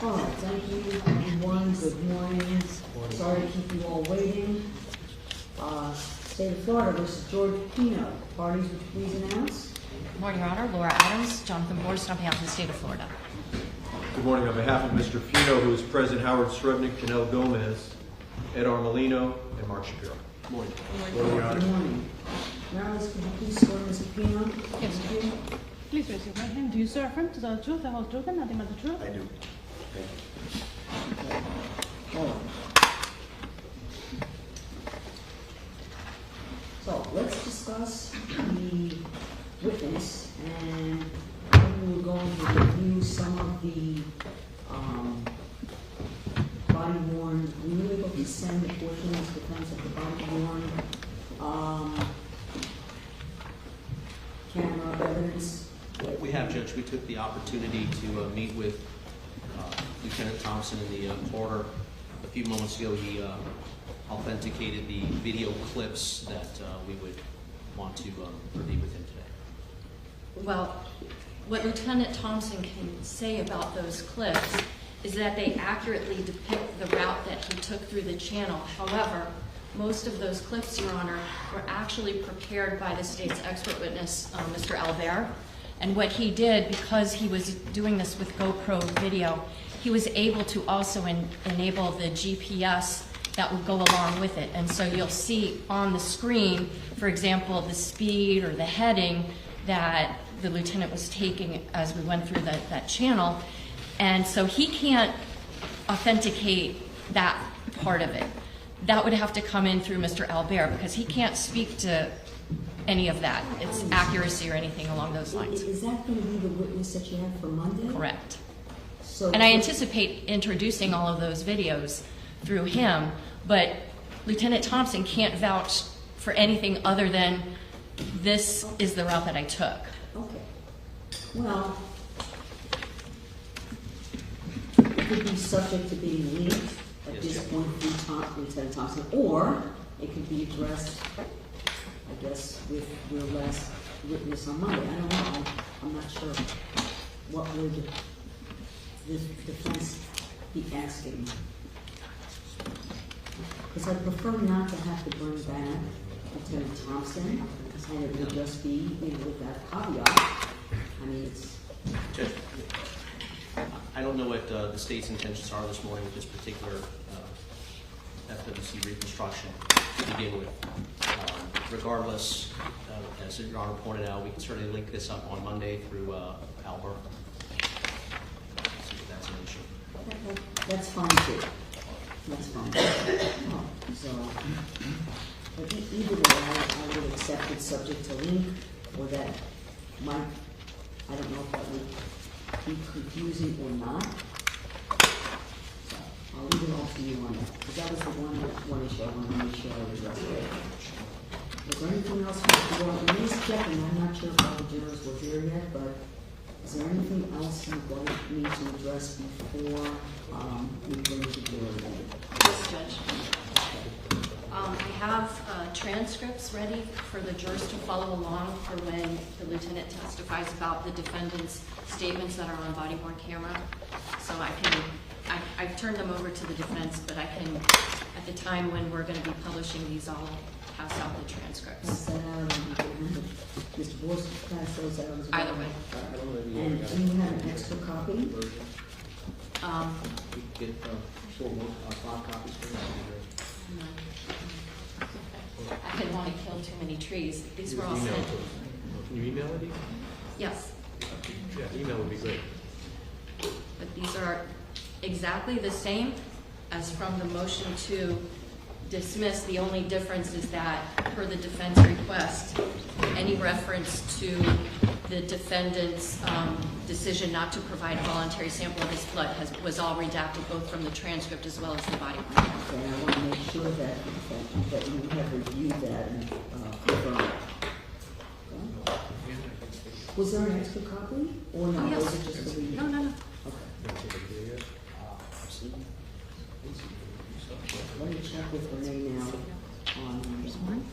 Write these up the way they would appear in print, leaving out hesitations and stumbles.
All right, thank you, everyone. Good morning. Sorry to keep you all waiting. State of Florida versus George Pino. Parties, would you please announce? Good morning, Your Honor. Laura Adams, Jonathan Borst on behalf of the state of Florida. Good morning. On behalf of Mr. Pino, who is present, Howard Srebnick, Janelle Gomez, Ed Armelino, and Mark Shapiro. Good morning. Good morning. Now, could you please swear Mr. Pino? Yes, Thank you. Please raise your right hand. Do you swear affirm to tell the truth, the whole truth, and nothing but the truth? I do. All right. So let's discuss the witness, and we're going to review some of the body worn. We were able to send the portion of defense of the body worn camera evidence. We have, Judge. We took the opportunity to meet with Lieutenant Thompson in the corridor. A few moments ago, he authenticated the video clips that we would want to review with him today. Well, what Lieutenant Thompson can say about those clips is that they accurately depict the route that he took through the channel. However, most of those clips, Your Honor, were actually prepared by the state's expert witness, Mr. Albert. And what he did, because he was doing this with GoPro video, he was able to also enable the GPS that would go along with it. And so you'll see on the screen, for example, the speed or the heading that the lieutenant was taking as we went through that channel. And so he can't authenticate that part of it. That would have to come in through Mr. Albert, because he can't speak to any of that. It's accuracy or anything along those lines. Is that going to be the witness that you have for Monday? Correct. So, And I anticipate introducing all of those videos through him, but Lieutenant Thompson can't vouch for anything other than this is the route that I took. Okay. Well, it could be subject to being leaked at Yes, this sir. point through Lieutenant Thompson, or it could be addressed, I guess, with your last witness on Monday. I don't know. I'm not sure what would the defense be asking. Because I prefer not to have to bring back Lieutenant Thompson, and it would just be, with that caveat. I mean, it's... Judge, I don't know what the state's intentions are this morning with this particular FWC reconstruction to begin with. Regardless, as Your Honor pointed out, we can certainly link this up on Monday through Albert. See if that's an issue. That's fine too. That's fine. So, but either way, I would accept it subject to link, or that might, I don't know if that would be confusing or not. So, I'll leave it all to you on that, because that was the one issue I wanted to make sure I was addressing. Is there anything else we want to check? And I'm not sure if all the jurors were here yet, but is there anything else you'd like me to address before we bring the jury in? Yes, Judge. I have transcripts ready for the jurors to follow along for when the lieutenant testifies about the defendant's statements that are on body-worn camera. So I've turned them over to the defense, but I can, at the time when we're going to be publishing these, I'll pass out the transcripts. Pass that out, and Mr. Borst, pass those out as well. Either way. And do you have an extra copy? We can get 5 copies for you. I didn't want to kill too many trees. These were all Email sent. it to us. Can you email it? Yes, Yeah, email would be great. but these are exactly the same as from the motion to dismiss. The only difference is that, per the defense request, any reference to the defendant's decision not to provide a voluntary sample of his blood was all redacted, both from the transcript as well as the body worn. Okay, I want to make sure that you have reviewed that and confirmed it. Okay. Was there an extra copy? Or no? Oh, yes. Was it just the reading? No. Okay. Let me check with Renee now on this one.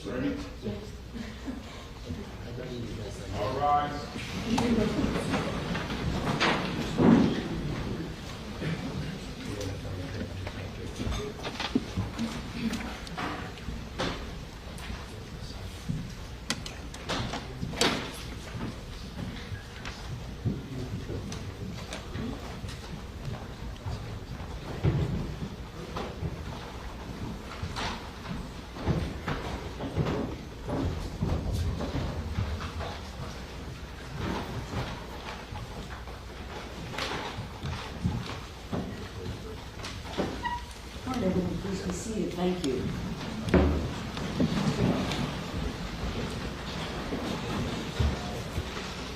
Ready? All rise. All right, everyone, please be seated. Thank you.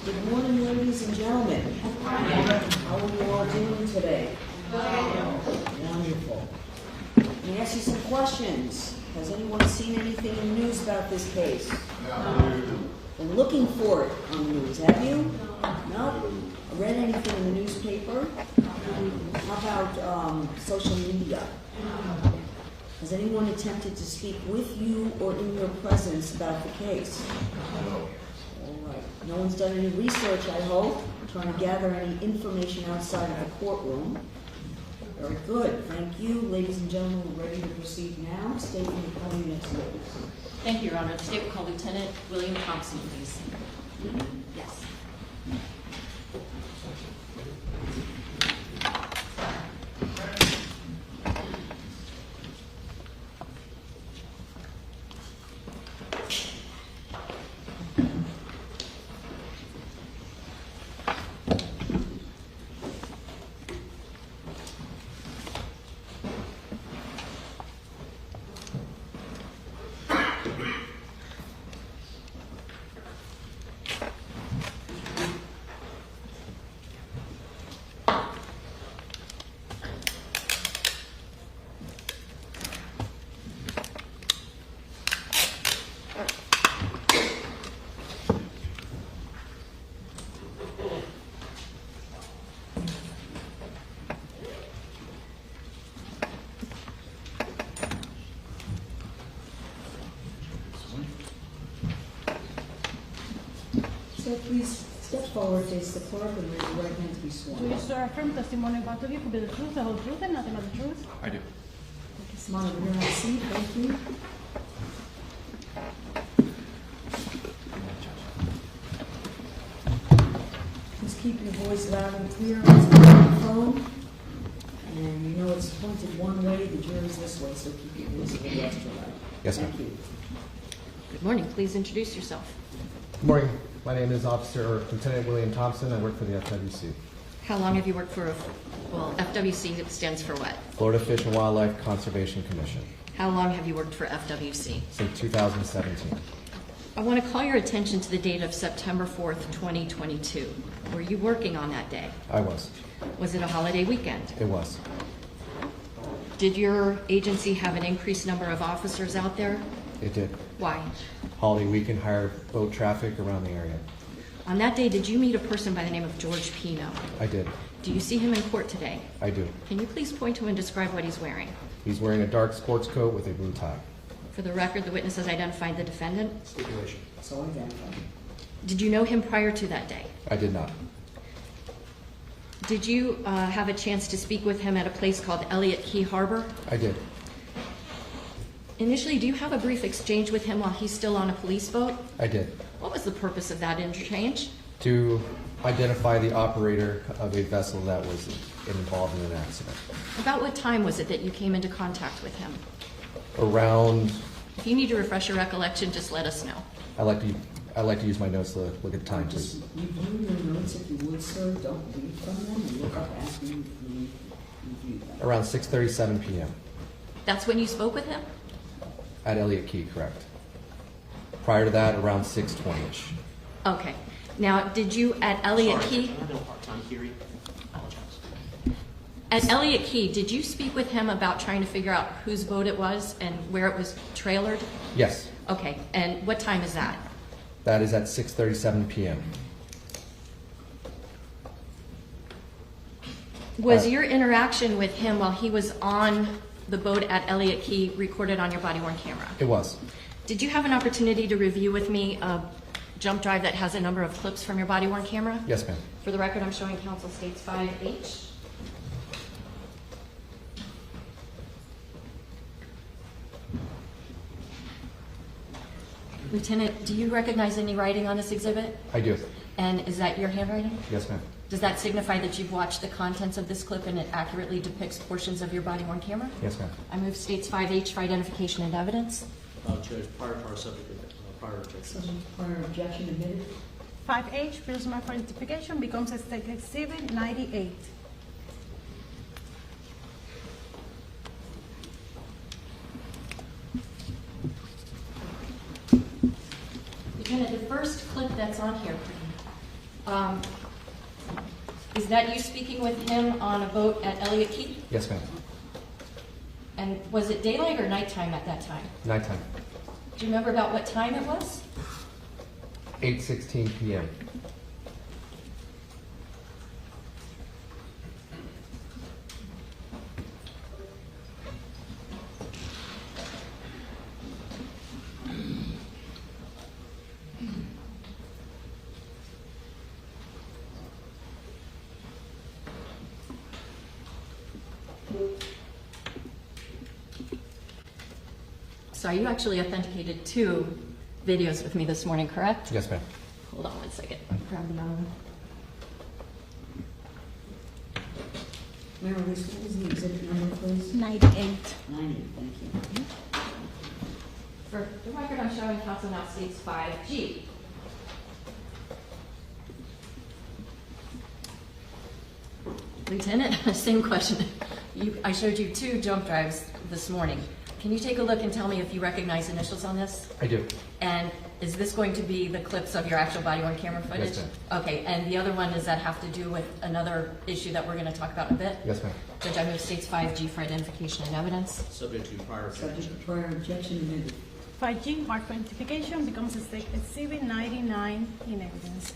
Good morning, ladies and gentlemen. How are you all doing today? Wonderful. Let me ask you some questions. Has anyone seen anything in the news about this case? Been looking for it on the news, have you? No? Read anything in the newspaper? How about social media? Has anyone attempted to speak with you or in your presence about the case? All right. No one's done any research, I hope, trying to gather any information outside of the courtroom. Very good. Thank you. Ladies and gentlemen, we're ready to proceed now. State your name, next witness. Thank you, Your Honor. The state will call Lieutenant William Thompson, please. Yes. So please step forward, face the clerk, and raise your right hand to be sworn. Do you swear affirm testimony about to give to be the truth, the whole truth, and nothing but the truth? I do. Come on over here and have a seat. Thank you. Please keep your voice loud and clear on the microphone. And you know it's pointed one way, the jury's this way, so keep your voice a little extra loud. Yes, ma'am. Thank you. Good morning. Please introduce yourself. Good morning. My name is Lieutenant William Thompson. I work for the FWC. How long have you worked for, well, FWC stands for what? Florida Fish and Wildlife Conservation Commission How long have you worked for FWC? since 2017. I want to call your attention to the date of September 4th, 2022. Were you working on that day? I was. Was it a holiday weekend? It was. Did your agency have an increased number of officers out there? It did. Why? Holiday weekend, higher boat traffic around the area. On that day, did you meet a person by the name of George Pino? I did. Do you see him in court today? I do. Can you please point to him and describe what he's wearing? He's wearing a dark sports coat with a blue tie. For the record, the witness has identified the defendant. Stipulation. So identified. Did you know him prior to that day? I did not. Did you have a chance to speak with him at a place called Elliott Key Harbor? I did. Initially, do you have a brief exchange with him while he's still on a police boat? I did. What was the purpose of that interchange? To identify the operator of a vessel that was involved in an accident. About what time was it that you came into contact with him? Around, If you need to refresh your recollection, just let us know. I like to use my notes to look at time, please. Just review your notes if you would, sir. Don't read from them and look up after you review them. Around 6:37 p.m. That's when you spoke with him? At Elliott Key, correct. Prior to that, around 6:20ish. Okay. Now, did you at Elliott Key? I'm having a hard time hearing. Apologize. At Elliott Key, did you speak with him about trying to figure out whose boat it was and where it was trailered? Yes, Okay. And what time is that? that is at 6:37 p.m. Was your interaction with him while he was on the boat at Elliott Key recorded on your body-worn camera? It was. Did you have an opportunity to review with me a jump drive that has a number of clips from your body-worn camera? Yes, ma'am. For the record, I'm showing counsel states 5H. Lieutenant, do you recognize any writing on this exhibit? I do. And is that your handwriting? Yes, ma'am. Does that signify that you've watched the contents of this clip and it accurately depicts portions of your body-worn camera? Yes, ma'am. I move states 5H for identification and evidence. Judge, prior to our subject, prior objections. Prior objection admitted. 5H, bills marked for identification, becomes a state exhibit 98. Lieutenant, the first clip that's on here, is that you speaking with him on a boat at Elliott Key? Yes, ma'am. And was it daylight or nighttime at that time? Nighttime. Do you remember about what time it was? 8:16 p.m. So you actually authenticated 2 videos with me this morning, correct? Yes, ma'am. Hold on one second. Grab the other one. Mary Louise, what was the exhibit number, please? 98. 90, thank you. For the record, I'm showing counsel now states 5G. Lieutenant, same question. I showed you 2 jump drives this morning. Can you take a look and tell me if you recognize initials on this? I do. And is this going to be the clips of your actual body-worn camera footage? Yes, Okay, and the other one, does that have to do with another issue that we're going to talk about in a bit? Yes, ma'am. Judge, I move states 5G for identification and evidence. Subject to prior Subject objection. to prior objection admitted. 5G, marked for identification, becomes a state exhibit 99 in evidence.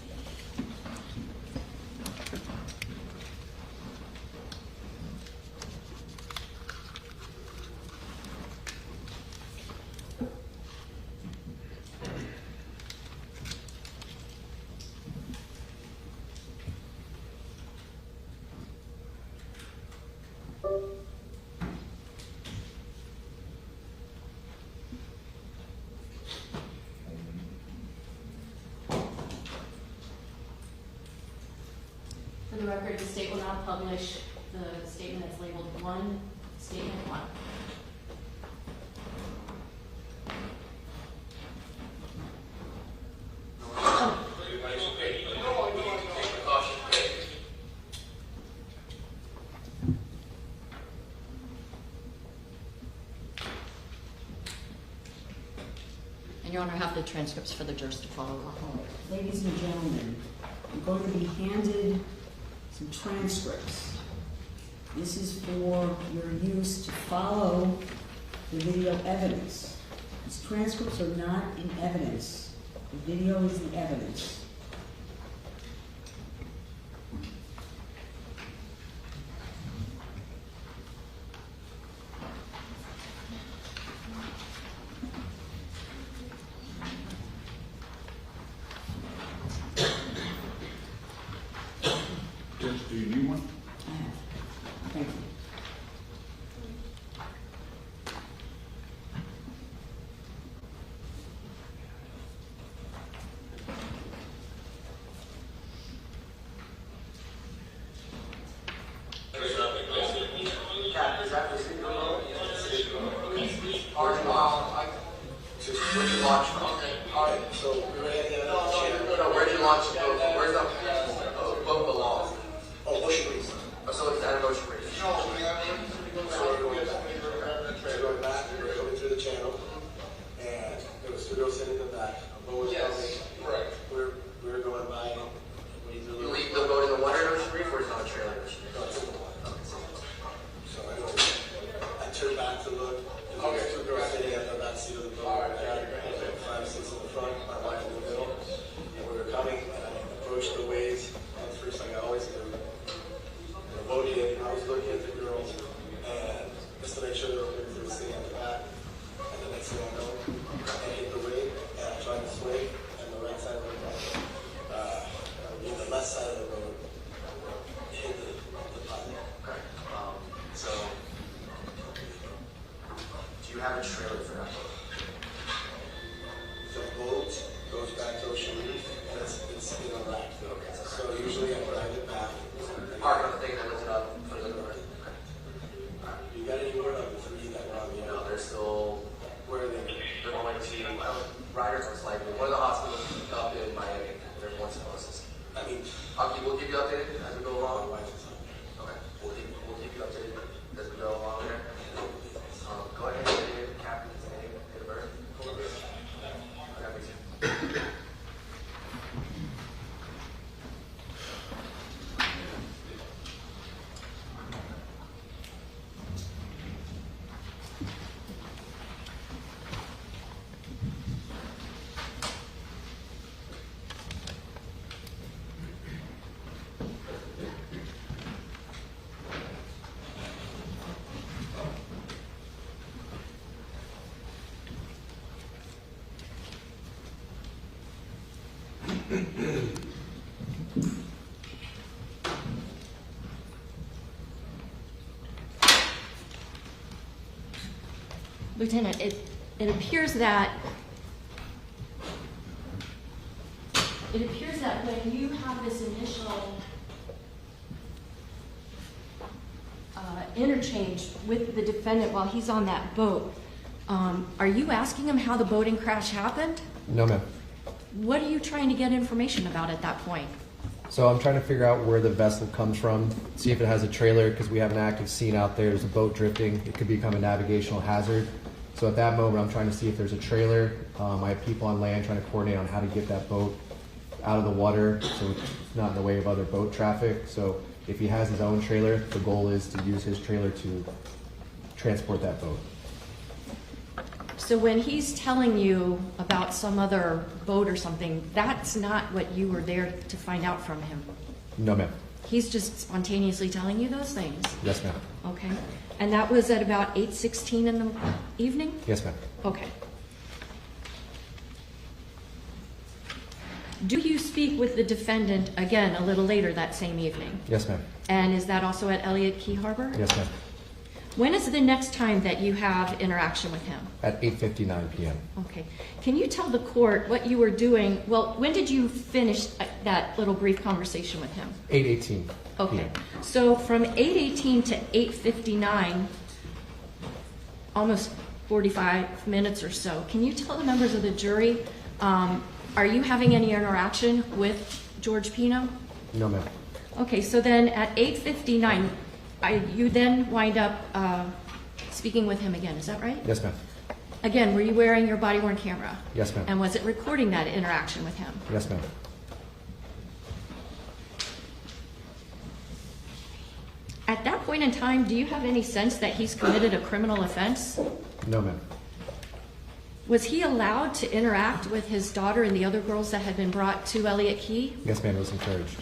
For the record, the state will now publish the statement that's labeled 1, statement 1. And Your Honor, I have the transcripts for the jurors to follow along. Ladies and gentlemen, I'm going to be handed some transcripts. This is for your use to follow the video evidence. These transcripts are not in evidence. The video is the evidence. Judge, do you need one? I have. Thank you. Just to make sure they're open to the city at the back. And the next thing I know, I hit Lieutenant, it appears that when you have this initial interchange with the defendant while he's on that boat, are you asking him how the boating crash happened? No, ma'am. What are you trying to get information about at that point? So I'm trying to figure out where the vessel comes from, see if it has a trailer, because we have an active scene out there. There's a boat drifting. It could become a navigational hazard. So at that moment, I'm trying to see if there's a trailer. I have people on land trying to coordinate on how to get that boat out of the water so it's not in the way of other boat traffic. So if he has his own trailer, the goal is to use his trailer to transport that boat. So when he's telling you about some other boat or something, that's not what you were there to find out from him. No, ma'am. He's just spontaneously telling you those things. Yes, ma'am. Okay. And that was at about 8:16 in the evening? Yes, ma'am. Okay. Do you speak with the defendant again a little later that same evening? Yes, ma'am. And is that also at Elliott Key Harbor? Yes, ma'am. When is the next time that you have interaction with him? At 8:59 p.m. Okay. Can you tell the court what you were doing? Well, when did you finish that little brief conversation with him? 8:18 Okay. p.m. So from 8:18 to 8:59, almost 45 minutes or so, can you tell the members of the jury, are you having any interaction with George Pino? No, ma'am. Okay, so then at 8:59, you then wind up speaking with him again, is that right? Yes, ma'am. Again, were you wearing your body-worn camera? Yes, ma'am. And was it recording that interaction with him? Yes, ma'am. At that point in time, do you have any sense that he's committed a criminal offense? No, ma'am. Was he allowed to interact with his daughter and the other girls that had been brought to Elliott Key? Yes, ma'am. It was encouraged.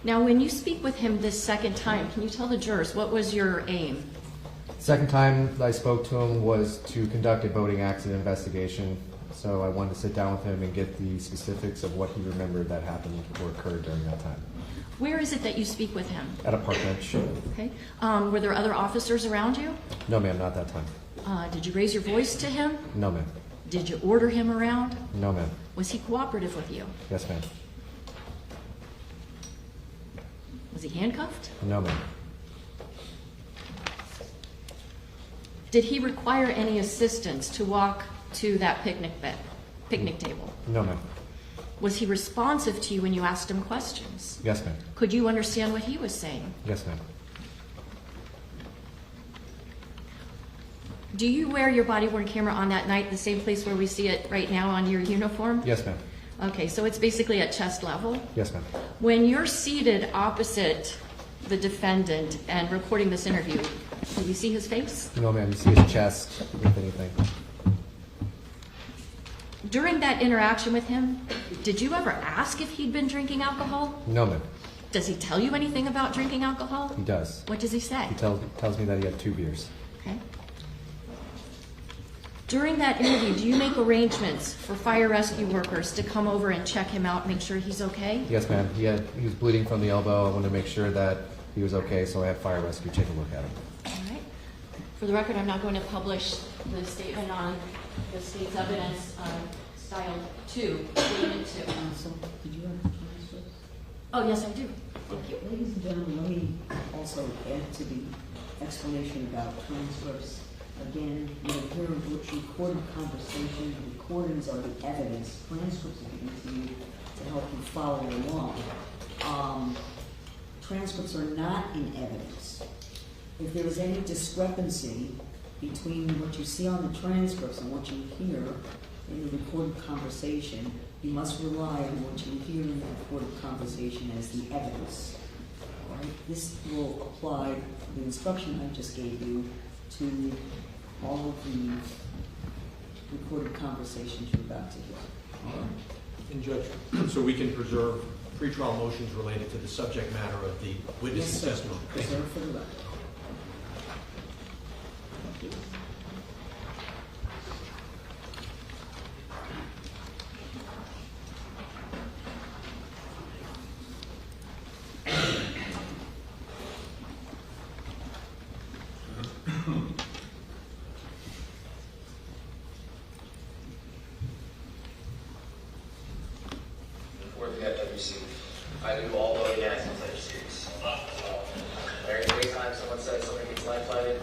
Now, when you speak with him this second time, can you tell the jurors, what was your aim? Second time I spoke to him was to conduct a boating accident investigation. So I wanted to sit down with him and get the specifics of what he remembered that happened or occurred during that time. Where is it that you speak with him? At a park bench. Okay. Were there other officers around you? No, ma'am, not that time. Did you raise your voice to him? No, ma'am. Did you order him around? No, ma'am. Was he cooperative with you? Yes, ma'am. Was he handcuffed? No, ma'am. Did he require any assistance to walk to that picnic table? No, ma'am. Was he responsive to you when you asked him questions? Yes, ma'am. Could you understand what he was saying? Yes, ma'am. Do you wear your body-worn camera on that night, the same place where we see it right now on your uniform? Yes, ma'am. Okay, so it's basically at chest level. Yes, ma'am. When you're seated opposite the defendant and recording this interview, do you see his face? No, ma'am. You see his chest, if anything. During that interaction with him, did you ever ask if he'd been drinking alcohol? No, ma'am. Does he tell you anything about drinking alcohol? He does. What does he say? He tells me that he had 2 beers. Okay. During that interview, do you make arrangements for fire rescue workers to come over and check him out, make sure he's okay? Yes, ma'am. He was bleeding from the elbow. I wanted to make sure that he was okay, so I had fire rescue take a look at him. All right. For the record, I'm not going to publish the statement on the state's evidence, style 2, statement 2. So, did you have transcripts? Oh, yes, I do. Thank you. Ladies and gentlemen, let me also add to the explanation about transcripts. Again, you'll hear a recorded conversation. The recordings are the evidence. Transcripts are given to you to help you follow along. Transcripts are not in evidence. If there is any discrepancy between what you see on the transcripts and what you hear, in the recorded conversation, you must rely on what you hear in the recorded conversation as the evidence. All right? This will apply the instruction I just gave you to all of the recorded conversations you're about to hear. All right? And Judge, so we can preserve pretrial motions related to the subject matter of the witness's Yes, sir. testimony. Thank you. Preserve for the record. Thank you. For the FWC, I do all voting acts on such series. Anytime someone says something gets light-flighted,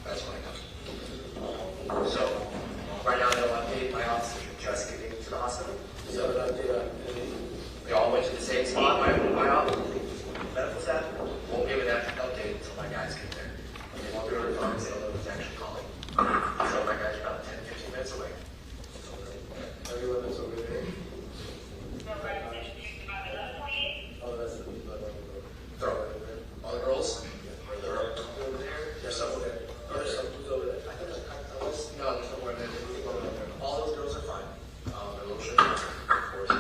that's when I come. So, right now, no update. My officers are just getting to the hospital. So, they all went to the same spot. My office, medical staff, won't give an update until my guys get there. They won't do a phone and say, oh, who's actually calling. So, my guys are about 10, 15 minutes away. Everyone that's over there. Oh, that's the all the girls? They're over there. There's some over there. There's some who's over there. I think there's no, there's somewhere there. All those girls are fine. They're a little short, of course.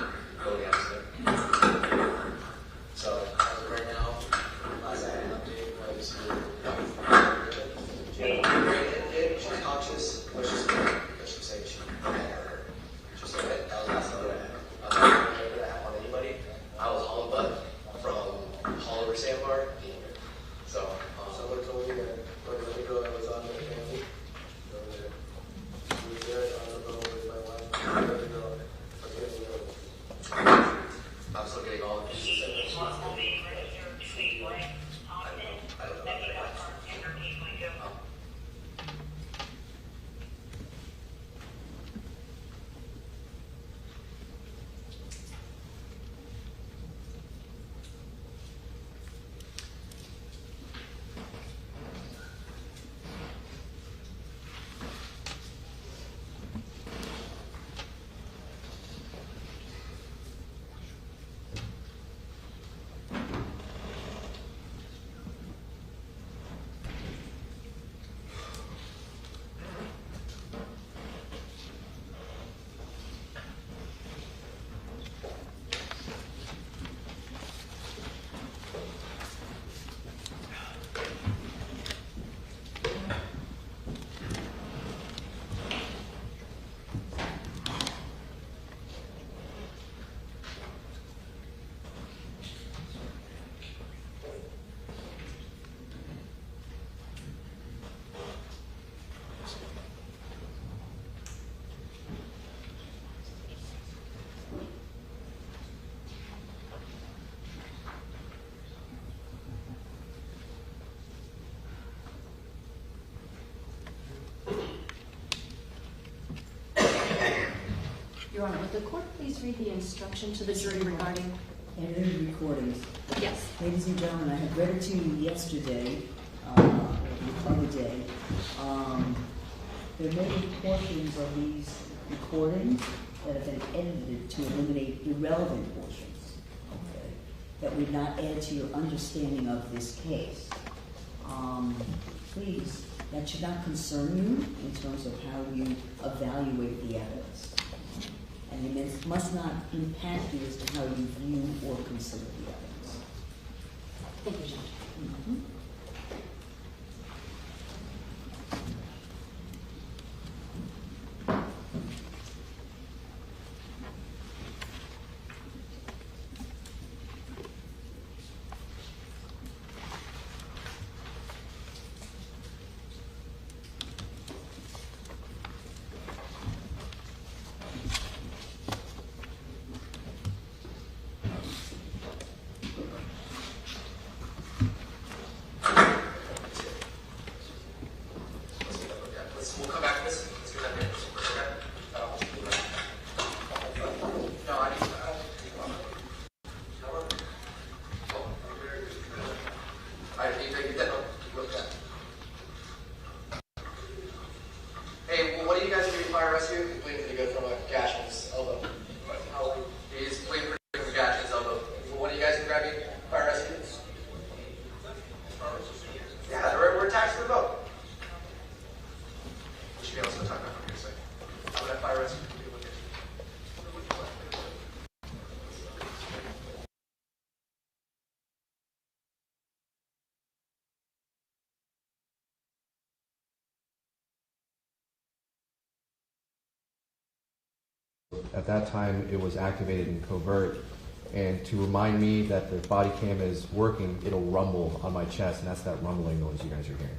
Going accident. So, as of right now, last I had an update, I was she's conscious, but she's good because she's saying she had her. She said that was the last note I had. I didn't put a hat on anybody. I was hauling butt from all over Sandbar. So, someone told me that the girl that was on the family, she was there, I don't know with my wife, the girl, I'm still getting all the pieces. I don't know. Your Honor, would the court please read the instruction to the jury regarding? Edited recordings. Yes. Ladies and gentlemen, I had read it to you yesterday, the other day. There may be portions of these recordings that have been edited to eliminate irrelevant portions, okay, that would not add to your understanding of this case. Please, that should not concern you in terms of how you evaluate the evidence. And it must not impact you as to how you view or consider the evidence. Thank you, Judge. Mm-hmm. At that time, it was activated in covert. And to remind me that the body cam is working, it'll rumble on my chest, and that's that rumbling noise you guys are hearing.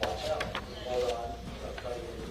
Watch out. Hold on. I'm trying to get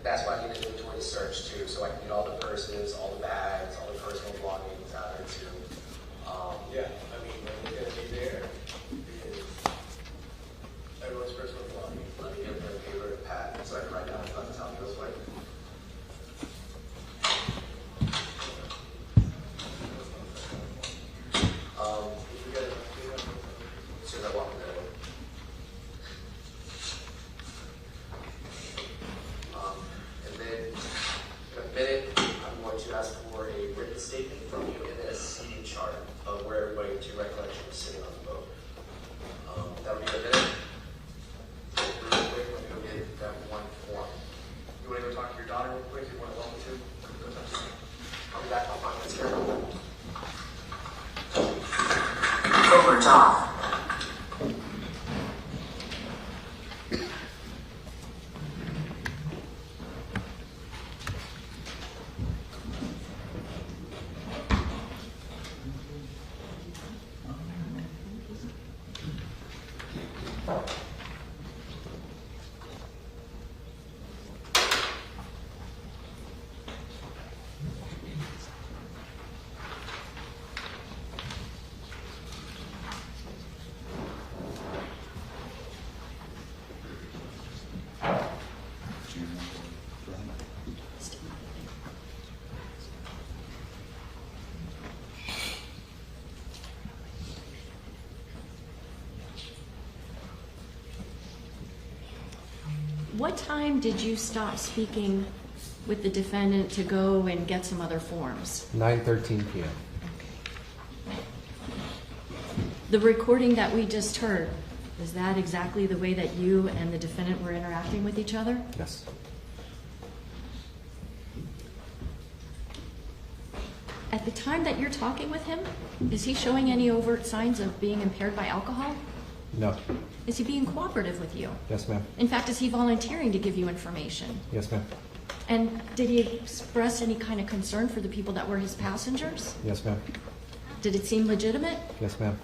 that's why I need an inventory search too, so I can get all the purses, all the bags, all the personal belongings out of there too. Yeah, I mean, when it's gonna be there, is everyone's personal belongings. Let me get a paper and pad so I can write down what the time goes like. As soon as I walk in there. And then in a minute, I'm going to ask for a written statement from you and then a seating chart of where everybody to your recollection was sitting on the boat. That'll be a minute. Real quick, let me go get that one form. You want to go talk to your daughter real quick? You want to welcome to? I'll be back on 5 minutes here. Over top. What time did you stop speaking with the defendant to go and get some other forms? 9:13 p.m. The recording that we just heard, is that exactly the way that you and the defendant were interacting with each other? Yes. At the time that you're talking with him, is he showing any overt signs of being impaired by alcohol? No. Is he being cooperative with you? Yes, ma'am. In fact, is he volunteering to give you information? Yes, ma'am. And did he express any kind of concern for the people that were his passengers? Yes, ma'am. Did it seem legitimate? Yes, ma'am.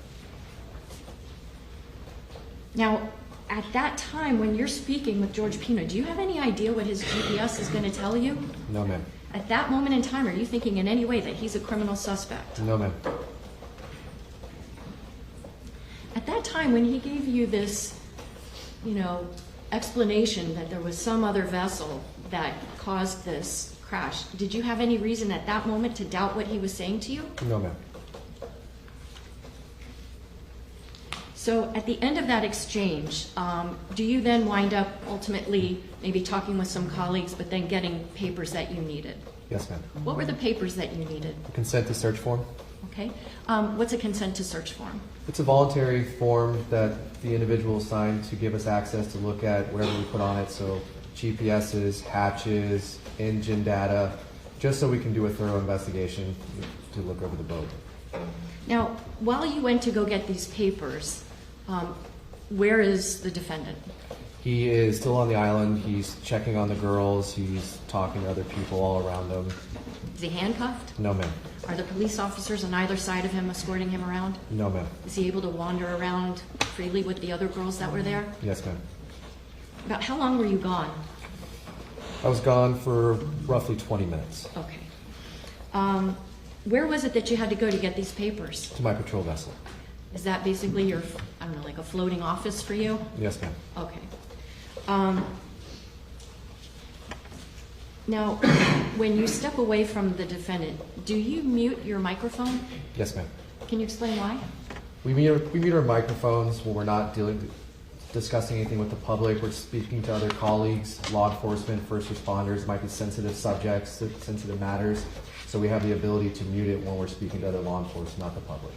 Now, at that time when you're speaking with George Pino, do you have any idea what his GPS is going to tell you? No, ma'am. At that moment in time, are you thinking in any way that he's a criminal suspect? No, ma'am. At that time when he gave you this, explanation that there was some other vessel that caused this crash, did you have any reason at that moment to doubt what he was saying to you? No, ma'am. So at the end of that exchange, do you then wind up ultimately maybe talking with some colleagues, but then getting papers that you needed? Yes, ma'am. What were the papers that you needed? A consent to search form. Okay. What's a consent to search form? It's a voluntary form that the individual signed to give us access to look at whatever we put on it. So GPSs, hatches, engine data, just so we can do a thorough investigation to look over the boat. Now, while you went to go get these papers, where is the defendant? He is still on the island. He's checking on the girls. He's talking to other people all around him. Is he handcuffed? No, ma'am. Are the police officers on either side of him escorting him around? No, ma'am. Is he able to wander around freely with the other girls that were there? Yes, ma'am. About how long were you gone? I was gone for roughly 20 minutes Okay. Where was it that you had to go to get these papers? to my patrol vessel. Is that basically your, I don't know, like a floating office for you? Yes, ma'am. Okay. Now, when you step away from the defendant, do you mute your microphone? Yes, ma'am. Can you explain why? We mute our microphones when we're not discussing anything with the public. We're speaking to other colleagues, law enforcement, first responders, might be sensitive subjects, sensitive matters. So we have the ability to mute it when we're speaking to other law enforcement, not the public.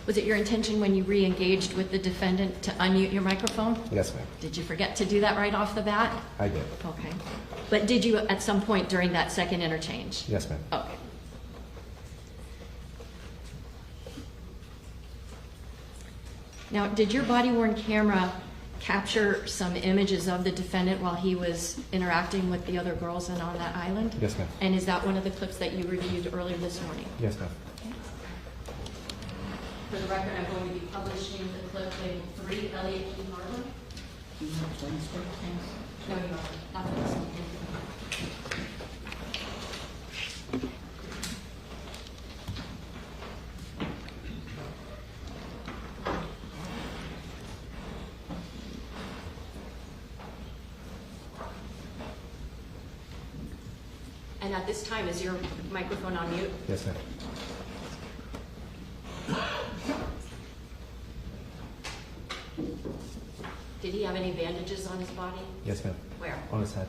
Was it your intention when you re-engaged with the defendant to unmute your microphone? Yes, ma'am. Did you forget to do that right off the bat? I did. Okay. But did you at some point during that second interchange? Yes, ma'am. Okay. Now, did your body-worn camera capture some images of the defendant while he was interacting with the other girls and on that island? Yes, ma'am. And is that one of the clips that you reviewed earlier this morning? Yes, ma'am. For the record, I'm going to be publishing the clip labeled 3 Elliott Key Harbor. Do you have transcript? No, you don't. Not for this one. And at this time, is your microphone on mute? Yes, ma'am. Did he have any bandages on his body? Yes, ma'am. Where? On his head.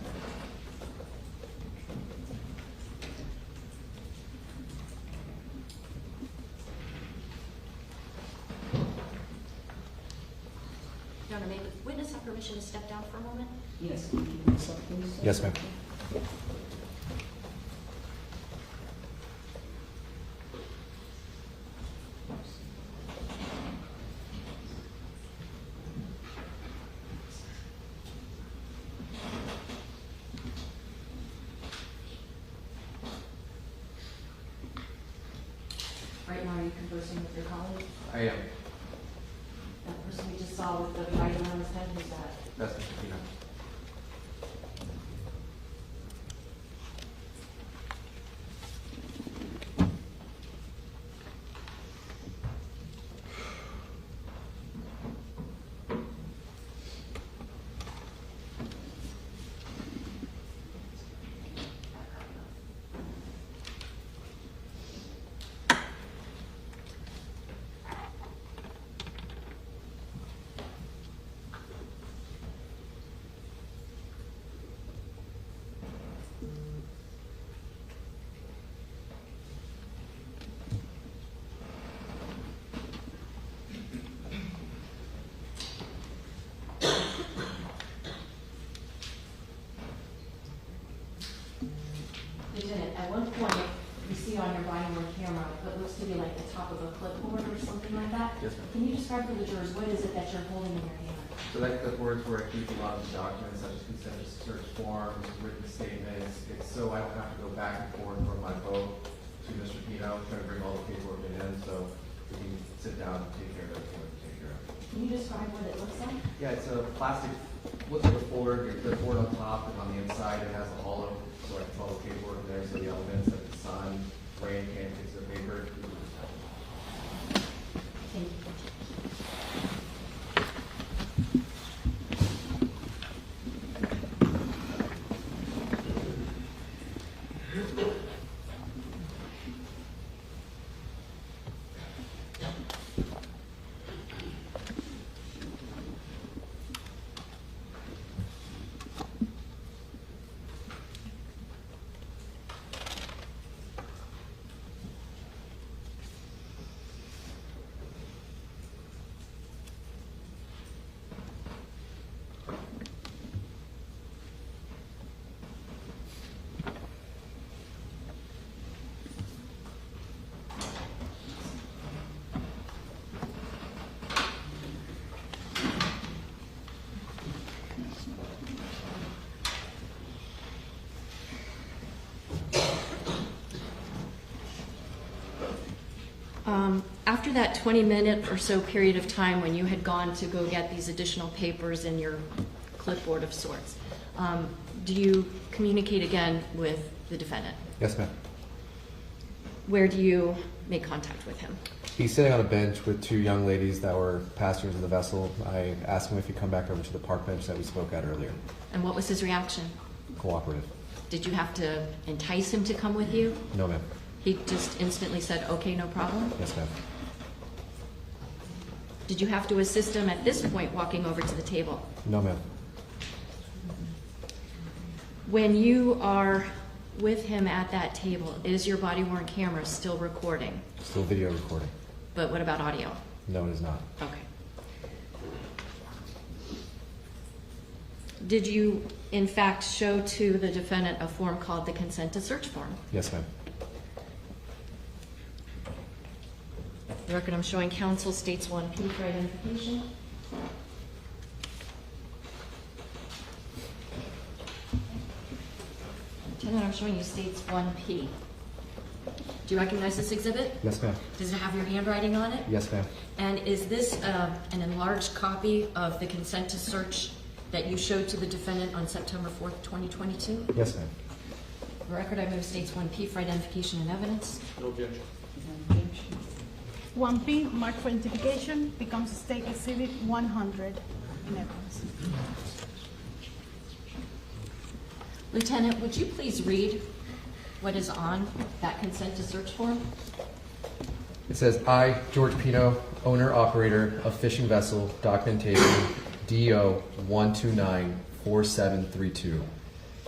Your Honor, may the witness have permission to step down for a moment? Yes, can you give us up, please? Yes, ma'am. Right now, are you conversing with your colleague? I am. That person we just saw with the writing on his head, who's that? That's Mr. Pino. Lieutenant, at one point, you see on your body-worn camera what looks to be like the top of a clipboard or something like that. Yes, ma'am. Can you describe for the jurors, what is it that you're holding in your hand? So that clipboard is where I keep a lot of the documents, such as consent to search forms, written statements. It's so I don't have to go back and forth from my vote to Mr. Pino, trying to bring all the paperwork in, so we can sit down and take care of everything we have to take care of. Can you describe what it looks like? Yeah, it's a plastic, looks like a folder, your clipboard on top, and on the inside it has a hollow, so I can follow the paperwork in there, so the elements like the sun, rain, can't fix the paper. Thank you. After that 20-minute or so period of time when you had gone to go get these additional papers in your clipboard of sorts, do you communicate again with the defendant? Yes, ma'am. Where do you make contact with him? He's sitting on a bench with two young ladies that were passengers of the vessel. I asked him if he'd come back over to the park bench that we spoke at earlier. And what was his reaction? Cooperative. Did you have to entice him to come with you? No, ma'am. He just instantly said, okay, no problem? Yes, ma'am. Did you have to assist him at this point walking over to the table? No, ma'am. When you are with him at that table, is your body-worn camera still recording? Still video recording. But what about audio? No, it is not. Okay. Did you, in fact, show to the defendant a form called the consent to search form? Yes, ma'am. The record I'm showing counsel states 1P for identification. Lieutenant, I'm showing you states 1P. Do you recognize this exhibit? Yes, ma'am. Does it have your handwriting on it? Yes, ma'am. And is this an enlarged copy of the consent to search that you showed to the defendant on September 4th, 2022? Yes, ma'am. The record I move states 1P for identification and evidence. No objection. 1P, marked for identification, becomes State Exhibit 100 in evidence. Lieutenant, would you please read what is on that consent to search form? It says, I, George Pino, owner, operator of fishing vessel, documentation DO 1294732,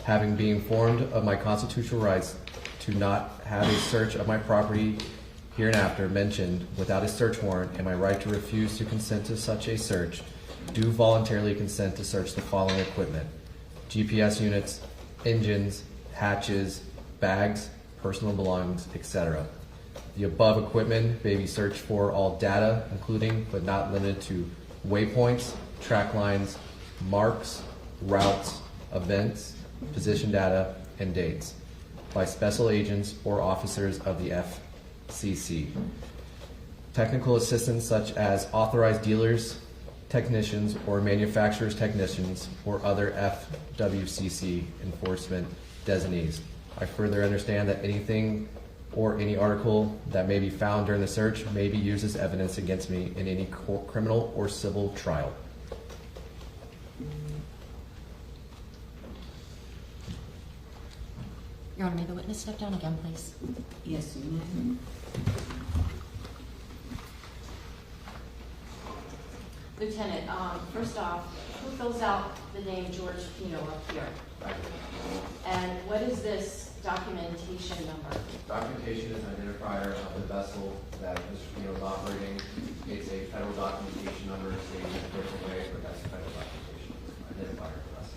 having been informed of my constitutional rights to not have a search of my property hereinafter mentioned without a search warrant, and my right to refuse to consent to such a search, do voluntarily consent to search the following equipment: GPS units, engines, hatches, bags, personal belongings, etc. The above equipment may be searched for all data, including but not limited to waypoints, track lines, marks, routes, events, position data, and dates by special agents or officers of the FCC. Technical assistance such as authorized dealers, technicians, or manufacturers' technicians, or other FWCC enforcement designees. I further understand that anything or any article that may be found during the search may be used as evidence against me in any criminal or civil trial. Your Honor, may the witness step down again, please? Yes, ma'am. Lieutenant, first off, who fills out the name George Pino up here? And what is this documentation number? Documentation is an identifier of the vessel that Mr. Pino is operating. It's a federal documentation number, stated in a different way, but that's a federal documentation identifier for us.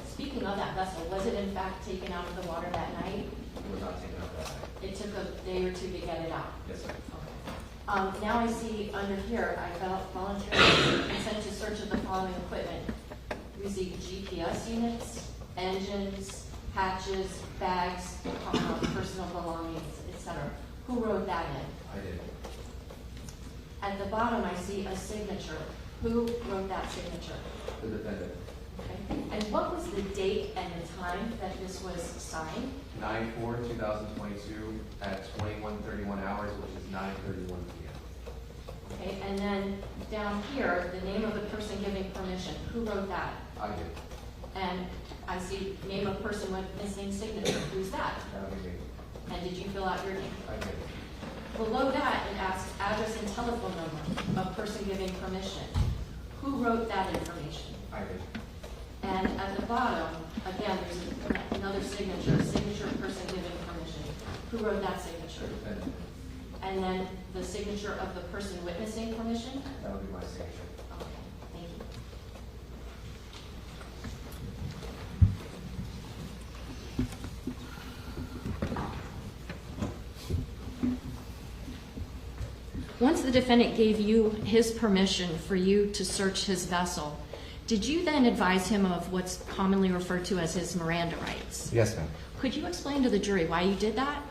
Speaking of that vessel, was it in fact taken out of the water that night? It was not taken out that night. It took a day or two to get it out? Yes, sir. Now I see under here, I voluntarily consent to search of the following equipment. Using GPS units, engines, hatches, bags, personal belongings, etc. Who wrote that in? I did. At the bottom, I see a signature. Who wrote that signature? The defendant. Okay. And what was the date and the time that this was signed? 9/4/2022 at 21:31 hours, which is 9:31 p.m. Okay, and then down here, the name of the person giving permission. Who wrote that? I did. And I see name of person with missing signature. Who's that? That would be me. And did you fill out your name? I did. Below that, it asks address and telephone number of person giving permission. Who wrote that information? I did. And at the bottom, again, there's another signature of person giving permission. Who wrote that signature? The defendant. And then the signature of the person witnessing permission? That would be my signature. Okay, thank you. Once the defendant gave you his permission for you to search his vessel, did you then advise him of what's commonly referred to as his Miranda rights? Yes, ma'am. Could you explain to the jury why you did that?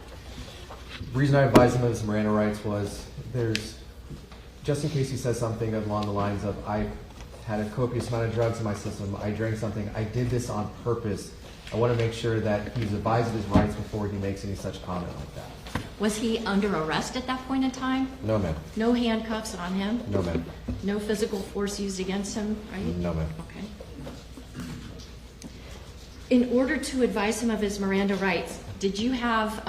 The reason I advised him of his Miranda rights was just in case he says something along the lines of, I had a copious amount of drugs in my system, I drank something, I did this on purpose. I want to make sure that he's advised of his rights before he makes any such comment like that. Was he under arrest at that point in time? No, ma'am. No handcuffs on him? No, ma'am. No physical force used against him, right? No, ma'am. Okay. In order to advise him of his Miranda rights, did you have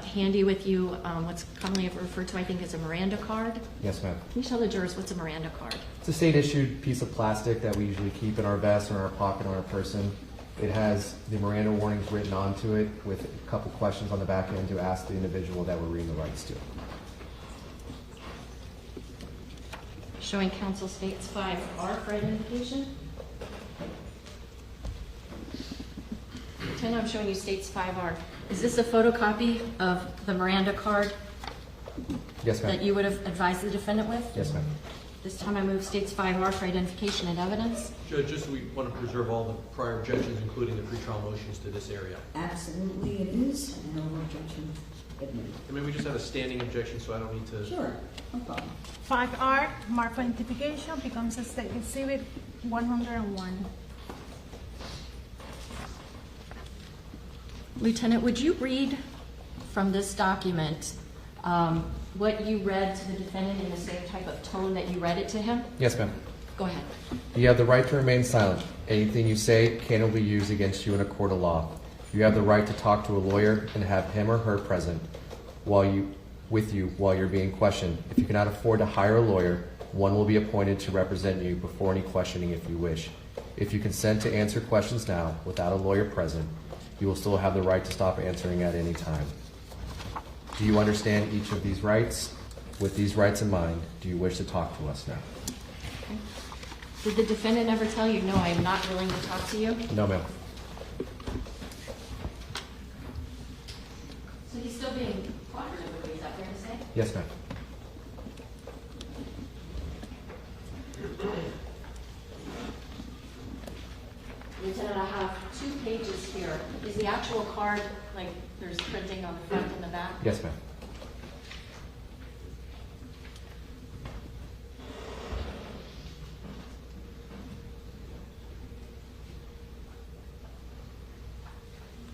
handy with you what's commonly referred to, I think, as a Miranda card? Yes, ma'am. Can you tell the jurors what's a Miranda card? It's a state-issued piece of plastic that we usually keep in our vest or in our pocket on our person. It has the Miranda warnings written onto it with a couple questions on the back end to ask the individual that we're reading the rights to. Showing counsel states 5R for identification. Lieutenant, I'm showing you states 5R. Is this a photocopy of the Miranda card Yes, ma'am. that you would have advised the defendant with? Yes, ma'am. This time I move states 5R for identification and evidence. Judge, just we want to preserve all the prior objections, including the pretrial motions to this area. Absolutely it is, and no objection admitted. I mean, we just have a standing objection, so I don't need to. Sure, no problem. 5R, mark for identification, becomes a state exhibit 101. Lieutenant, would you read from this document what you read to the defendant in the same type of tone that you read it to him? Yes, ma'am. Go ahead. You have the right to remain silent. Anything you say can be used against you in a court of law. You have the right to talk to a lawyer and have him or her present with you while you're being questioned. If you cannot afford to hire a lawyer, one will be appointed to represent you before any questioning if you wish. If you consent to answer questions now without a lawyer present, you will still have the right to stop answering at any time. Do you understand each of these rights? With these rights in mind, do you wish to talk to us now? Did the defendant ever tell you, no, I am not willing to talk to you? No, ma'am. So he's still being cooperative with you, is that fair to say? Yes, ma'am. Lieutenant, I have 2 pages here. Is the actual card, like, there's printing on the front and the back? Yes, ma'am.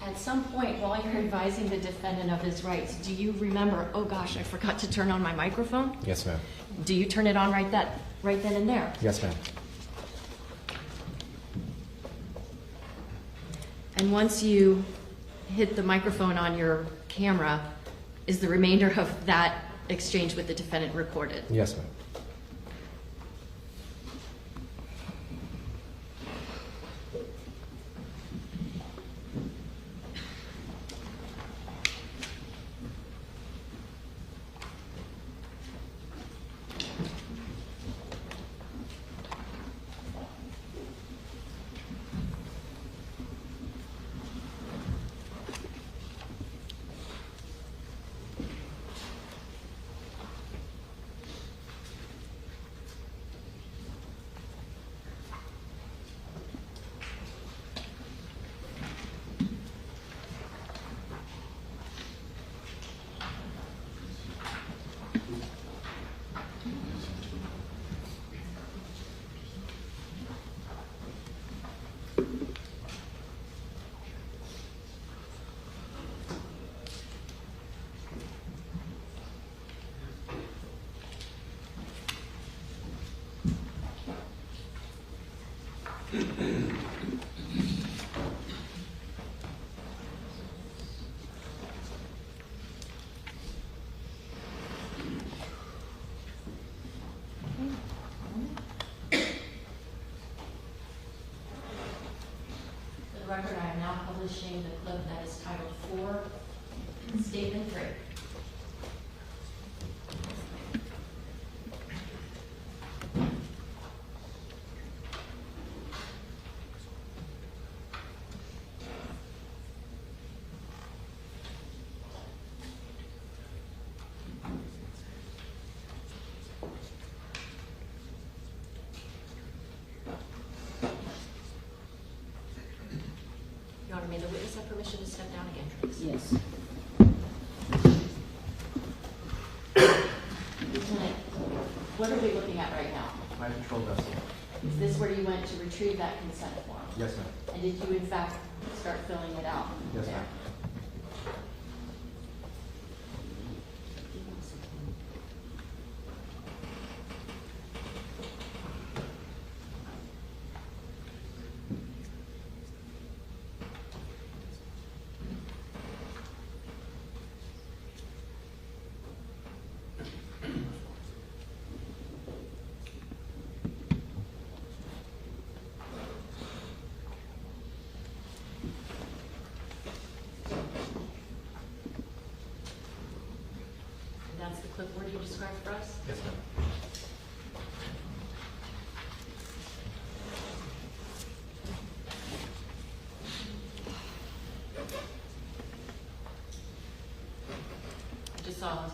At some point while you're advising the defendant of his rights, do you remember, oh gosh, I forgot to turn on my microphone? Yes, ma'am. Do you turn it on right then and there? Yes, ma'am. And once you hit the microphone on your camera, is the remainder of that exchange with the defendant recorded? Yes, ma'am. For the record, I am now publishing the clip that is titled 4, Statement 3. Your Honor, may the witness have permission to step down again, please? Yes. Lieutenant, what are we looking at right now? My patrol vessel. Is this where you went to retrieve that consent form? Yes, ma'am. And did you in fact start filling it out? Yes, there? ma'am. And that's the clipboard you described for us? Yes, ma'am. I just saw a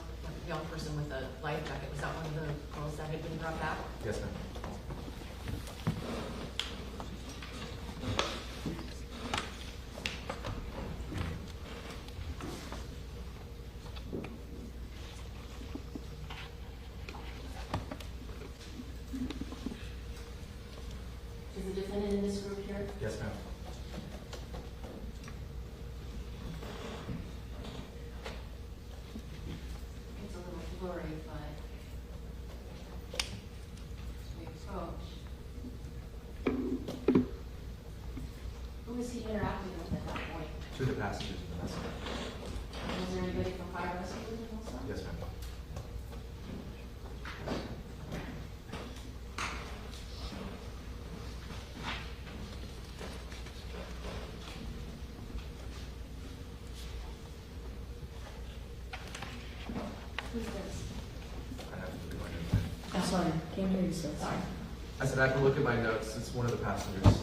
young person with a life jacket. Was that one of the girls that had been brought back? Yes, ma'am. Is the defendant in this group here? Yes, ma'am. It's a little blurry, but we passengers in the vessel. Was there anybody from fire rescue with him also? Yes, ma'am. Who's this? I have to look at my notes. I'm sorry, can't hear you, sir. Sorry. I said I have to look at my notes. It's one of the passengers.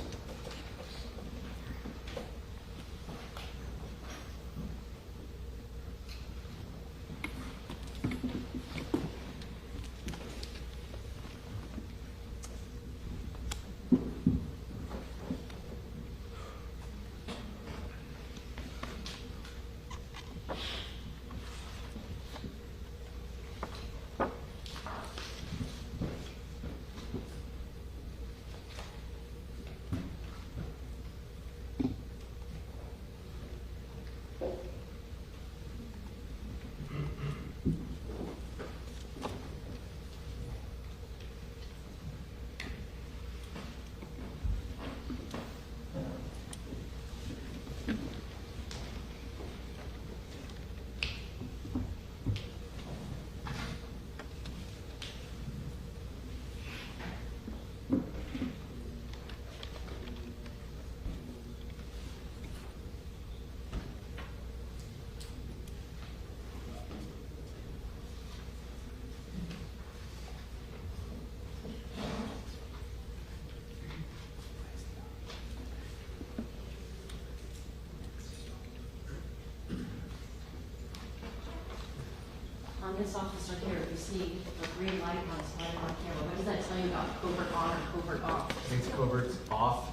On this officer here, you see the green light on his light on camera. What does that tell you about covert on or covert off? I think it's covert off.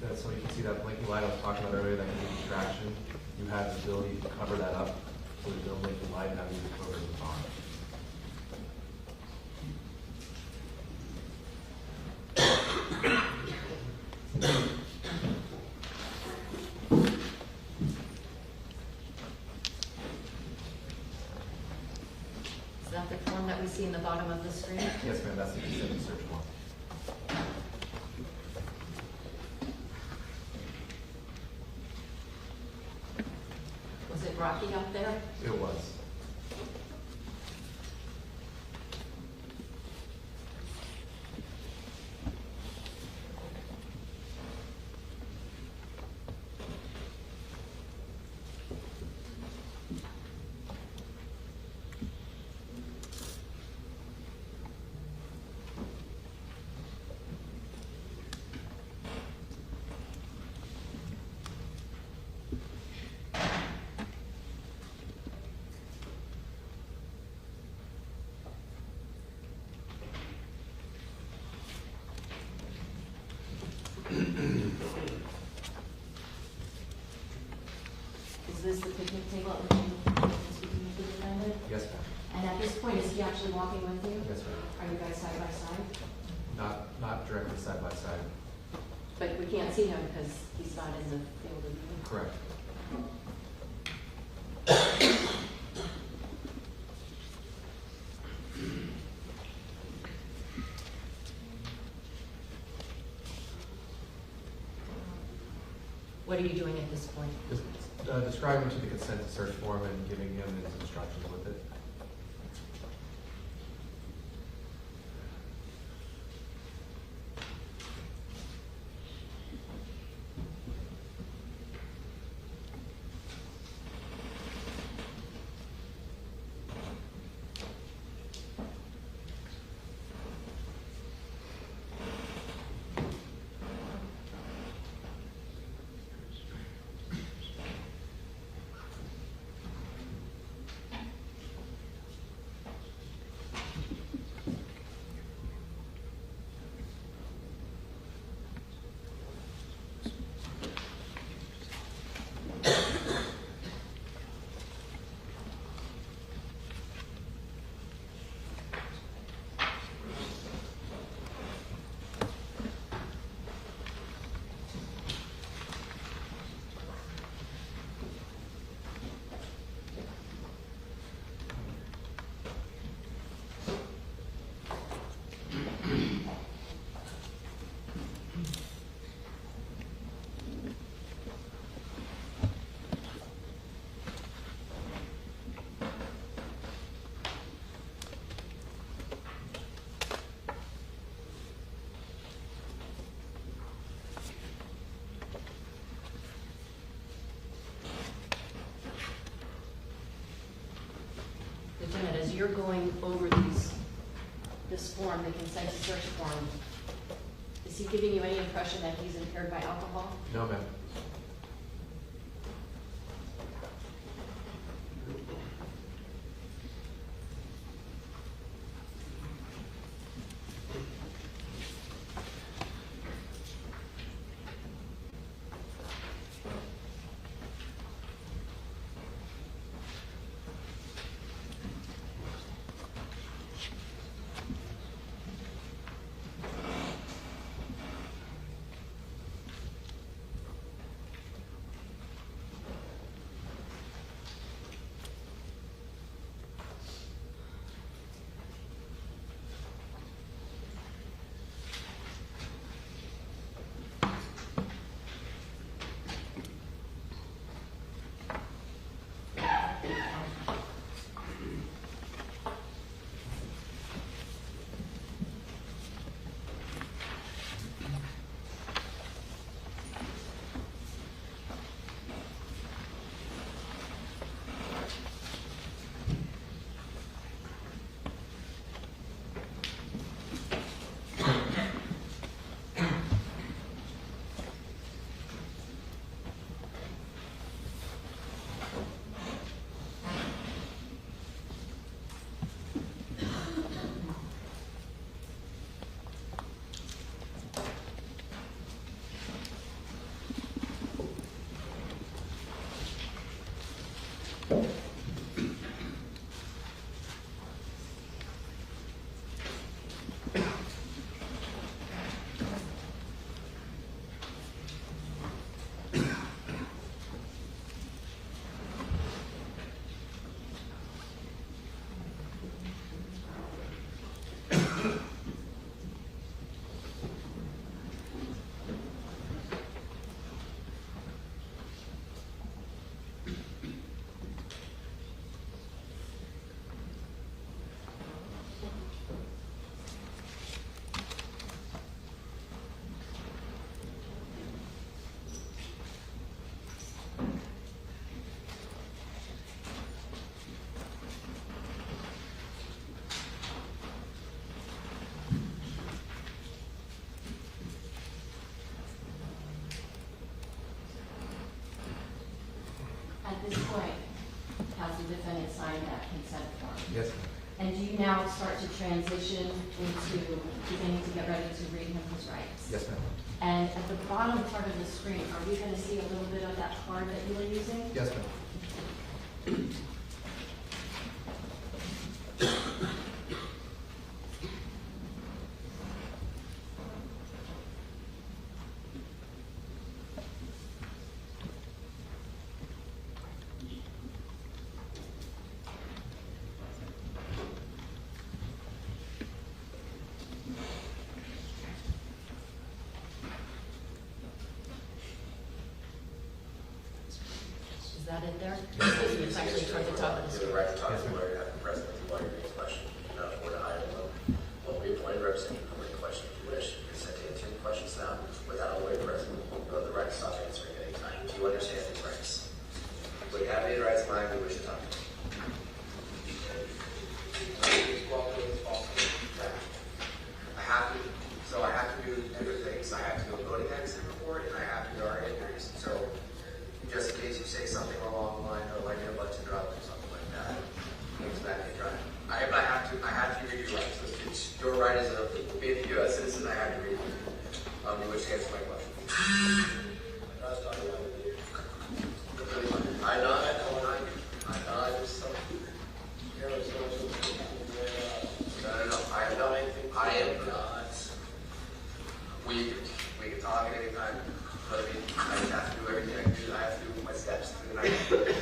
That's so you can see that blinking light I was talking about earlier that can be distraction. You have the ability to cover that up so there's no blinking light and that means the covert is on. Is that the form that we see in the bottom of the screen? Yes, ma'am, that's the consent search warrant. Was it rocky up there? It was. Is this the picnic table at which you speaking with the defendant? Yes, ma'am. And at this point, is he actually walking with you? Yes, ma'am. Are you guys side by side? Not directly side by side. But we can't see him because he's not in the field of view. Correct. What are you doing at this point? Just describing to the consent to search form and giving him his instructions with it. you're going over this form, the consent to search form, is he giving you any impression that he's impaired by alcohol? No, ma'am. At this point, has the defendant signed that consent form? Yes, ma'am. And do you now start to transition into beginning to get ready to read him his rights? Yes, ma'am. And at the bottom part of the screen, are we going to see a little bit of that card that you were using? Yes, ma'am. Is that it there? It's actually toward the top of the To screen. the right to talk to the lawyer, have the president, the lawyer, any question, or to hire them. Well, we appointed representative, for any question if you wish. You can send in 10 questions now without a lawyer present. You have the right to stop answering at any time. Do you understand these rights? Would you have any rights in mind we wish to talk to? I have to do everything. So I have to go to the accident report, and I have to do our injuries. So just in case you say something along the line of like you're about to drop or something like that, things back and dry. I have to read your rights. It's your right as a being a U.S. citizen. I have to read it. You wish to answer my question? I know. No. I am not. We can talk at any time, but I mean, I just have to do everything I can do. I have to do my steps through the night.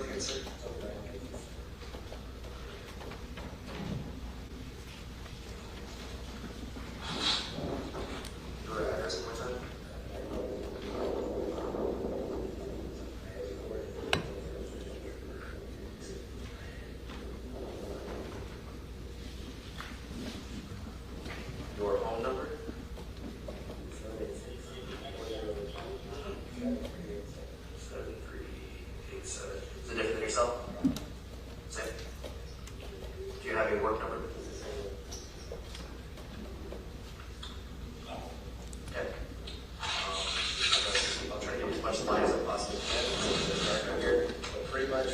if you could sit. Your address one more time. Your home number. 7387. Is it different than yourself? Same. Do you have your work number? Okay. I'll try to give you as much light as I possibly can. Here. But pretty much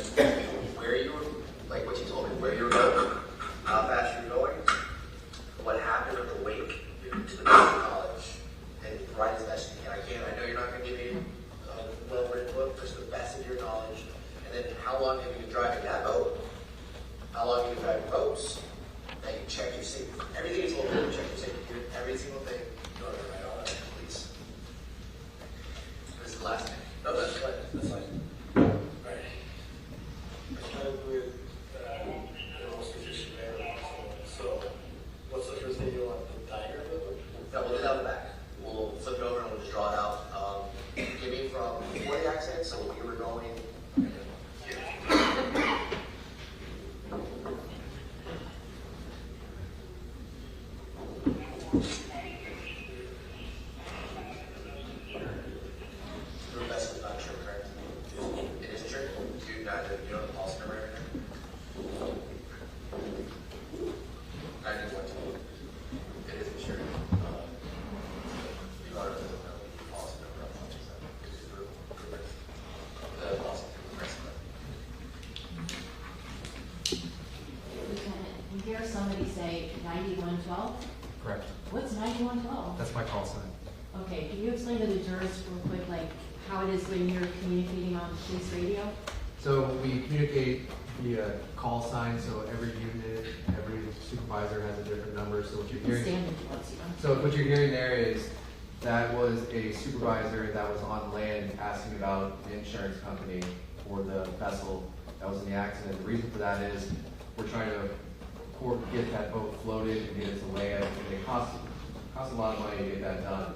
where you were, like what you told me, where you were going, how fast you were going, what happened at the wake to the best of knowledge, and write as best you can. I know you're not going to give me a well-written book, just the best of your knowledge. And then how long have you been driving that boat? How long have you been driving boats? That you check your safety. Everything is open. Check your safety. Every single thing. No, write all that, please. This is the last thing. No, that's fine. That's fine. Right. I started with the most efficient manner possible. So, what's the first thing you want? The diagram of it? No, we'll do that on the back. We'll flip it over and we'll just draw it out. Give me from before the accident, so we were going here. Your investment not insured, correct? It is insured? You know the policy number right there? 91. It is insured. You are the policy number. The policy number. Lieutenant, we hear somebody say 9112. Correct. What's 9112? That's my call sign. Okay, can you explain to the jurors real quick, like how it is when you're communicating on police radio? So we communicate via call sign, so every unit, every supervisor has a different number, so what you're hearing. Standard ones, you know? So what you're hearing there is, that was a supervisor that was on land asking about the insurance company for the vessel that was in the accident. The reason for that is, we're trying to get that boat floated and get it to land, and it costs a lot of money to get that done.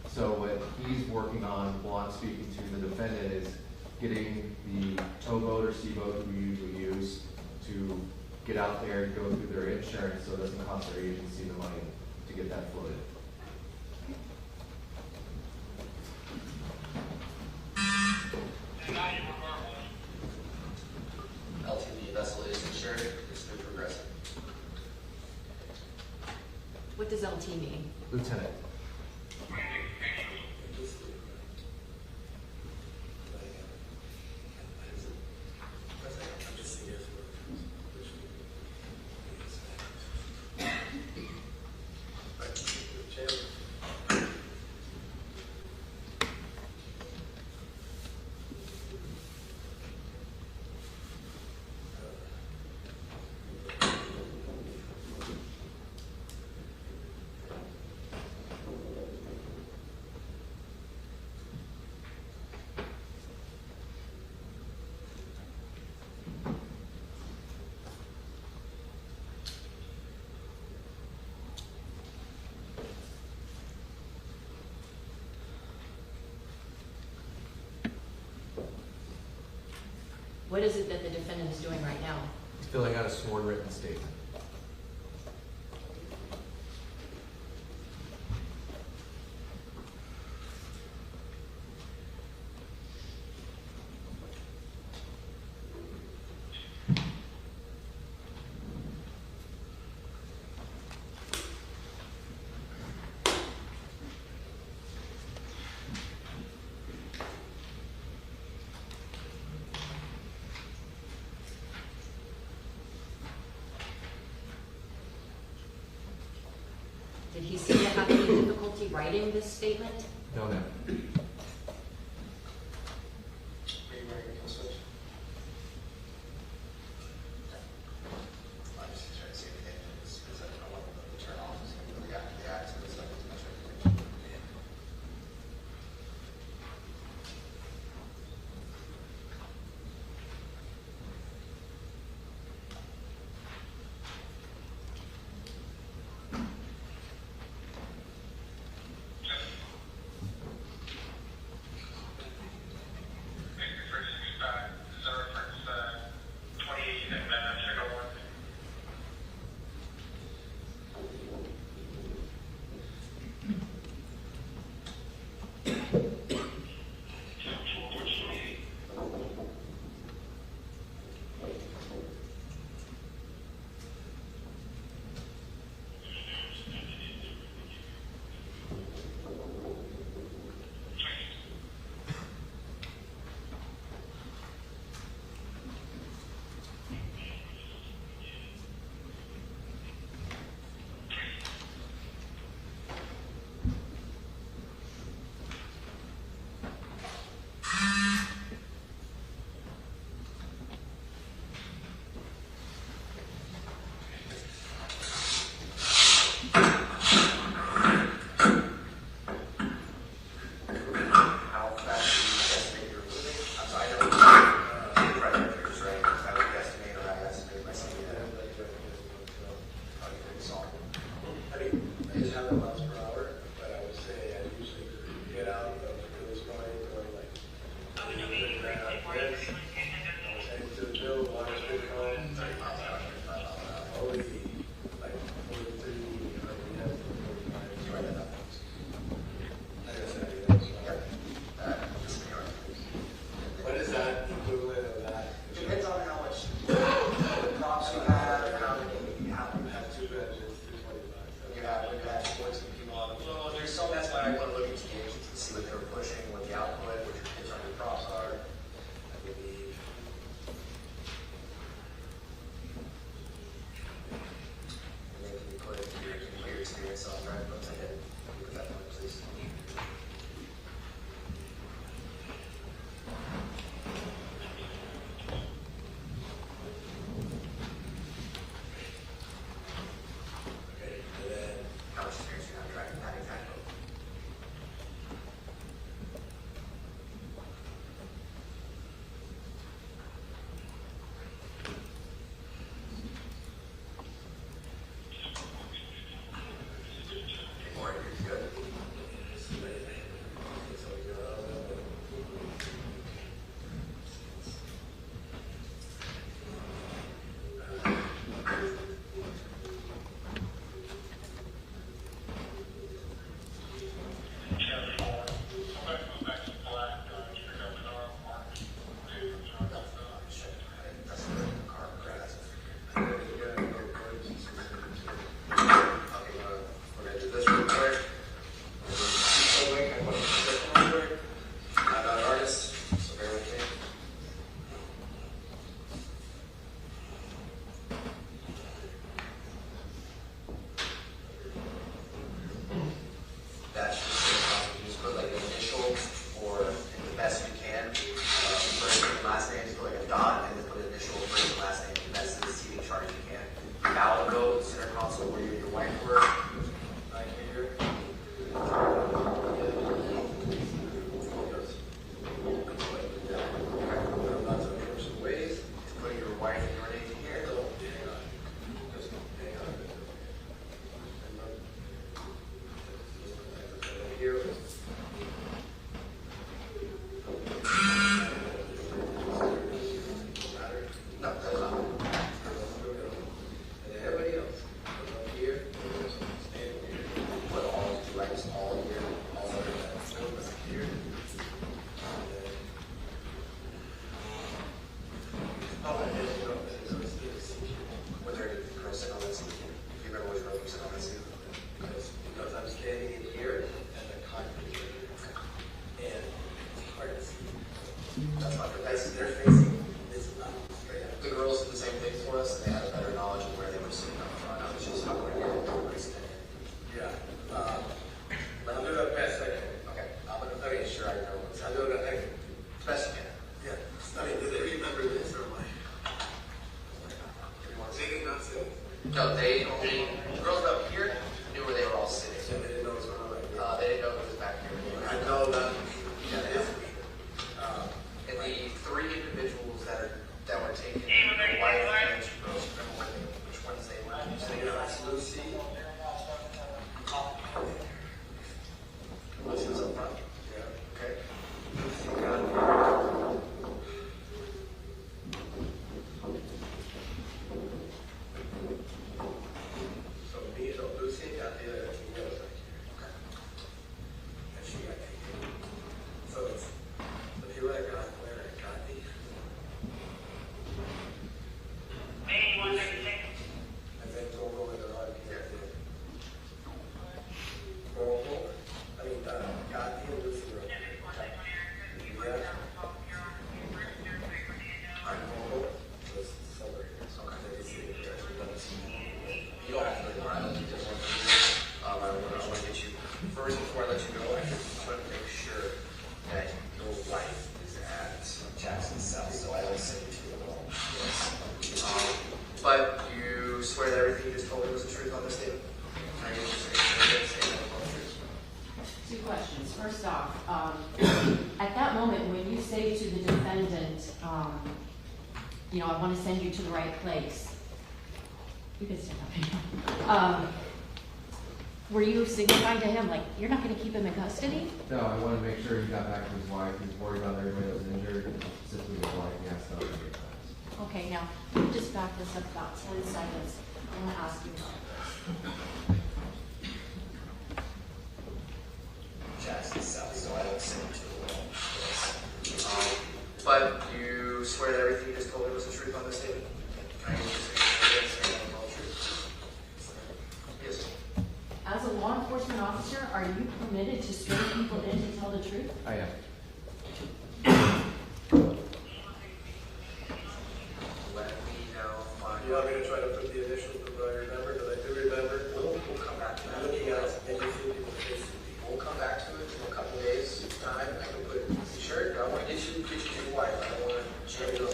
So what he's working on, while I'm speaking to the defendant, is getting the towboat or seaboat we usually use to get out there and go through their insurance, so it doesn't cost their agency the money to get that floated. LTV vessel is insured. It's through Progressive. What does LT mean? Lieutenant. What is it that the defendant is doing right now? He's filling out a sworn written statement. Did he seem to have any difficulty writing this statement? No, no. Are you wearing a kill switch? I'm just trying to see anything because I don't want to turn off. It's going to be after the accident. So I can check everything. here. No, that's not. And then everybody else, up here, stand here. Put all legs all here. All of that, here. Oh, and then, you know, there's this here. Were there any girls sitting on that seat? Do you remember which girl was sitting on that seat? Because I'm standing in here and the concrete is right here. And it's hard to see. That's not good. They're facing this up straight up. The girls did the same thing for us, and they had a better knowledge of where they were sitting up front. I was just not going to get everybody sitting in. Yeah. But I'm doing the best I can. Okay, I'm going to make sure I know what's I'm happening. doing the thing. As best you can. Yeah. I mean, do they remember this or am I? Sitting, not sitting? No, the girls up here knew where they were all sitting. So they didn't know what's going on right here. They didn't know who was back here. I know that. Yeah, it is. And the three individuals that were taken, the wife and two girls, remember which ones they were? So, you know, it's Lucy. Lucy was up front. Yeah. Okay. Lucy got here. So me, so Lucy got the other two girls right here. And she got taken. So it's, if you would have got where I got these. And then go over the right here. Go over. I mean, got the Lucy right here. Yeah. I'm over. So it's over here. So I can see it here. You don't have to go around. You just want to I want to get you, first before I let you go, I just want to make sure that your wife is at Jackson South, so I don't send you to the wall. Yes. But you swear that everything you just told me was the truth on this statement? Can I get you to say statement was the truth? Two questions. First off, at that moment when you say to the defendant, you know, I want to send you to the right place, you can stand up. Were you signifying to him, like, you're not going to keep him in custody? No, I want to make sure he got back to his wife. He was worried about everybody that was injured, specifically his wife. He asked about it. Okay, now, let me just back this up about 10 seconds. I want to ask you about this. Jackson South, so I don't send you to the wall. Yes. But you swear that everything you just told me was the truth on this statement? Can I get you to say statement was the truth? Yes. As a law enforcement officer, are you permitted to swear people in to tell the truth? I am. Let me know. You want me to try to put the initials before I remember? Because I do remember. We'll come back to that. I'm looking at it, maybe a few people face it. We'll come back to it in a couple of days' time. I can put, sure, I want to get you to your wife. I don't want to change it up. I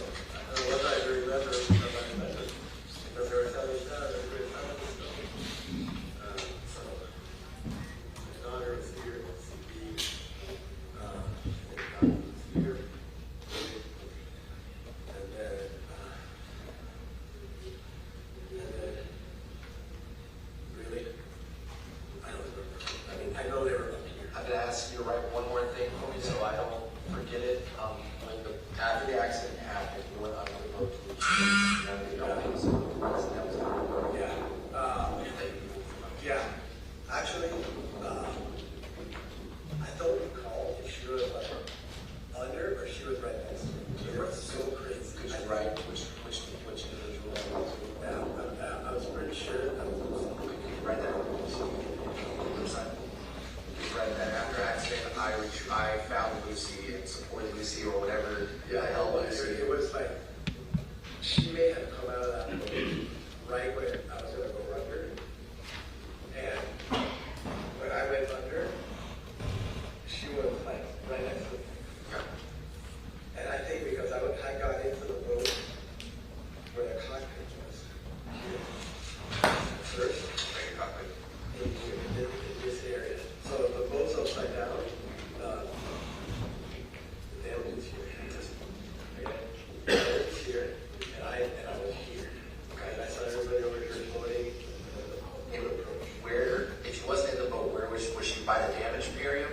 don't know what I remember, because I remember. Because there was other stuff, everybody found other stuff. So, my daughter was here, CB. And was here. And then, really? I don't remember. I mean, I know they were up here. I'm going to ask you to write one more thing for me so I don't forget it. After the accident happened, you went on the boat to the Yeah. Actually, I don't recall if she was like under or she was right next to me. It was so crazy. Could you write which individual that was? I was pretty sure that was. Could you write that on the website? Could you write that after accident, I found Lucy and supported Lucy or whatever. Yeah, the hell Lucy. it was like she may have come out of that boat right when I was gonna go under. And when I went under, she was like right next to me. Yeah. And I think because I got into the boat where the cockpit was. First, in this area. So if the boat's upside down, the damage is here. Okay? The damage is here, and I was here. Okay, and I saw everybody over here floating. Where, if she wasn't in the boat, where was she by the damaged area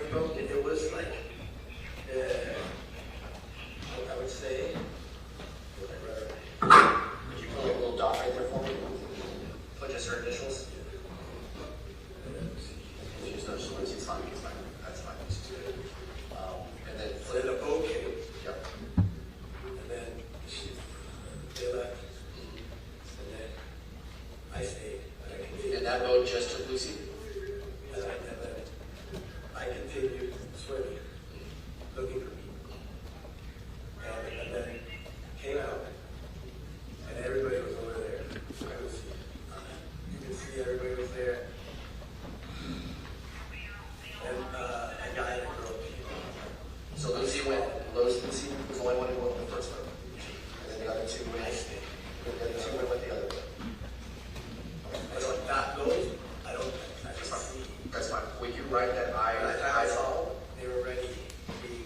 write that By the time I saw them, they were ready to be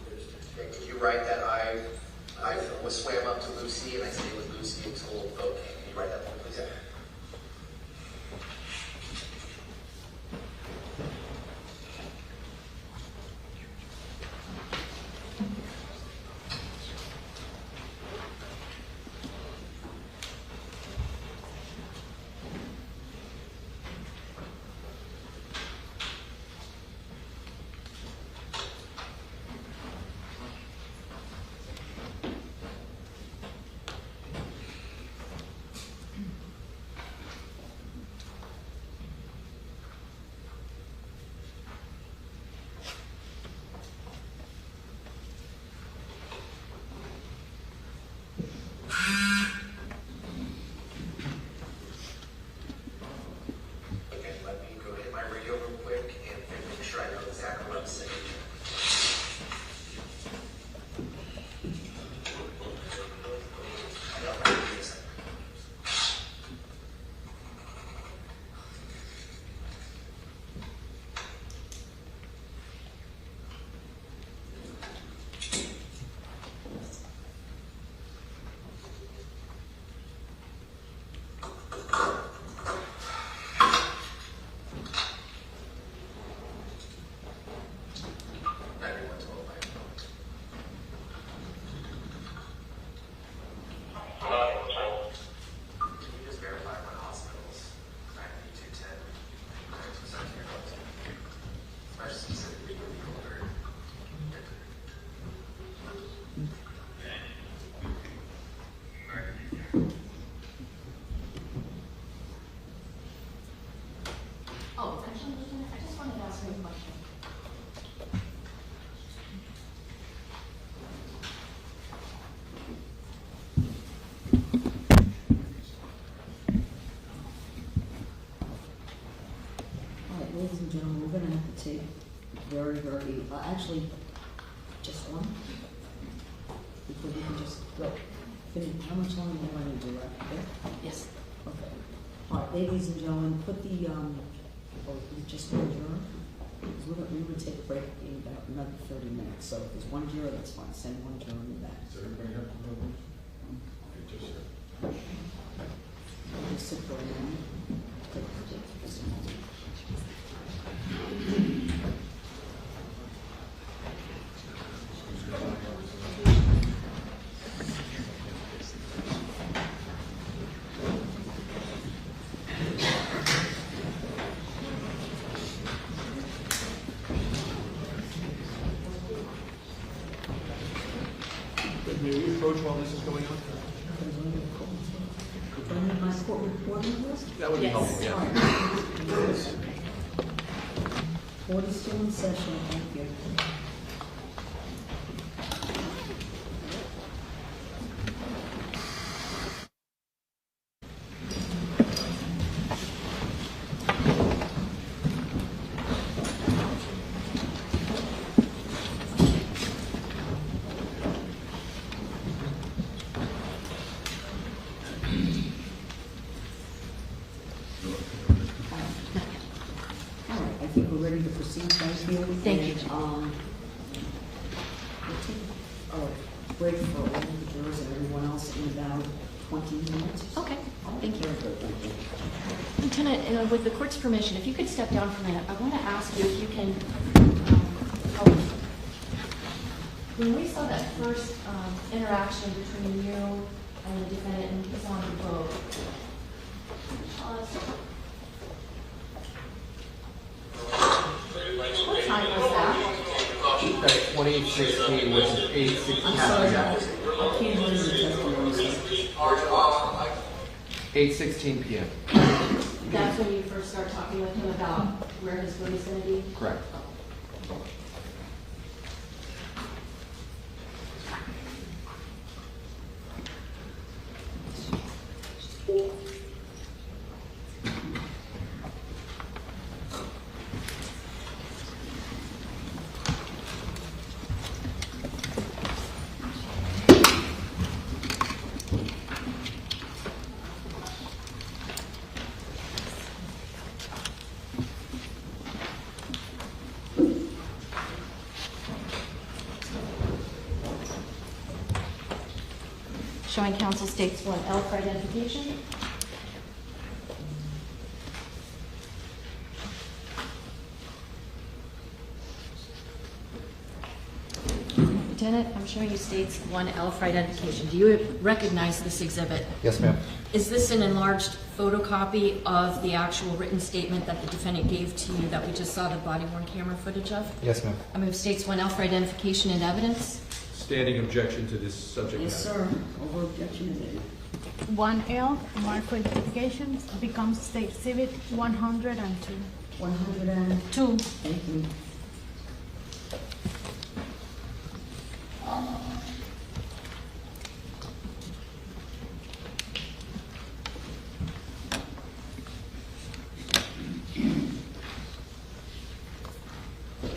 understood. Can you write that I was swam up to Lucy and I stayed with Lucy until the boat came? Can you write that one, please? Yeah. Okay, let me go hit my radio real quick and make sure I know exactly what I'm saying. I know, right? Give me a second. Everyone's told by Can you just verify what hospitals 9210 especially specifically with the older? Oh, actually, Lieutenant, I just wanted to ask you a question. All right, ladies and gentlemen, we're gonna have to take very, actually, just one. Before we can just go. How much longer do you want to do that? Okay? Yes. Okay. All right, ladies and gentlemen, put the, just one juror. We would take a break in about another 30 minutes. So if there's one juror, that's fine. Send one juror in the back. Does everybody have to know? Just sit for a moment. Just a moment. May we approach while this is going on? Do I need my court reporting list? That would be Yes. helpful, All yeah. right. Court is still in session, thank you. All right, I think we're ready to proceed, thank you. Thank you. And, we'll take a break for all the jurors and everyone else in about 20 minutes. Okay, thank you. Very good, thank you. Lieutenant, with the court's permission, if you could step down for a minute, I want to ask you if you can, when we saw that first interaction between you and the defendant and he's on the boat, what time was that? That's 2016, which is 8:16. I'm sorry, I can't hear the testimony. sir. 8:16 p.m. That's when you first start talking with him about where his boat is going to be? Correct. showing counsel states 1L for identification. Lieutenant, I'm showing you states 1L for identification. Do you recognize this exhibit? Yes, ma'am. Is this an enlarged photocopy of the actual written statement that the defendant gave to you that we just saw the body-worn camera footage of? Yes, ma'am. I move states 1L for identification and evidence. Standing objection to this subject matter. Yes, sir. Over objection is it? 1L, marked for identification, becomes State Exhibit 102. 102. Thank you.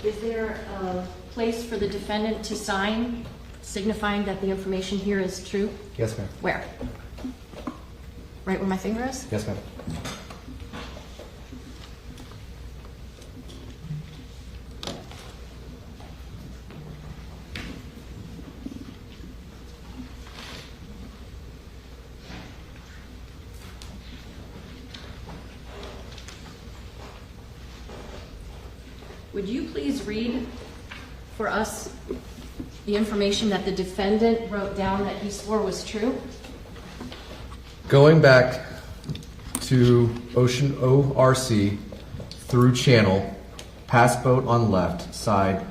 Is there a place for the defendant to sign signifying that the information here is true? Yes, ma'am. Where? Right where my finger is? Yes, ma'am. Would you please read for us the information that the defendant wrote down that he swore was true? Going back to Ocean ORC through channel, past boat on left side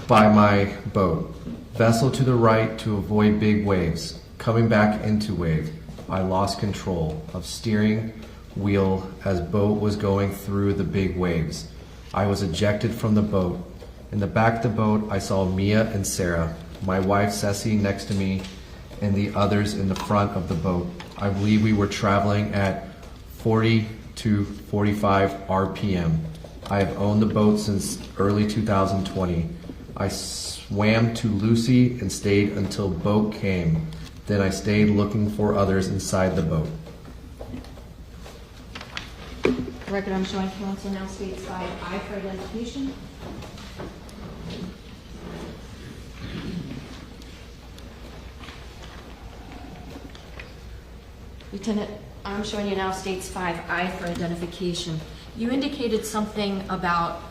by my boat. Vessel to the right to avoid big waves. Coming back into wave. I lost control of steering wheel as boat was going through the big waves. I was ejected from the boat. In the back of the boat, I saw Mia and Sarah, my wife Ceci next to me, and the others in the front of the boat. I believe we were traveling at 40 to 45 RPM. I have owned the boat since early 2020. I swam to Lucy and stayed until boat came. Then I stayed looking for others inside the boat. The record I'm showing counsel now states 5I for identification. Lieutenant, I'm showing you now states 5I for identification. You indicated something about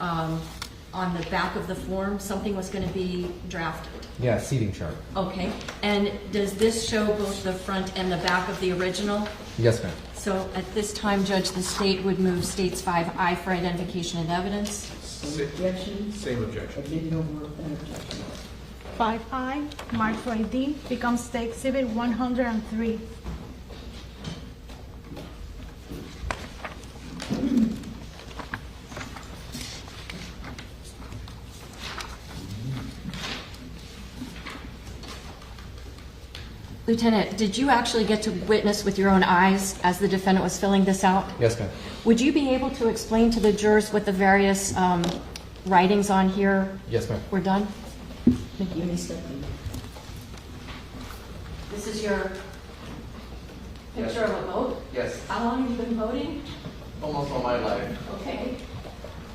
on the back of the form, something was going to be drafted. Yeah, seating chart. Okay, and does this show both the front and the back of the original? Yes, ma'am. So at this time, Judge, the state would move states 5I for identification and evidence. Objection. Same objection. Admitted over an objection. 5I, marked for ID, becomes State Exhibit 103. Lieutenant, did you actually get to witness with your own eyes as the defendant was filling this out? Yes, ma'am. Would you be able to explain to the jurors what the various writings on here Yes, ma'am. were done? Give me a second. This is your picture of a boat? Yes. How long have you been boating? Almost all my life. Okay.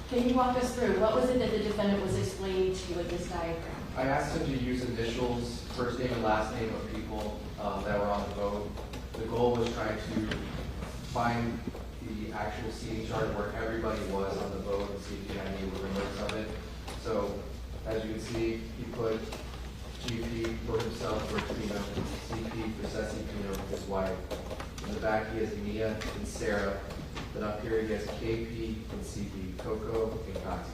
Can you walk us through? What was it that the defendant was explaining to you with this diagram? I asked him to use initials, first name and last name of people that were on the boat. The goal was trying to find the actual seating chart where everybody was on the boat and see if he had any remnants of it. So, as you can see, he put GP for himself for Pino, CP for Ceci Pino, his wife. In the back he has Mia and Sarah. Then up here he has KP and CP, Coco and Kati.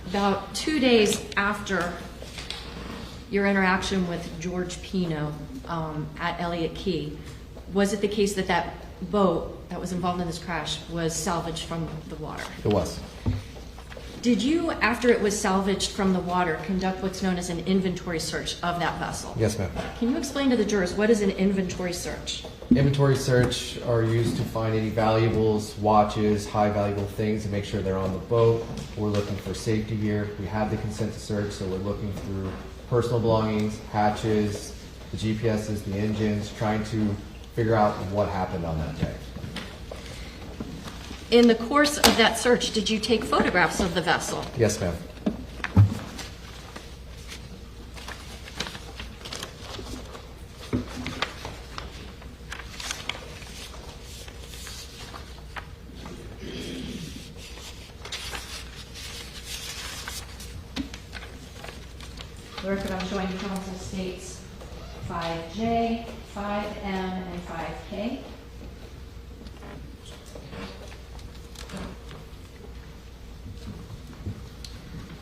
About 2 days after your interaction with George Pino at Elliott Key, was it the case that that boat that was involved in this crash was salvaged from the water? It was. Did you, after it was salvaged from the water, conduct what's known as an inventory search of that vessel? Yes, ma'am. Can you explain to the jurors what is an inventory search? Inventory search are used to find any valuables, watches, high valuable things to make sure they're on the boat. We're looking for safety gear. We have the consent to search, so we're looking through personal belongings, hatches, the GPSs, the engines, trying to figure out what happened on that day. In the course of that search, did you take photographs of the vessel? Yes, ma'am. The record I'm showing counsel states 5J, 5M, and 5K.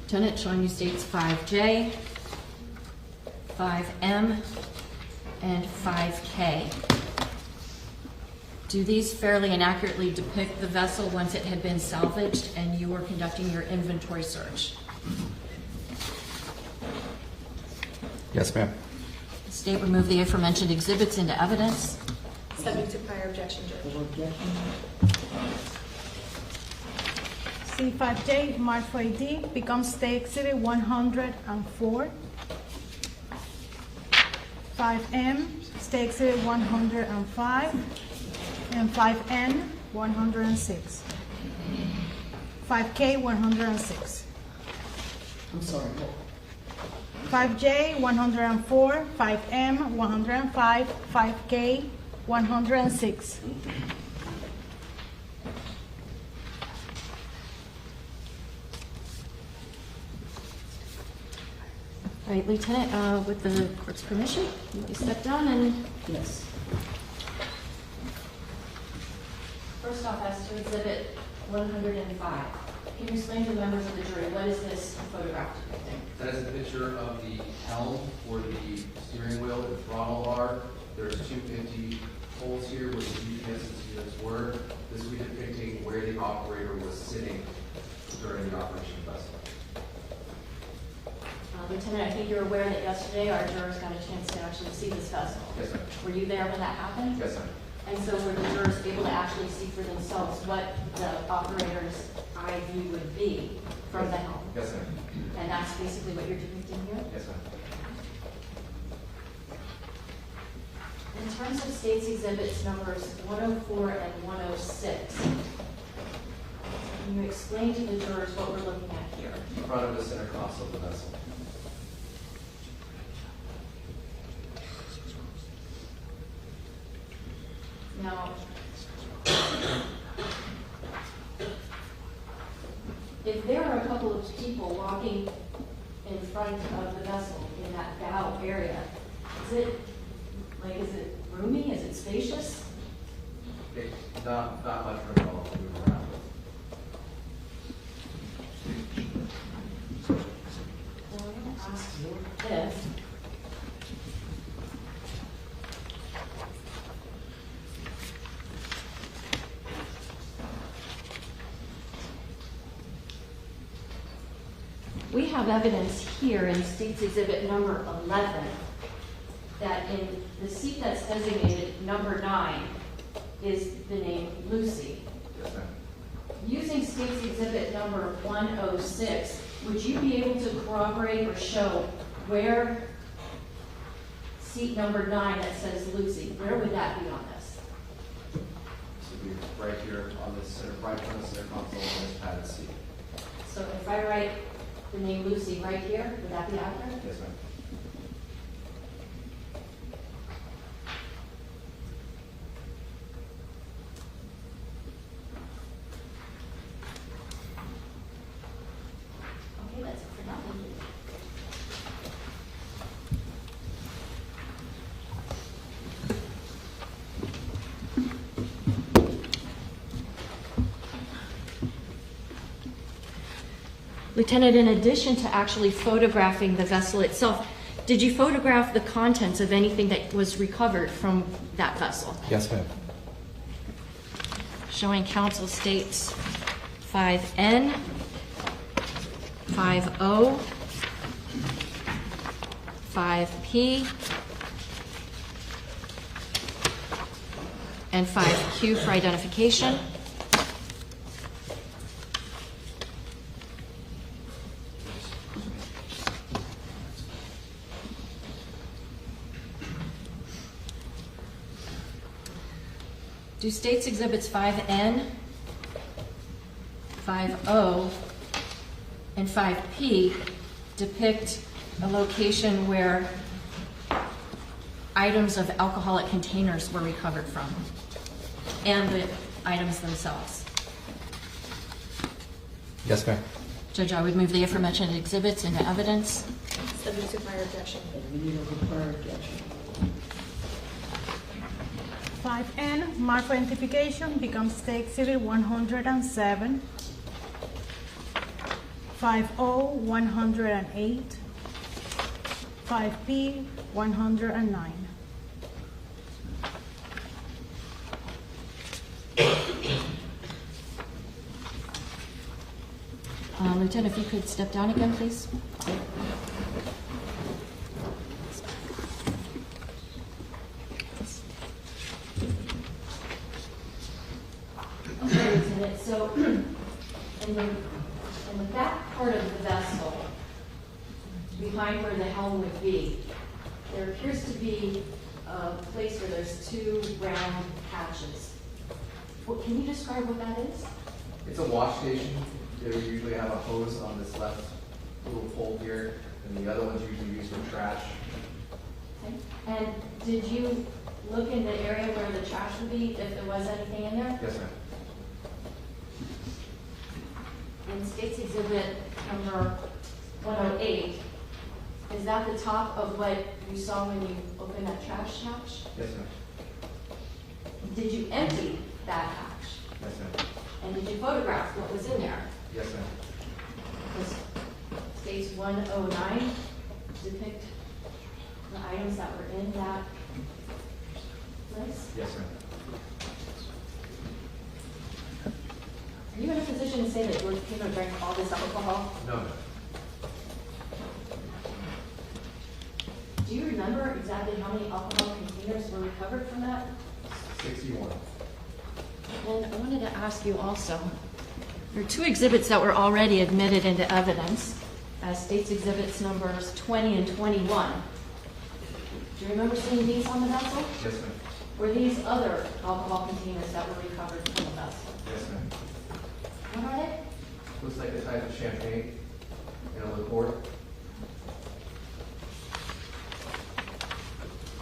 Lieutenant, showing you states 5J, 5M, and 5K. Do these fairly and accurately depict the vessel once it had been salvaged and you were conducting your inventory search? Yes, ma'am. The state removed the aforementioned exhibits into evidence. Subject to prior objection, Judge. Or objection? C5J, marked for AD, becomes State Exhibit 104. 5M, State Exhibit 105. And 5N, 106. 5K, 106. I'm sorry, what? 5J, 104. 5M, 105. 5K, 106. All right, Lieutenant, with the court's permission, you may step down and Yes. first off, as to exhibit 105, can you explain to the members of the jury what is this photograph depicting? That is a picture of the helm or the steering wheel, the throttle bar. There's 250 holes here where the GPS units were. This will be depicting where the operator was sitting during the operation of the vessel. Lieutenant, I think you're aware that yesterday our jurors got a chance to actually see this vessel. Yes, ma'am. Were you there when that happened? Yes, ma'am. And so were the jurors able to actually see for themselves what the operator's eye view would be from the helm? Yes, ma'am. And that's basically what you're depicting here? Yes, ma'am. In terms of state's exhibits numbers 104 and 106, can you explain to the jurors what we're looking at here? In front of the center console of the vessel. Now, if there are a couple of people walking in front of the vessel in that bow area, is it roomy? Is it spacious? Okay, not much room at all to move around. Well, I'm going to ask you if we have evidence here in State's Exhibit number 11 that in the seat that's designated number 9 is the name Lucy. Yes, ma'am. Using State's Exhibit number 106, would you be able to corroborate or show where seat number 9 that says Lucy, where would that be on this? This would be right here on the center, right front of the center console on this padded seat. So if I write the name Lucy right here, would that be accurate? Yes, ma'am. Okay, that's it for now. Thank you. Lieutenant, in addition to actually photographing the vessel itself, did you photograph the contents of anything that was recovered from that vessel? Yes, ma'am. Showing counsel states 5N, 5O, 5P, and 5Q for identification. Do State's Exhibits 5N, 5O and 5P depict a location where items of alcoholic containers were recovered from, and the items themselves. Yes, ma'am. Judge, I would move the aforementioned exhibits into evidence. Subject to prior objection. We need a prior objection. 5N, mark for identification, becomes State Exhibit 107. 5O, 108. 5P, 109. Lieutenant, if you could step down again, please. Okay, Lieutenant, so in the back part of the vessel, behind where the helm would be, there appears to be a place where there's two round patches. Well, can you describe what that is? It's a wash station. They would usually have a hose on this left little pole here, and the other one's usually used for trash. Okay. And did you look in the area where the trash would be, if there was anything in there? Yes, ma'am. In State's Exhibit number 108, is that the top of what you saw when you opened that trash hatch? Yes, ma'am. Did you empty that hatch? Yes, ma'am. And did you photograph what was in there? Yes, ma'am. Does State's 109 depict the items that were in that place? Yes, ma'am. Are you in a position to say that George Pino drank all this alcohol? No, ma'am. Do you remember exactly how many alcohol containers were recovered from that? 61. And I wanted to ask you also, there are two exhibits that were already admitted into evidence as State's Exhibits numbers 20 and 21. Do you remember seeing these on the vessel? Yes, ma'am. Were these other alcohol containers that were recovered from the vessel? Yes, ma'am. What are they? Looks like a type of champagne in a liqueur.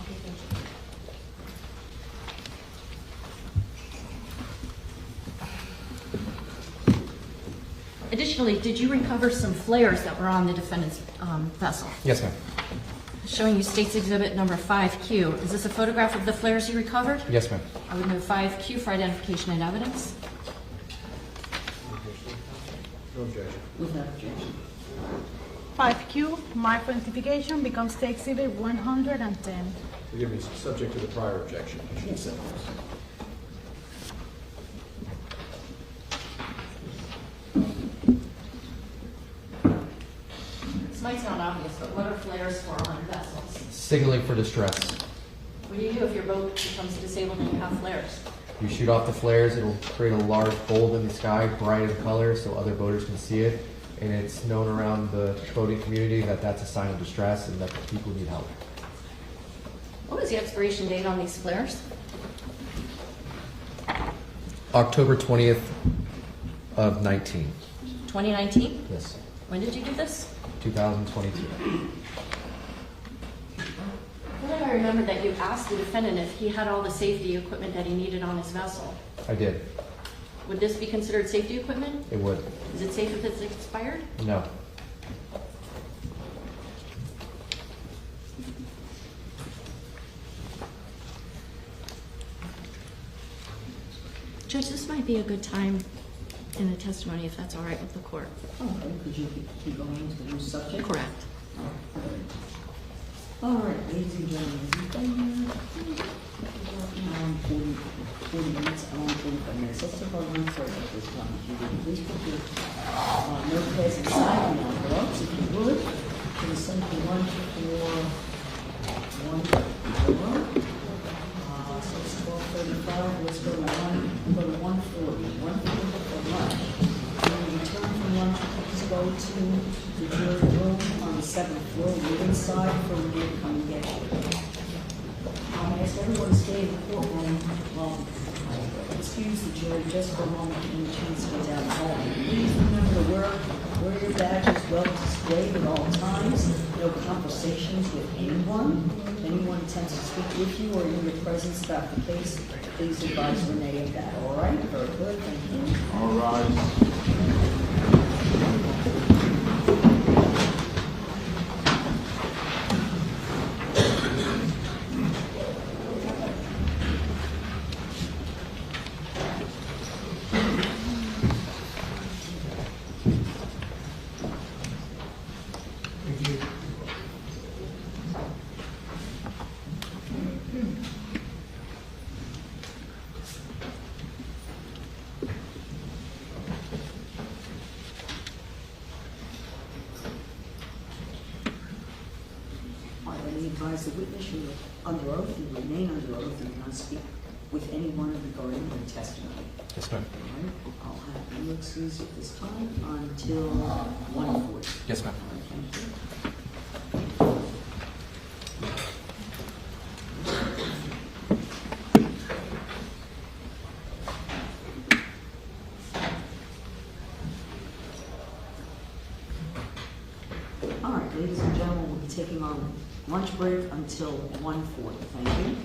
Okay, thank you. Additionally, did you recover some flares that were on the defendant's vessel? Yes, ma'am. Showing you State's Exhibit number 5Q. Is this a photograph of the flares you recovered? Yes, ma'am. I would move 5Q for identification and evidence. No objection. Without objection. 5Q, mark for identification, becomes State Exhibit 110. Forgive me, subject to the prior objection. Yes. This might sound obvious, but what are flares for on vessels? Signaling for distress. What do you do if your boat becomes disabled and you have flares? You shoot off the flares, it'll create a large bulb in the sky, bright in color, so other boaters can see it. And it's known around the boating community that that's a sign of distress and that the people need help. What was the expiration date on these flares? October 20th of 19. 2019? Yes. When did you do this? 2022. I think I remember that you asked the defendant if he had all the safety equipment that he needed on his vessel. I did. Would this be considered safety equipment? It would. Is it safe if it's expired? No. Judge, this might be a good time in the testimony if that's all right with the court. Okay, could you keep going to the new subject? Correct. All right, ladies and gentlemen, we've been here around 40 minutes, around 45 minutes. Let's take our room first at this time. If you would please put your notepads inside the envelopes, if you would. To the center 141. So it's 12:35. Let's go to 140. 140 for lunch. When you return from lunch, please go to the jury room on the 7th floor. We're inside for me to come and get you. I ask everyone to stay in the courtroom Excuse the jury just for a moment, and a chance to get down the hall. Please remember to wear your badge is well displayed at all times. No conversations with anyone. If anyone attempts to speak with you or in your presence about the case, please advise Renee of that. All right? Very good. Thank you. All right. Advise the witness you are under oath, you remain under oath, and cannot speak with anyone regarding their testimony. Yes, ma'am. All right, I'll have you excused at this time until 1:40. Yes, ma'am. All right, thank you. All right, ladies and gentlemen, we'll be taking our lunch break until 1:40. Thank you.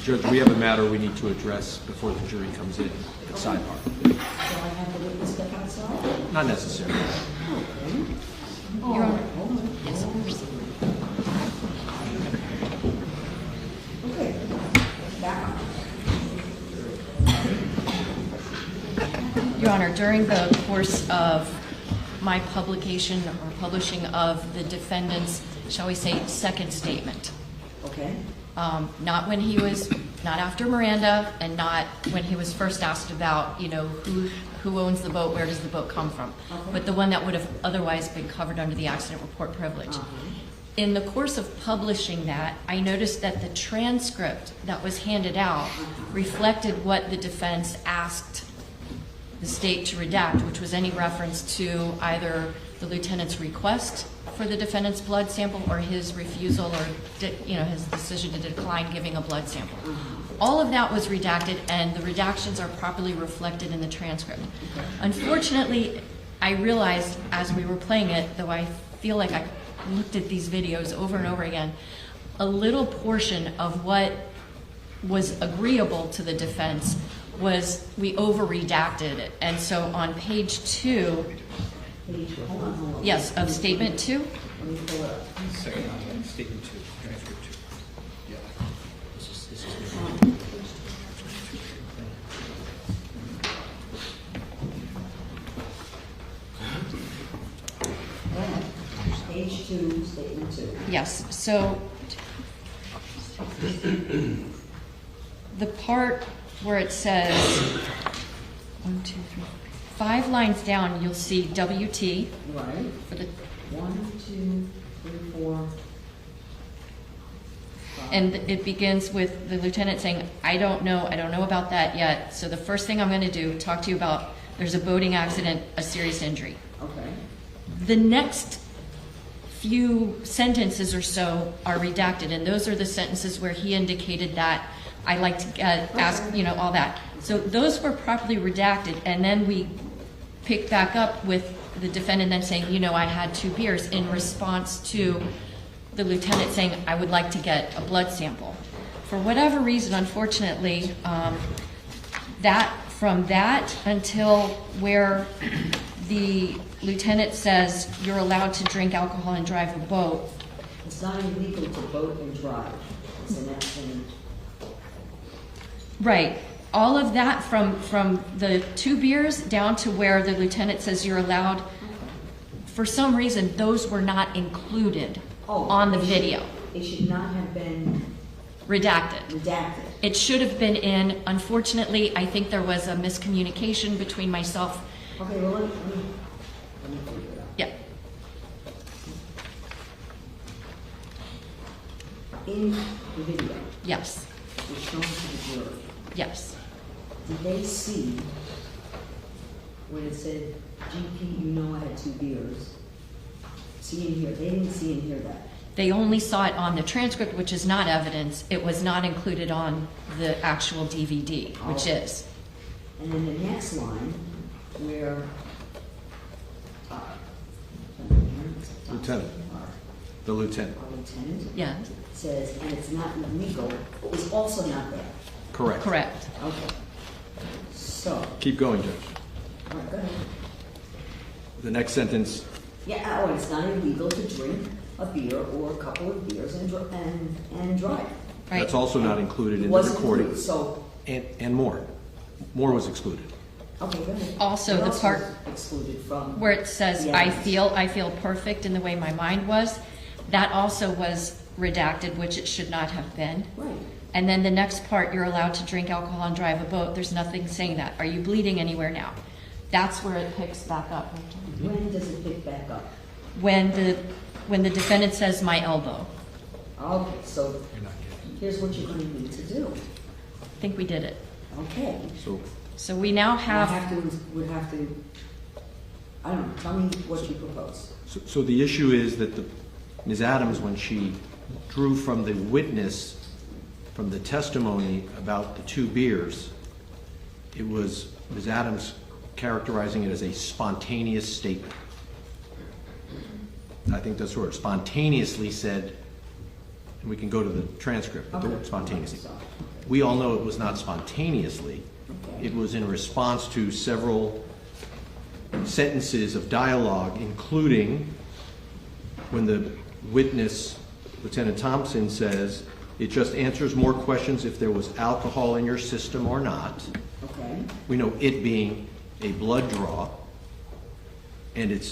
Judge, we have a matter we need to address before the jury comes in at sidebar. Shall I have the witness step outside? Not necessary. Your Honor. Hold on. Yes, Okay. Back up. Your Honor, during the course of my publication or publishing of the defendant's, shall we say, second statement, Okay. not when he was, not after Miranda, and not when he was first asked about, who owns the boat, where does the boat come from, but the one that would have otherwise been covered under the accident report privilege. In the course of publishing that, I noticed that the transcript that was handed out reflected what the defense asked the state to redact, which was any reference to either the lieutenant's request for the defendant's blood sample or his refusal or his decision to decline giving a blood sample. All of that was redacted, and the redactions are properly reflected in the transcript. Unfortunately, I realized as we were playing it, though I feel like looked at these videos over and over again, a little portion of what was agreeable to the defense was we over-redacted it. And so on page 2, Hold on. yes, of statement 2, Let me pull it up. Second, statement 2, transcript 2. Yeah. This is Go ahead. Page 2, statement 2. yes, so the part where it says, 1, 2, 3, 5 lines down, you'll see WT Right. for the 1, 2, 3, 4. 5. and it begins with the lieutenant saying, I don't know about that yet. So the first thing I'm going to do, talk to you about, there's a boating accident, a serious injury. Okay. The next few sentences or so are redacted, and those are the sentences where he indicated that I like to ask, all that. So those were properly redacted, and then we pick back up with the defendant then saying, I had 2 beers in response to the lieutenant saying, I would like to get a blood sample. For whatever reason, unfortunately, from that until where the lieutenant says you're allowed to drink alcohol and drive a boat. It's not illegal to boat and drive. It's an accident. Right. All of that from the 2 beers down to where the lieutenant says you're allowed, for some reason, those were not included on the video. It should not have been Redacted. redacted. It should have been in. Unfortunately, I think there was a miscommunication between myself. Okay, well, let me figure it out. Yeah. In the video, Yes. it's shown to the jury. Yes. Did they see when it said, GP, I had 2 beers? See and hear. They didn't see and hear that. They only saw it on the transcript, which is not evidence. It was not included on the actual DVD, which is. And then the next line, where Lieutenant. The lieutenant. Our lieutenant Yeah. says, and it's not illegal, is also not there. Correct. Correct. Okay. So, Keep going, Judge. all right, go ahead. The next sentence, Yeah, it's not illegal to drink a beer or a couple of beers and drive. Right. that's also not included in the Wasn't recording. included, so, And more. More was excluded. okay, go ahead. Also, What the else part- was excluded from. Where it says, the I evidence? feel perfect in the way my mind was, that also was redacted, which it should not have been. Right. And then the next part, you're allowed to drink alcohol and drive a boat. There's nothing saying that. Are you bleeding anywhere now? That's where it picks back up. When does it pick back up? When the defendant says my elbow. Okay, so here's what you're going to need to do. I think we did it. Okay. So we now We have, have to, I don't know, tell me what you propose. So the issue is that Ms. Adams, when she drew from the witness, from the testimony about the 2 beers, it was Ms. Adams characterizing it as a spontaneous statement. I think that's where it spontaneously said, and we can go to the transcript, but the word spontaneously. We all know it was not spontaneously. It was in response to several sentences of dialogue, including when the witness, Lieutenant Thompson, says, it just answers more questions if there was alcohol in your system or not. Okay. We know it being a blood draw, and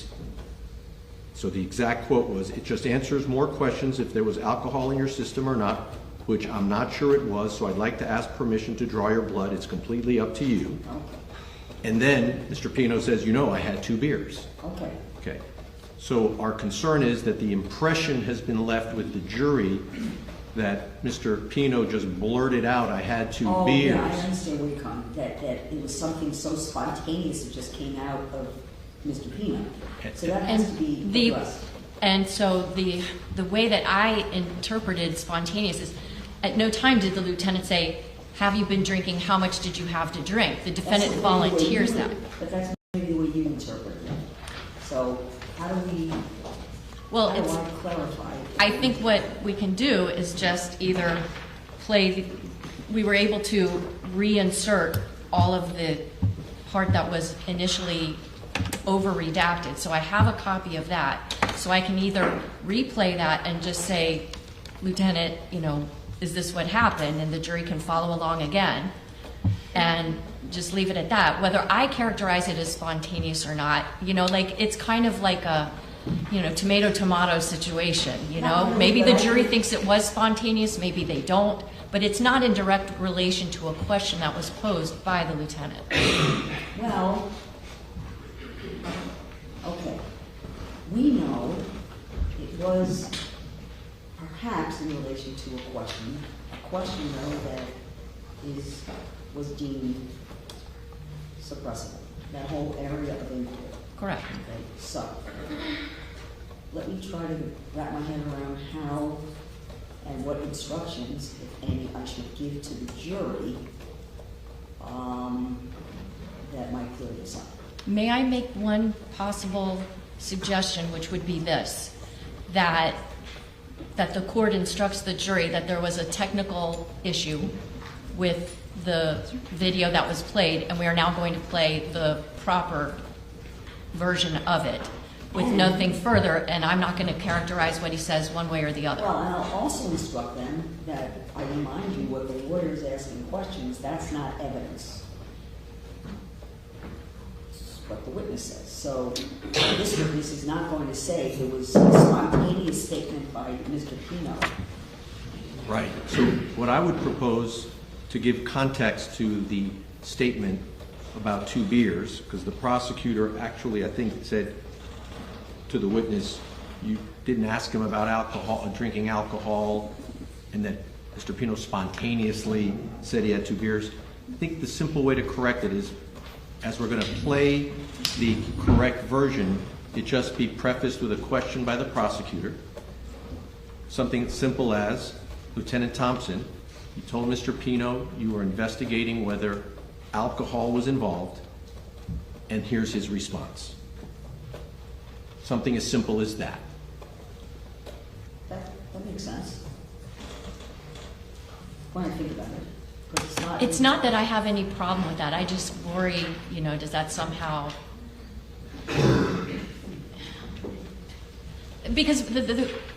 so the exact quote was, it just answers more questions if there was alcohol in your system or not, which I'm not sure it was, so I'd like to ask permission to draw your blood. It's completely up to you. And then Mr. Pino says, I had 2 beers. Okay. Okay. So our concern is that the impression has been left with the jury that Mr. Pino just blurted out, I had 2 beers. Yeah, I understand where you're coming, that it was something so spontaneous that just came out of Mr. Pino. So that has to be addressed. and so the way that I interpreted spontaneous is, at no time did the lieutenant say, have you been drinking? How much did you have to drink? The defendant volunteers that. But that's maybe the way you interpret it. So how do we Well, I it's, want to clarify. I think what we can do is just either we were able to reinsert all of the part that was initially over-redacted. So I have a copy of that. So I can either replay that and just say, Lieutenant, is this what happened? And the jury can follow along again and just leave it at that. Whether I characterize it as spontaneous or not, it's kind of like a, tomato situation, Maybe the jury thinks it was spontaneous, maybe they don't, but it's not in direct relation to a question that was posed by the lieutenant. Well, okay. We know it was perhaps in relation to a question though that was deemed suppressible, that whole area of inquiry. Correct. Okay, so let me try to wrap my head around how and what instructions, if any, I should give to the jury that might clear this up. May I make one possible suggestion, which would be this, that the court instructs the jury that there was a technical issue with the video that was played, and we are now going to play the proper version of it with nothing further, and I'm not going to characterize what he says one way or the other. Well, and I'll also instruct them that I remind you what the lawyer is asking questions, that's not evidence. It's what the witness says. So this witness is not going to say it was a spontaneous statement by Mr. Pino. Right. So what I would propose to give context to the statement about 2 beers, because the prosecutor actually, I think, said to the witness, you didn't ask him about alcohol, drinking alcohol, and that Mr. Pino spontaneously said he had 2 beers. I think the simple way to correct it is, as we're going to play the correct version, it just be prefaced with a question by the prosecutor. Something simple as, Lieutenant Thompson, you told Mr. Pino you were investigating whether alcohol was involved, and here's his response. Something as simple as that. That makes sense. When I think about it. 'Cause It's not that I have any problem with that. I just worry, does that somehow... Because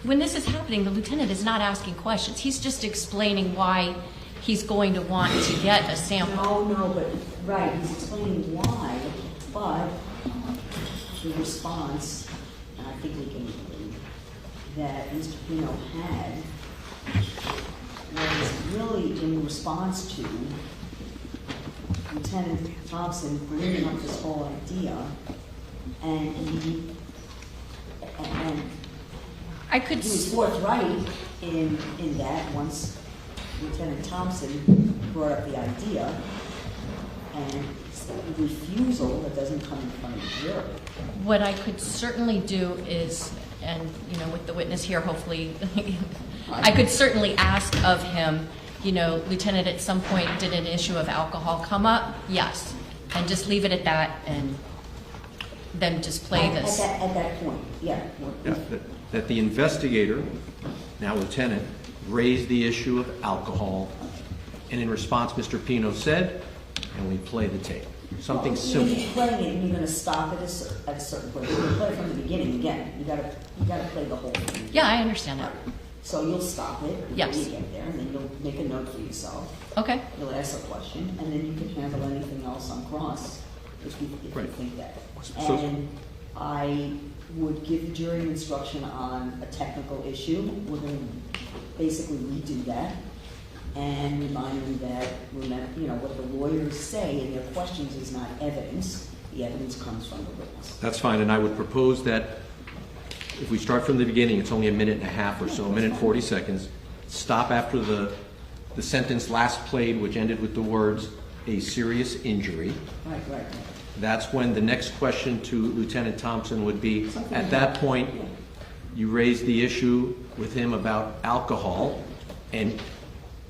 when this is happening, the lieutenant is not asking questions. He's just explaining why he's going to want to get a sample. No, but, right, he's explaining why, but the response, and I think we can agree, that Mr. Pino had was really in response to Lieutenant Thompson bringing up this whole idea, and he was forthright in that once Lieutenant Thompson brought up the idea, and refusal that doesn't come in front of the jury. What I could certainly do is, and with the witness here, hopefully, I could certainly ask of him, Lieutenant, at some point, did an issue of alcohol come up? Yes. And just leave it at that, and then just play this. At that point, yeah. Yeah, that the investigator, now lieutenant, raised the issue of alcohol, and in response, Mr. Pino said, and we play the tape. Something simple. If you're playing it, and you're going to stop it at a certain point. You're going to play it from the beginning again. You got to play the whole thing. Yeah, I understand that. So you'll stop it before Yes. you get there, and then you'll make a note for yourself. Okay. You'll ask a question, and then you can handle anything else on cross if you Right. think that. So- And I would give the jury an instruction on a technical issue. We're going to basically redo that and remind them that, what the lawyers say in their questions is not evidence. The evidence comes from the witness. That's fine, and I would propose that if we start from the beginning, it's only a minute and a half or so, a minute and 40 seconds. Stop after the sentence last played, which ended with the words, a serious injury. Right. That's when the next question to Lieutenant Thompson would be, at that point, you raised the issue with him about alcohol, and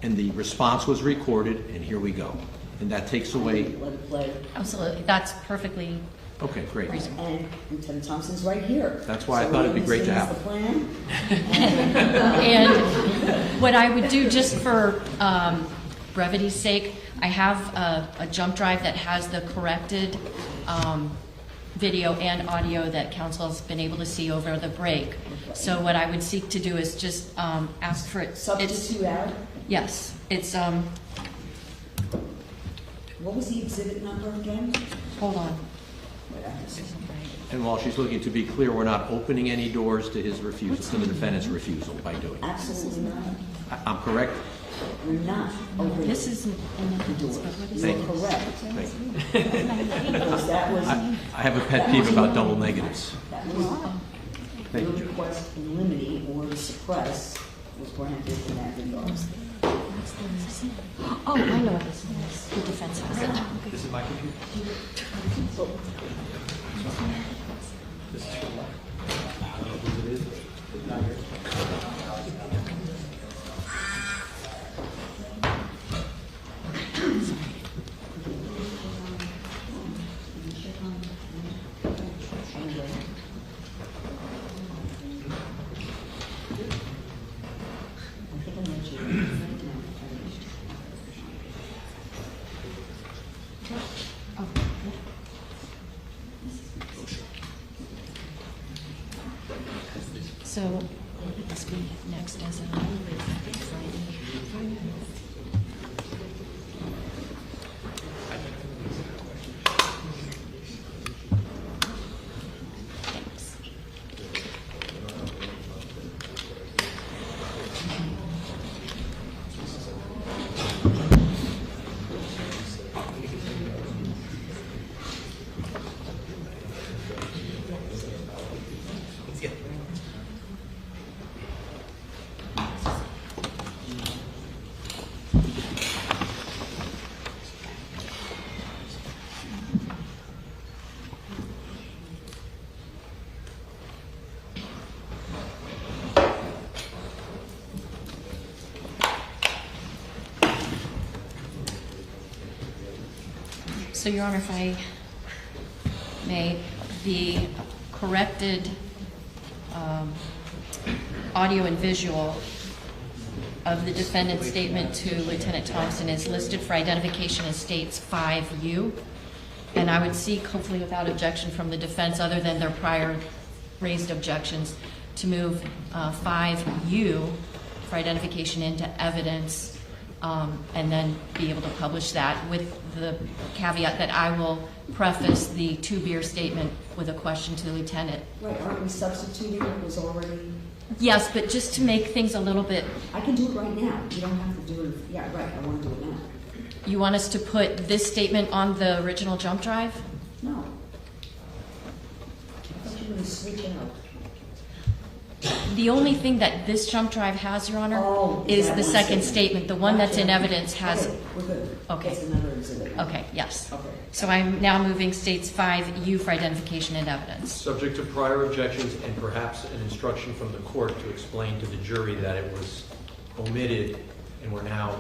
the response was recorded, and here we go. And that takes away. Let it play. Absolutely. That's perfectly Okay, great. And Lieutenant Thompson's right here. That's why I So thought it'd be William's great to given us have the plan. And what I would do, just for brevity's sake, I have a jump drive that has the corrected video and audio that council has been able to see over the break. So what I would seek to do is just ask for it. Substitute out. Yes, it's, What was the exhibit number again? hold on. Wait, I have to see. And while she's looking, to be clear, we're not opening any doors to his refusal, to the defendant's refusal by doing it. Absolutely not. I'm correct? You're not opening This is an the doors. but what is You're Thank you. correct. Thank you. Because that was, I have a pet peeve about double negatives. that was, Thank your you. request in limine or to suppress was granted in that regard. Oh, I know what this is. The defense has it. This is my computer. So, This is for what? I don't know whose it is. It's not yours. So, what would this be next as a Thanks. So, Your Honor, if I may, the corrected audio and visual of the defendant's statement to Lieutenant Thompson is listed for identification as states 5U. And I would seek, hopefully without objection from the defense, other than their prior raised objections, to move 5U for identification into evidence, and then be able to publish that with the caveat that I will preface the two-beer statement with a question to the lieutenant. right, aren't we substituting what was already? Yes, but just to make things a little bit, I can do it right now. You don't have to do it. Yeah, right, I want to do it now. you want us to put this statement on the original jump drive? No. I thought you were going to switch it out. The only thing that this jump drive has, Your Honor, Oh, is that the one second statement. statement. The one that's in Gotcha. evidence has, Okay, we're good. Okay. That's another exhibit. okay, yes. Okay. So I'm now moving states 5U for identification and evidence. Subject to prior objections and perhaps an instruction from the court to explain to the jury that it was omitted and we're now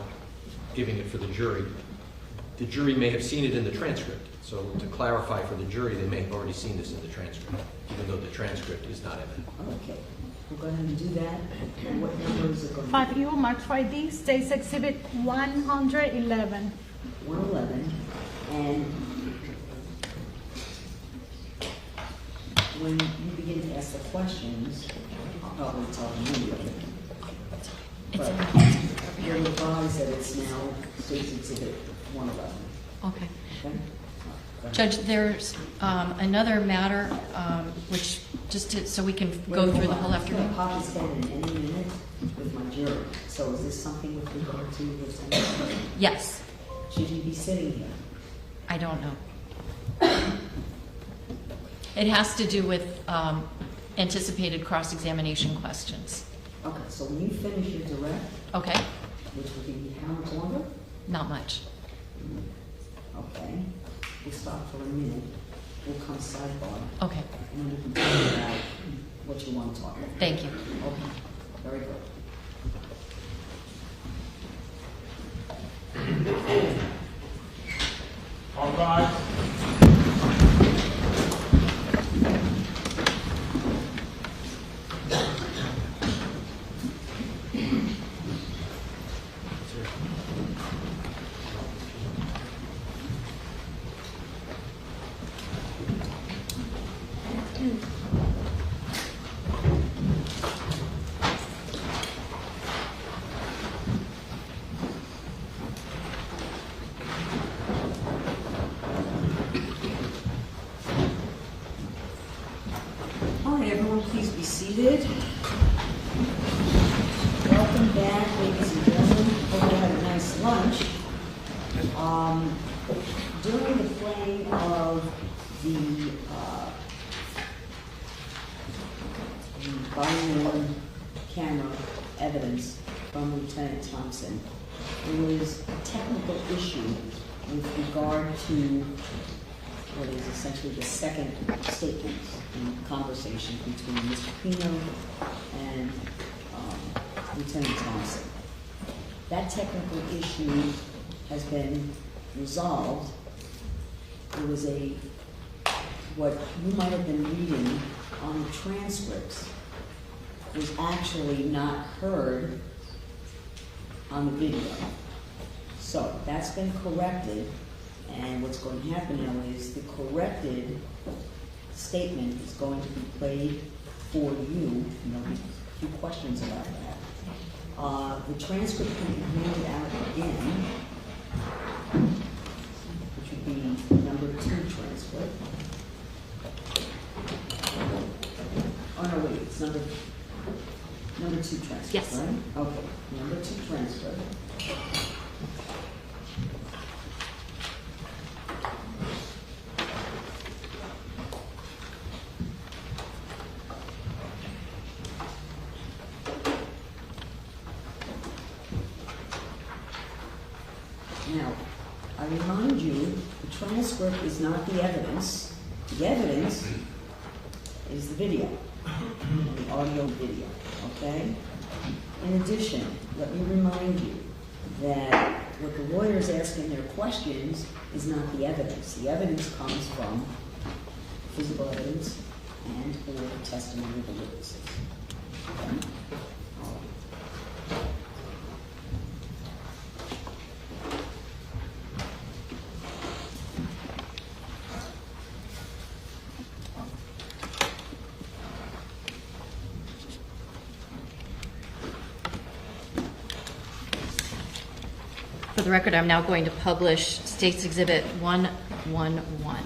giving it for the jury. The jury may have seen it in the transcript, so to clarify for the jury, they may have already seen this in the transcript, even though the transcript is not evident. Okay, we'll go ahead and do that. And what number is it going to be? 5U marked 5D, States Exhibit 111. 111. And when you begin to ask the questions, I'll probably tell you immediately. It's But you're advised that it's now States Exhibit 111. Okay. Okay? Judge, there's another matter, which, just to, so we can go through the whole afternoon. I'm going to pop his head in any minute with my jury. So is this something with regard to this? Yes, Should he be sitting here? I don't know. It has to do with anticipated cross-examination questions. Okay, so when you finish your direct, Okay, which will be how much longer? not much. Okay, we'll stop for a minute. We'll come sidebar, Okay, and then we can talk about what you want to talk about. thank you. Okay, very good. All rise. All right, everyone, please be seated. Welcome back, ladies and gentlemen. Hope you had a nice lunch. During the playing of the body-worn camera evidence from Lieutenant Thompson, there was a technical issue with regard to what is essentially the second statement in conversation between Mr. Pino and Lieutenant Thompson. That technical issue has been resolved. There was what you might have been reading on the transcripts was actually not heard on the video. So that's been corrected, and what's going to happen now is the corrected statement is going to be played for you, and there'll be a few questions about that. The transcript can be handed out again, which would be number 2 transcript. Oh no, wait, it's number 2 transcript, Yes. right? Okay, number 2 transcript. Now, I remind you, the transcript is not the evidence. The evidence is the video, the audio video, okay? In addition, let me remind you that what the lawyer is asking their questions is not the evidence. The evidence comes from physical evidence and or testimony of the witnesses. Okay? All right. For the record, I'm now going to publish State's Exhibit 111.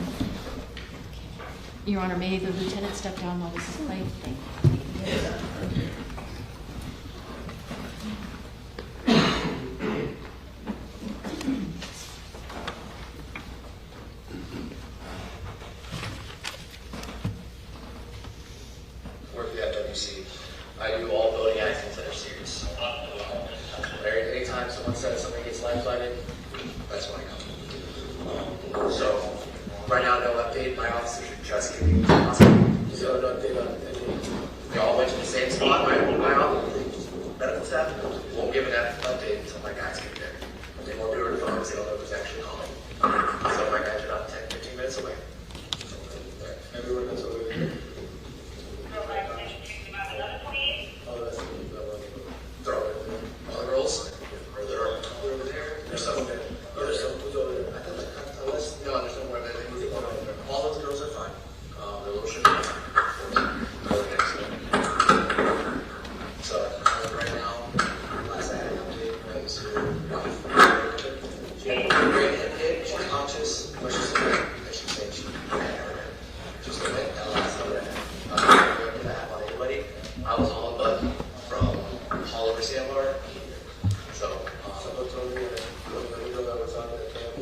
Your Honor, may the lieutenant step down while this is played? Thank you. Work for the FWC. I do all voting accidents that are serious. Anytime someone says somebody gets life-flighted, that's when I come. So, right now, no update. My officers are just getting to the hospital. So, no update on it. They all went to the same spot. My office, medical staff, won't give an update until my guys get there. They won't do it for phones. They don't know who's actually calling. So, my guys are about 10, 15 minutes away. Everyone knows over there. Throw it. All the girls? Or they're over there? There's some there. There's some who's over there. Unless, no, there's no more there. They move one over there. All those girls are fine. They're a little sugar. So, right now, last I had an update was she had a great hit. She's conscious, but she's awake. And she's saying she just awake. That last number I have on anybody. I was all but from all over Sandbar. So, someone told me that the window that was on the camp,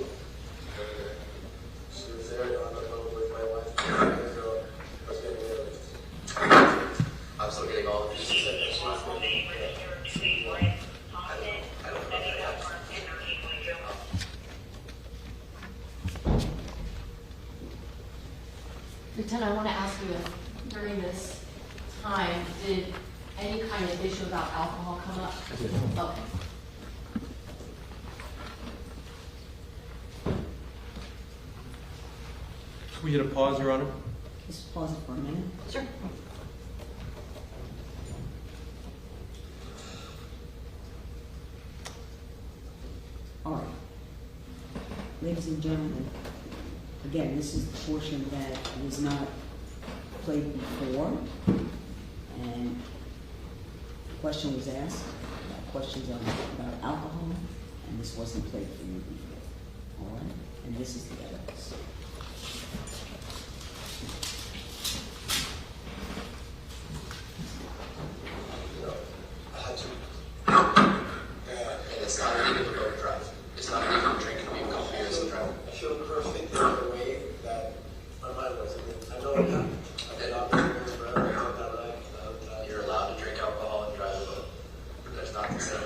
she was there on the phone with my wife. So, I was getting there. I'm still getting all the pieces that she was getting. I don't know if that helps. Lieutenant, I want to ask you if during this time, did any kind of issue about alcohol come up? Okay. Can we get a pause, Your Honor? Just pause it for a minute. Sure. All right. Ladies and gentlemen, again, this is the portion that was not played before, and the question was asked, questions about alcohol, and this wasn't played for you before. All right? And this is the evidence. And it's not illegal to go to drive. It's not illegal to drink and be a couple years to drive. I feel perfect in the way that my mind was. I know it happened. I've been operating this forever. I know that right. You're allowed to drink alcohol and drive a boat, but there's not consent.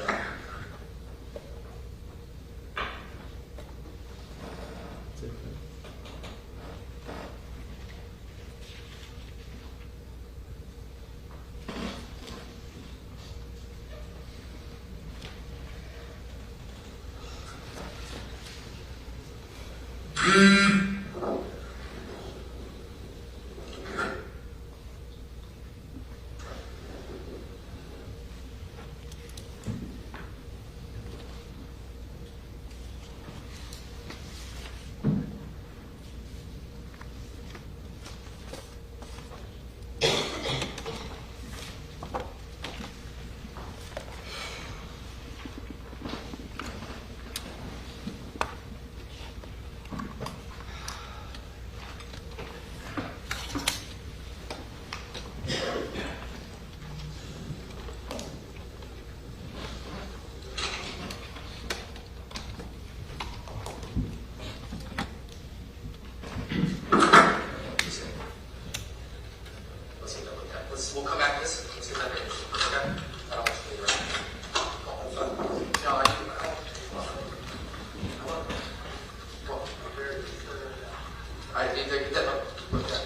We'll come back to this. Let's get that in. Okay? I don't want you to leave around. No, I do. All right, get that look at.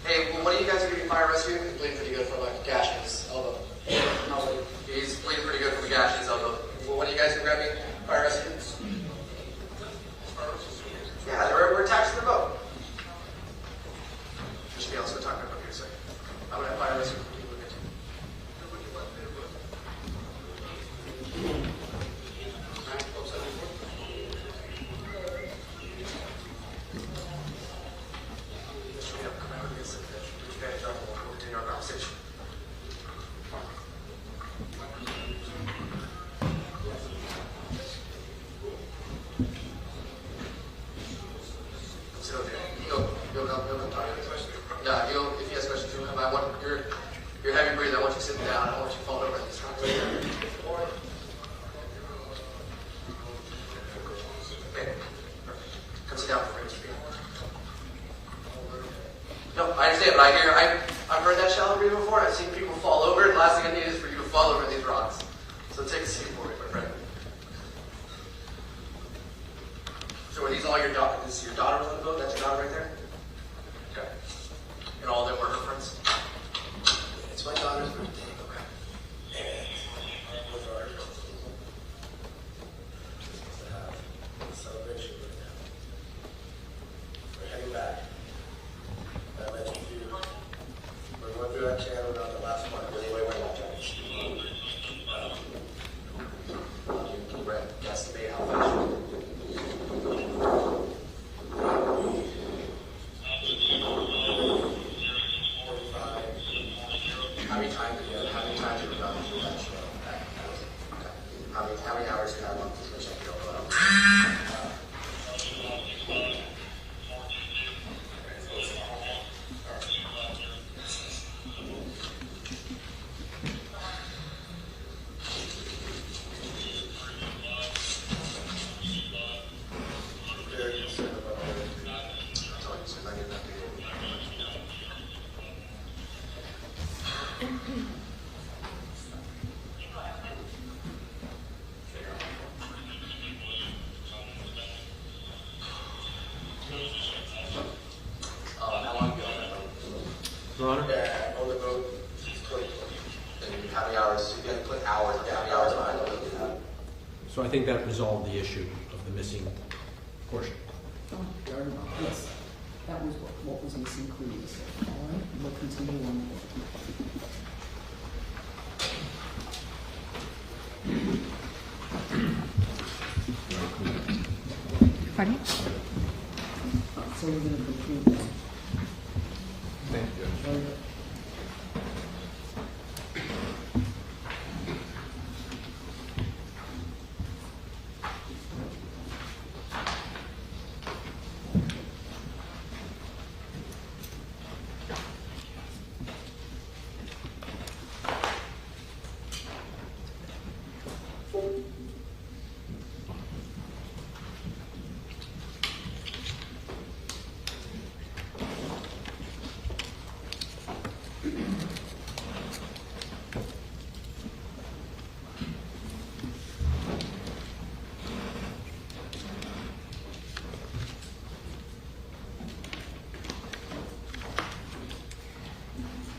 Hey, well, what do you guys are doing? Fire rescue? He's bleeding pretty good from a gash in his elbow. No, he's bleeding pretty good from a gash in his elbow. Well, what do you guys do? Grab me? Fire rescue? Yeah, we're attached to the boat. Just be honest, we're talking about here a second. I'm going to have fire rescue. If he has questions, you'll come. You're heavy breathing. I want you sitting down. I don't want you falling over at this time. Okay. Come sit down for a minute. No, I understand, but I've heard that shallow breathing before. I've seen people fall over, and the last thing I need is for you to fall over these rocks. So take a seat for me, my friend. So are these all your daughters? This is your daughter on the boat? That's your daughter right there? Okay. And all of them were her friends? It's my daughter's birthday. Okay. And with our to have a celebration right now. We're heading back. I mentioned to you, we're going through that channel now, the last one. Wait, can you guesstimate how fast How many times have you gone through that show? Okay. How many hours do you have on this mission? How long have you been on that boat? Your Honor? Yeah, on the boat, it's 2020. And how many hours? You have to put hours. How many hours behind the boat do you have? So I think that resolved the issue of the missing portion. Yes, that was what was missing previously. All right, we'll continue on. Pardon? So we're gonna conclude that. Thank you. Very good.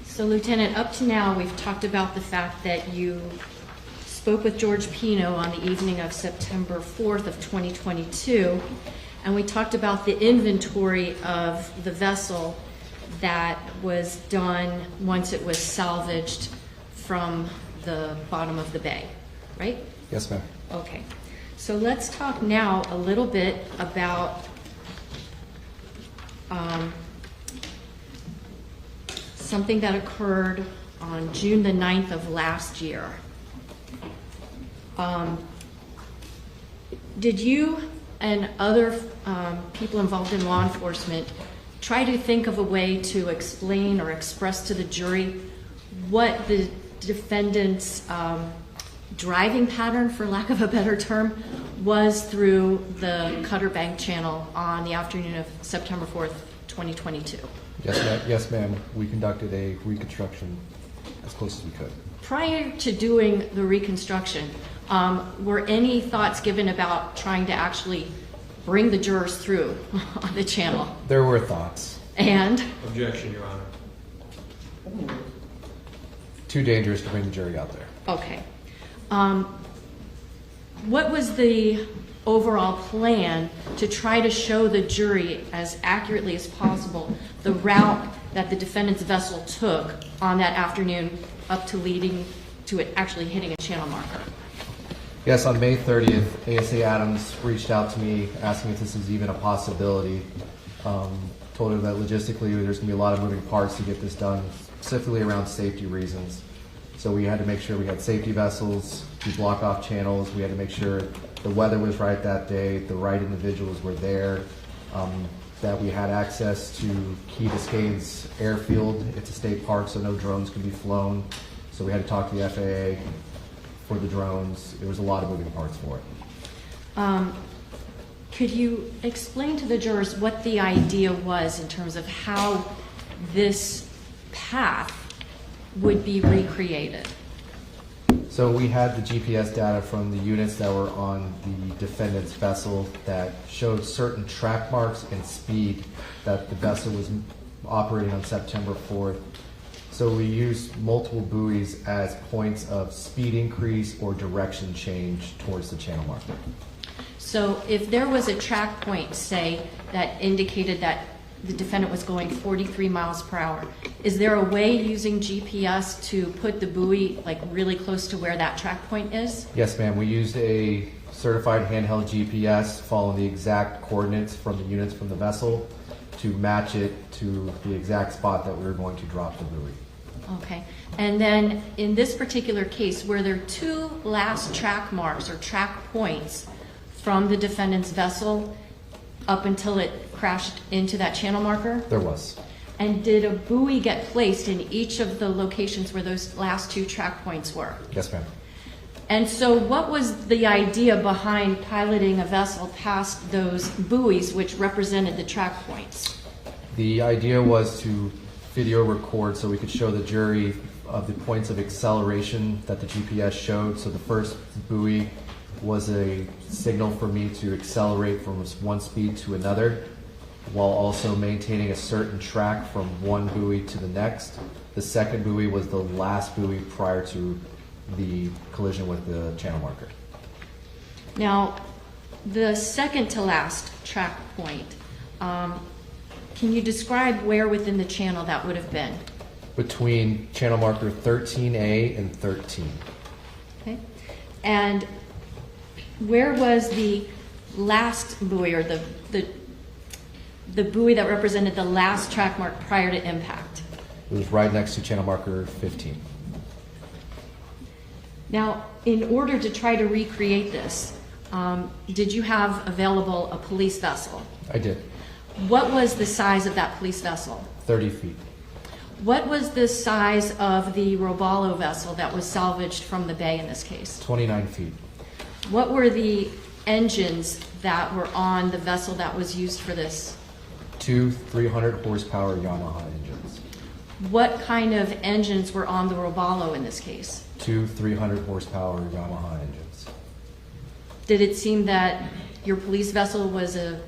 So Lieutenant, up to now, we've talked about the fact that you spoke with George Pino on the evening of September 4th of 2022, and we talked about the inventory of the vessel that was done once it was salvaged from the bottom of the bay, right? Yes, ma'am. Okay. So let's talk now a little bit about something that occurred on June the 9th of last year. Did you and other people involved in law enforcement try to think of a way to explain or express to the jury what the defendant's driving pattern, for lack of a better term, was through the Cutter Bank Channel on the afternoon of September 4th, 2022? Yes, ma'am. We conducted a reconstruction as close as we could. Prior to doing the reconstruction, were any thoughts given about trying to actually bring the jurors through on the channel? There were thoughts. And? Objection, Your Honor. Too dangerous to bring the jury out there. Okay. What was the overall plan to try to show the jury as accurately as possible the route that the defendant's vessel took on that afternoon up to leading to it actually hitting a channel marker? Yes, on May 30th, ASA Adams reached out to me asking if this is even a possibility. Told her that logistically there's going to be a lot of moving parts to get this done, specifically around safety reasons. So we had to make sure we had safety vessels to block off channels. We had to make sure the weather was right that day, the right individuals were there, that we had access to Key Biscayne's airfield. It's a state park, so no drones can be flown. So we had to talk to the FAA for the drones. There was a lot of moving parts for it. Could you explain to the jurors what the idea was in terms of how this path would be recreated? So we had the GPS data from the units that were on the defendant's vessel that showed certain track marks and speed that the vessel was operating on September 4th. So we used multiple buoys as points of speed increase or direction change towards the channel marker. So if there was a track point, say, that indicated that the defendant was going 43 miles per hour, is there a way using GPS to put the buoy like really close to where that track point is? Yes, ma'am. We used a certified handheld GPS following the exact coordinates from the units from the vessel to match it to the exact spot that we were going to drop the buoy. Okay. And then in this particular case, were there two last track marks or track points from the defendant's vessel up until it crashed into that channel marker? There was. And did a buoy get placed in each of the locations where those last two track points were? Yes, ma'am. And so what was the idea behind piloting a vessel past those buoys which represented the track points? The idea was to video record so we could show the jury of the points of acceleration that the GPS showed. So the first buoy was a signal for me to accelerate from one speed to another while also maintaining a certain track from one buoy to the next. The second buoy was the last buoy prior to the collision with the channel marker. Now, the second to last track point, can you describe where within the channel that would have been? Between channel marker 13A and 13. Okay. And where was the last buoy or the the buoy that represented the last track mark prior to impact? It was right next to channel marker 15. Now, in order to try to recreate this, did you have available a police vessel? I did. What was the size of that police vessel? 30 feet. What was the size of the Robalo vessel that was salvaged from the bay in this case? 29 feet. What were the engines that were on the vessel that was used for this? 2 300 horsepower Yamaha engines. What kind of engines were on the Robalo in this case? 2 300 horsepower Yamaha engines. Did it seem that your police vessel was a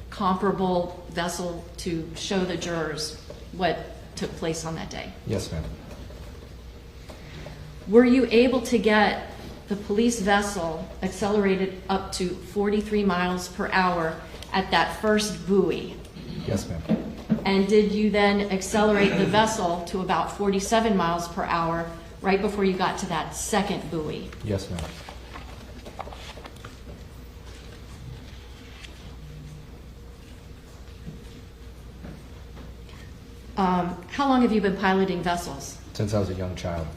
comparable vessel to show the jurors what took place on that day? Yes, ma'am. Were you able to get the police vessel accelerated up to 43 miles per hour at that first buoy? Yes, ma'am. And did you then accelerate the vessel to about 47 miles per hour right before you got to that second buoy? Yes, ma'am. How long have you been piloting vessels? Since I was a young child.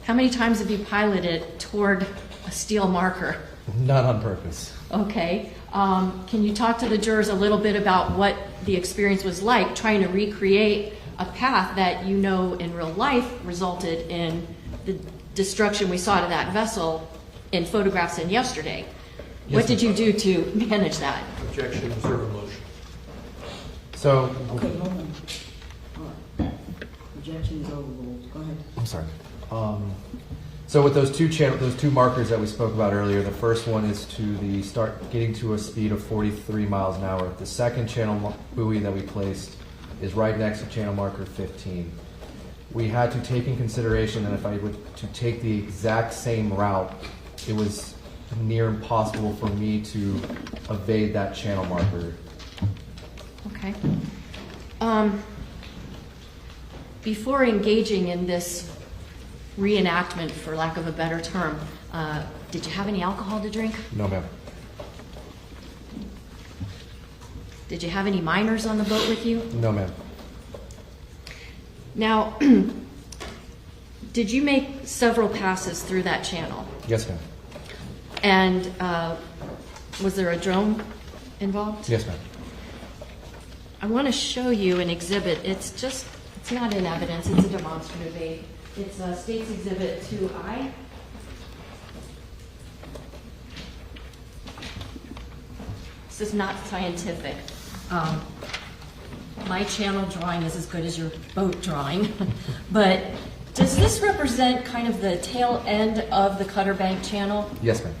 How many times have you piloted toward a steel marker? Not on purpose. Okay. Can you talk to the jurors a little bit about what the experience was like trying to recreate a path that you know in real life resulted in the destruction we saw to that vessel in photographs in yesterday? Yes, What did you do to manage that? Objection, reserve a motion. So, Okay, hold on. All right. Objection is overruled. Go ahead. I'm sorry. So with those two markers that we spoke about earlier, the first one is to the start getting to a speed of 43 miles an hour. The second channel buoy that we placed is right next to channel marker 15. We had to take in consideration that if I were to take the exact same route, it was near impossible for me to evade that channel marker. Okay. Before engaging in this reenactment, for lack of a better term, did you have any alcohol to drink? No, ma'am. Did you have any minors on the boat with you? No, ma'am. Now, did you make several passes through that channel? Yes, ma'am. And was there a drone involved? Yes, ma'am. I want to show you an exhibit. It's not in evidence, it's a demonstrative aid. It's State's Exhibit 2I. This is not scientific. My channel drawing is as good as your boat drawing. But does this represent kind of the tail end of the Cutter Bank channel? Yes, ma'am.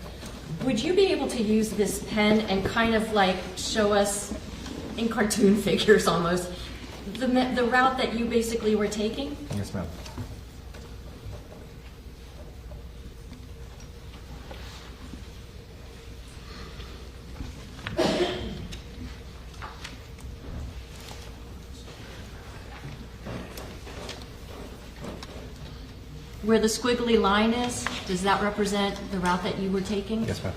Would you be able to use this pen and kind of like show us in cartoon figures almost the route that you basically were taking? Yes, ma'am. Where the squiggly line is, does that represent the route that you were taking? Yes, ma'am.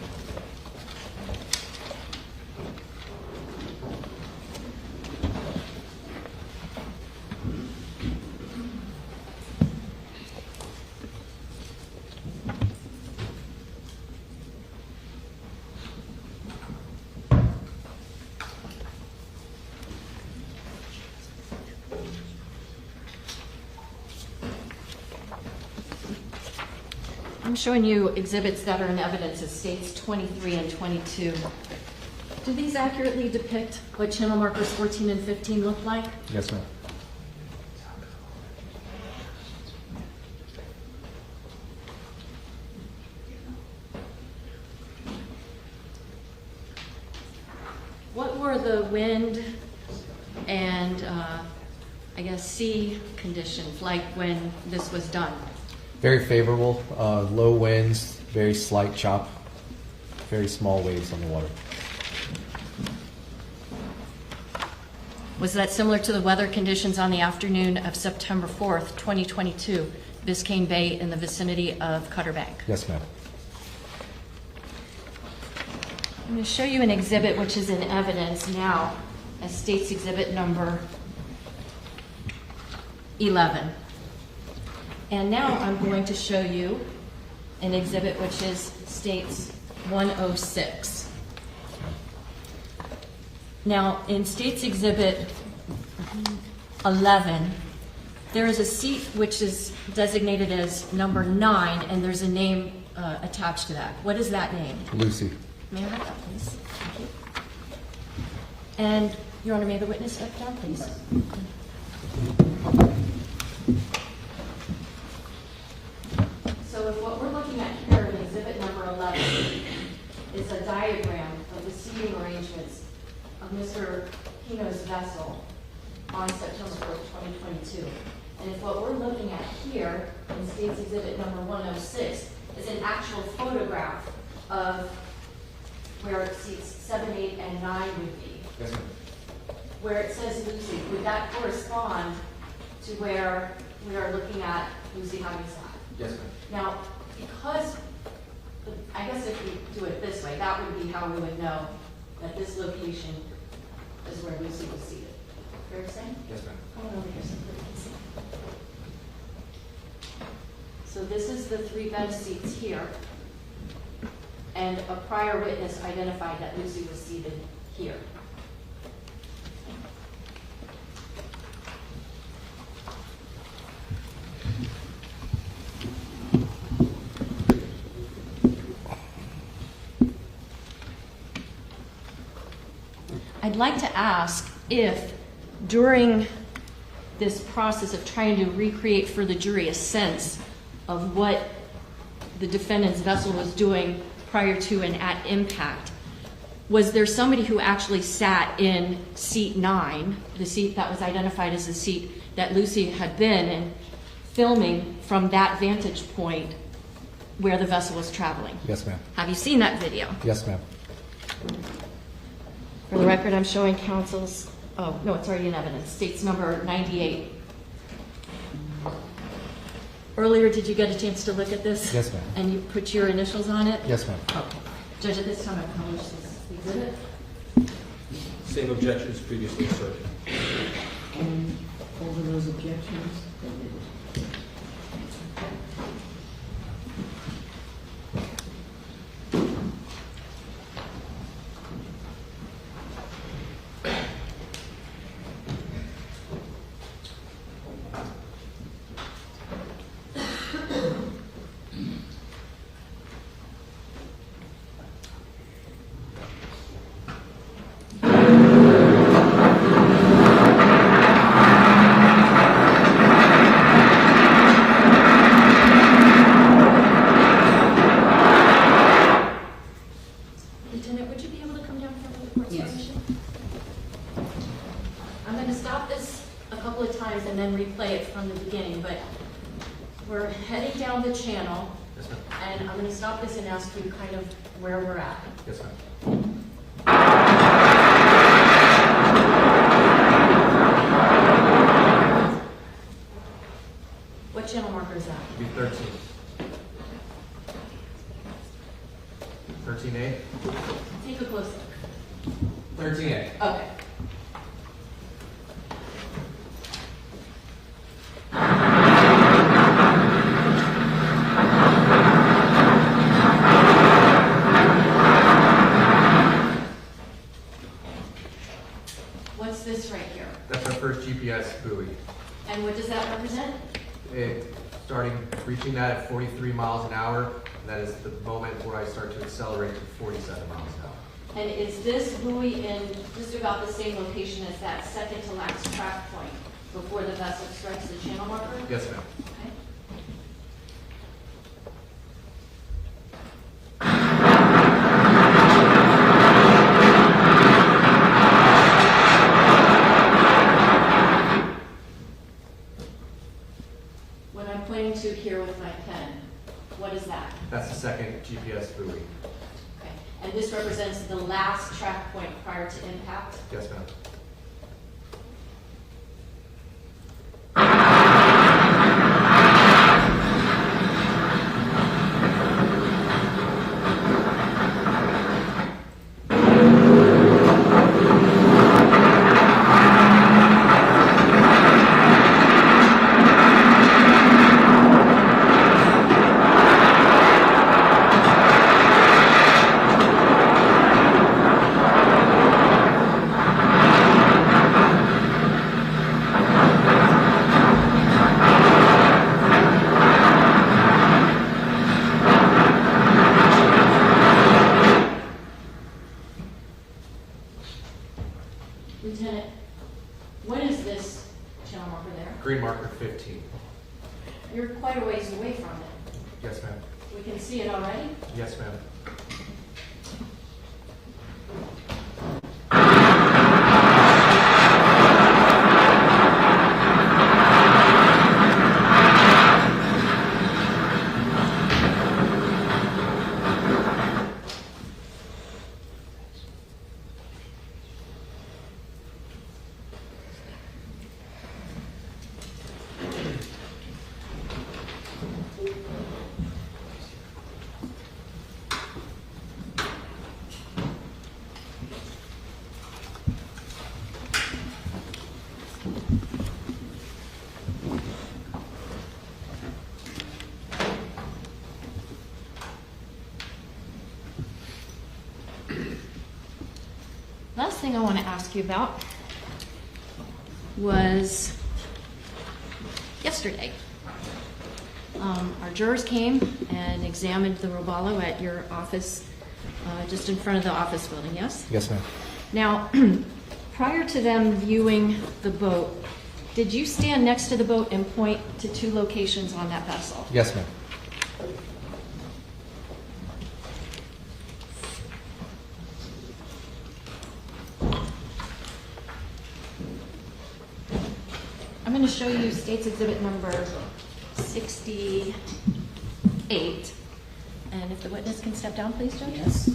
I'm showing you exhibits that are in evidence as states 23 and 22. Do these accurately depict what channel markers 14 and 15 look like? Yes, ma'am. What were the wind and, I guess, sea conditions like when this was done? Very favorable, low winds, very slight chop, very small waves on the water. Was that similar to the weather conditions on the afternoon of September 4th, 2022, Biscayne Bay in the vicinity of Cutter Bank? Yes, ma'am. I'm going to show you an exhibit which is in evidence now. as State's Exhibit number 11. And now I'm going to show you an exhibit which is State's 106. Now, in State's Exhibit 11, there is a seat which is designated as number 9, and there's a name attached to that. What is that name? Lucy. May I have that, please? Thank you. And, Your Honor, may the witness step down, please? So if what we're looking at here in exhibit number 11 is a diagram of the seating arrangements of Mr. Pino's vessel on September 4th, 2022. And if what we're looking at here in State's Exhibit number 106 is an actual photograph of where seats 7, 8, and 9 would be. Yes, ma'am. Where it says Lucy, would that correspond to where we are looking at Lucy having sat? Yes, ma'am. Now, because, I guess if we do it this way, that would be how we would know that this location is where Lucy was seated. Fair to say? Yes, ma'am. Come on over here so we can see. So this is the 3 bench seats here. And a prior witness identified that Lucy was seated here. I'd like to ask if during this process of trying to recreate for the jury a sense of what the defendant's vessel was doing prior to and at impact, was there somebody who actually sat in seat 9, the seat that was identified as the seat that Lucy had been in, filming from that vantage point where the vessel was traveling? Yes, ma'am. Have you seen that video? Yes, ma'am. For the record, I'm showing counsel's, oh, no, it's already in evidence, State's number 98. Earlier, did you get a chance to look at this? Yes, ma'am. And you put your initials on it? Yes, ma'am. Okay. Judge, at this time, I publish this exhibit. Same objections previously asserted. And over those objections, Lieutenant, would you be able to come down here for the court's Yes. permission? I'm going to stop this a couple of times and then replay it from the beginning, but we're heading down the channel, Yes, ma'am. and I'm going to stop this and ask you kind of where we're at. Yes, ma'am. What channel marker is that? Be 13. 13A? Take a close look. 13A. Okay. What's this right here? That's our first GPS buoy. And what does that represent? Reaching that at 43 miles an hour, and that is the moment where I start to accelerate to 47 miles an hour. And is this buoy in just about the same location as that second to last track point before the vessel strikes the channel marker? Yes, ma'am. Okay. What I'm pointing to here with my pen, what is that? That's the second GPS buoy. Okay. And this represents the last track point prior to impact? Yes, ma'am. this channel marker there? Green marker 15. You're quite a ways away from it. Yes, ma'am. We can see it already? Yes, ma'am. Last thing I want to ask you about was yesterday. Our jurors came and examined the robalo at your office, just in front of the office building, yes? Yes, ma'am. Now, prior to them viewing the boat, did you stand next to the boat and point to 2 locations on that vessel? Yes, ma'am. I'm going to show you State's Exhibit number 68. And if the witness can step down, please, Judge? Yes.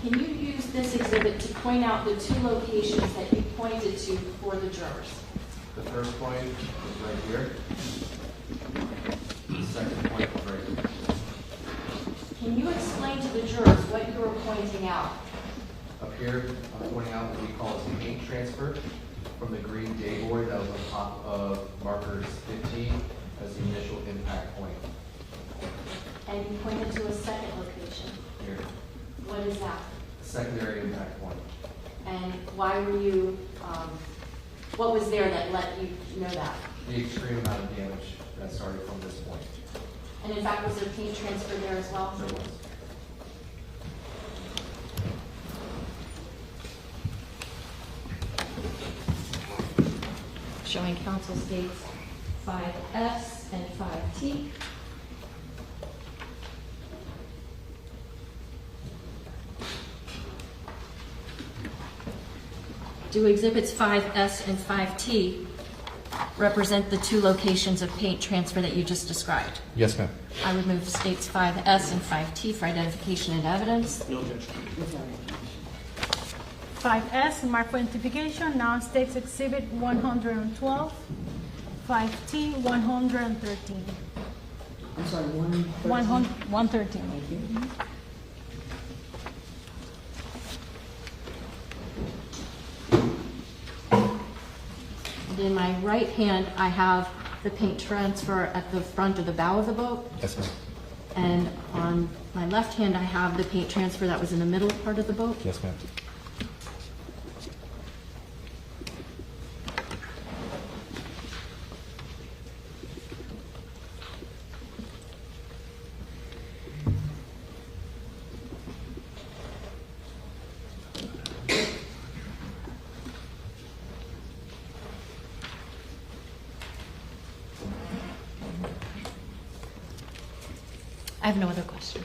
Can you use this exhibit to point out the 2 locations that you pointed to for the jurors? The first point is right here. The second point is right here. Can you explain to the jurors what you were pointing out? Up here, I'm pointing out what we call the ink transfer from the green day buoy that was on top of markers 15 as the initial impact point. And you pointed to a second location. Here, What is that? the secondary impact point. And why were you, what was there that let you know that? The extreme amount of damage that started from this point. And in fact, was there paint transfer there as well? There was. Showing counsel states 5S and 5T. Do exhibits 5S and 5T represent the 2 locations of paint transfer that you just described? Yes, ma'am. I would move states 5S and 5T for identification and evidence. No objection. 5S, mark for identification, now State's Exhibit 112. 5T, 113. I'm sorry, 113? 113. Thank you. And in my right hand, I have the paint transfer at the front or the bow of the boat. Yes, ma'am. And on my left hand, I have the paint transfer that was in the middle part of the boat. Yes, ma'am. I have no other questions.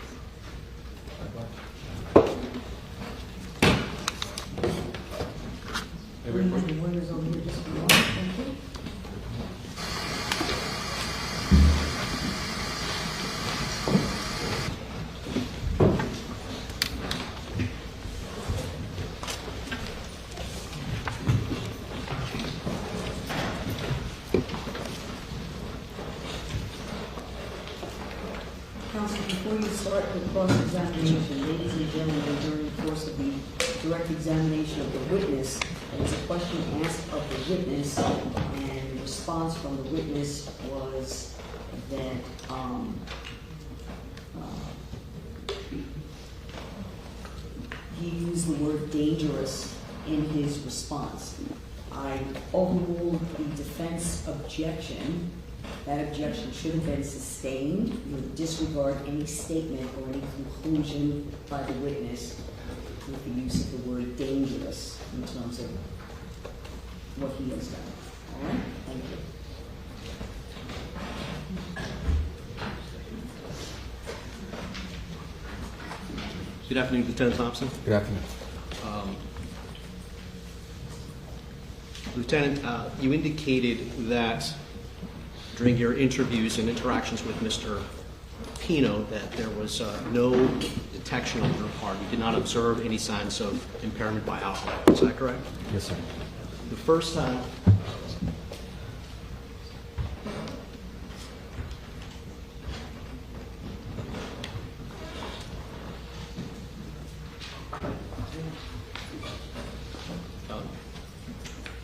We have the lawyers over here just for one, thank you. Counsel, before you start the cross-examination, ladies and gentlemen, during the course of the direct examination of the witness, there was a question asked of the witness, and the response from the witness was that he used the word dangerous in his response. I overruled the defense objection. That objection should have been sustained. You would disregard any statement or any conclusion by the witness. with the use of the word dangerous in terms of what he has done. All right? Thank you. Good afternoon, Lieutenant Thompson. Good afternoon. Lieutenant, you indicated that during your interviews and interactions with Mr. Pino that there was no detection on your part. You did not observe any signs of impairment by alcohol. Is that correct? Yes, sir. The first time.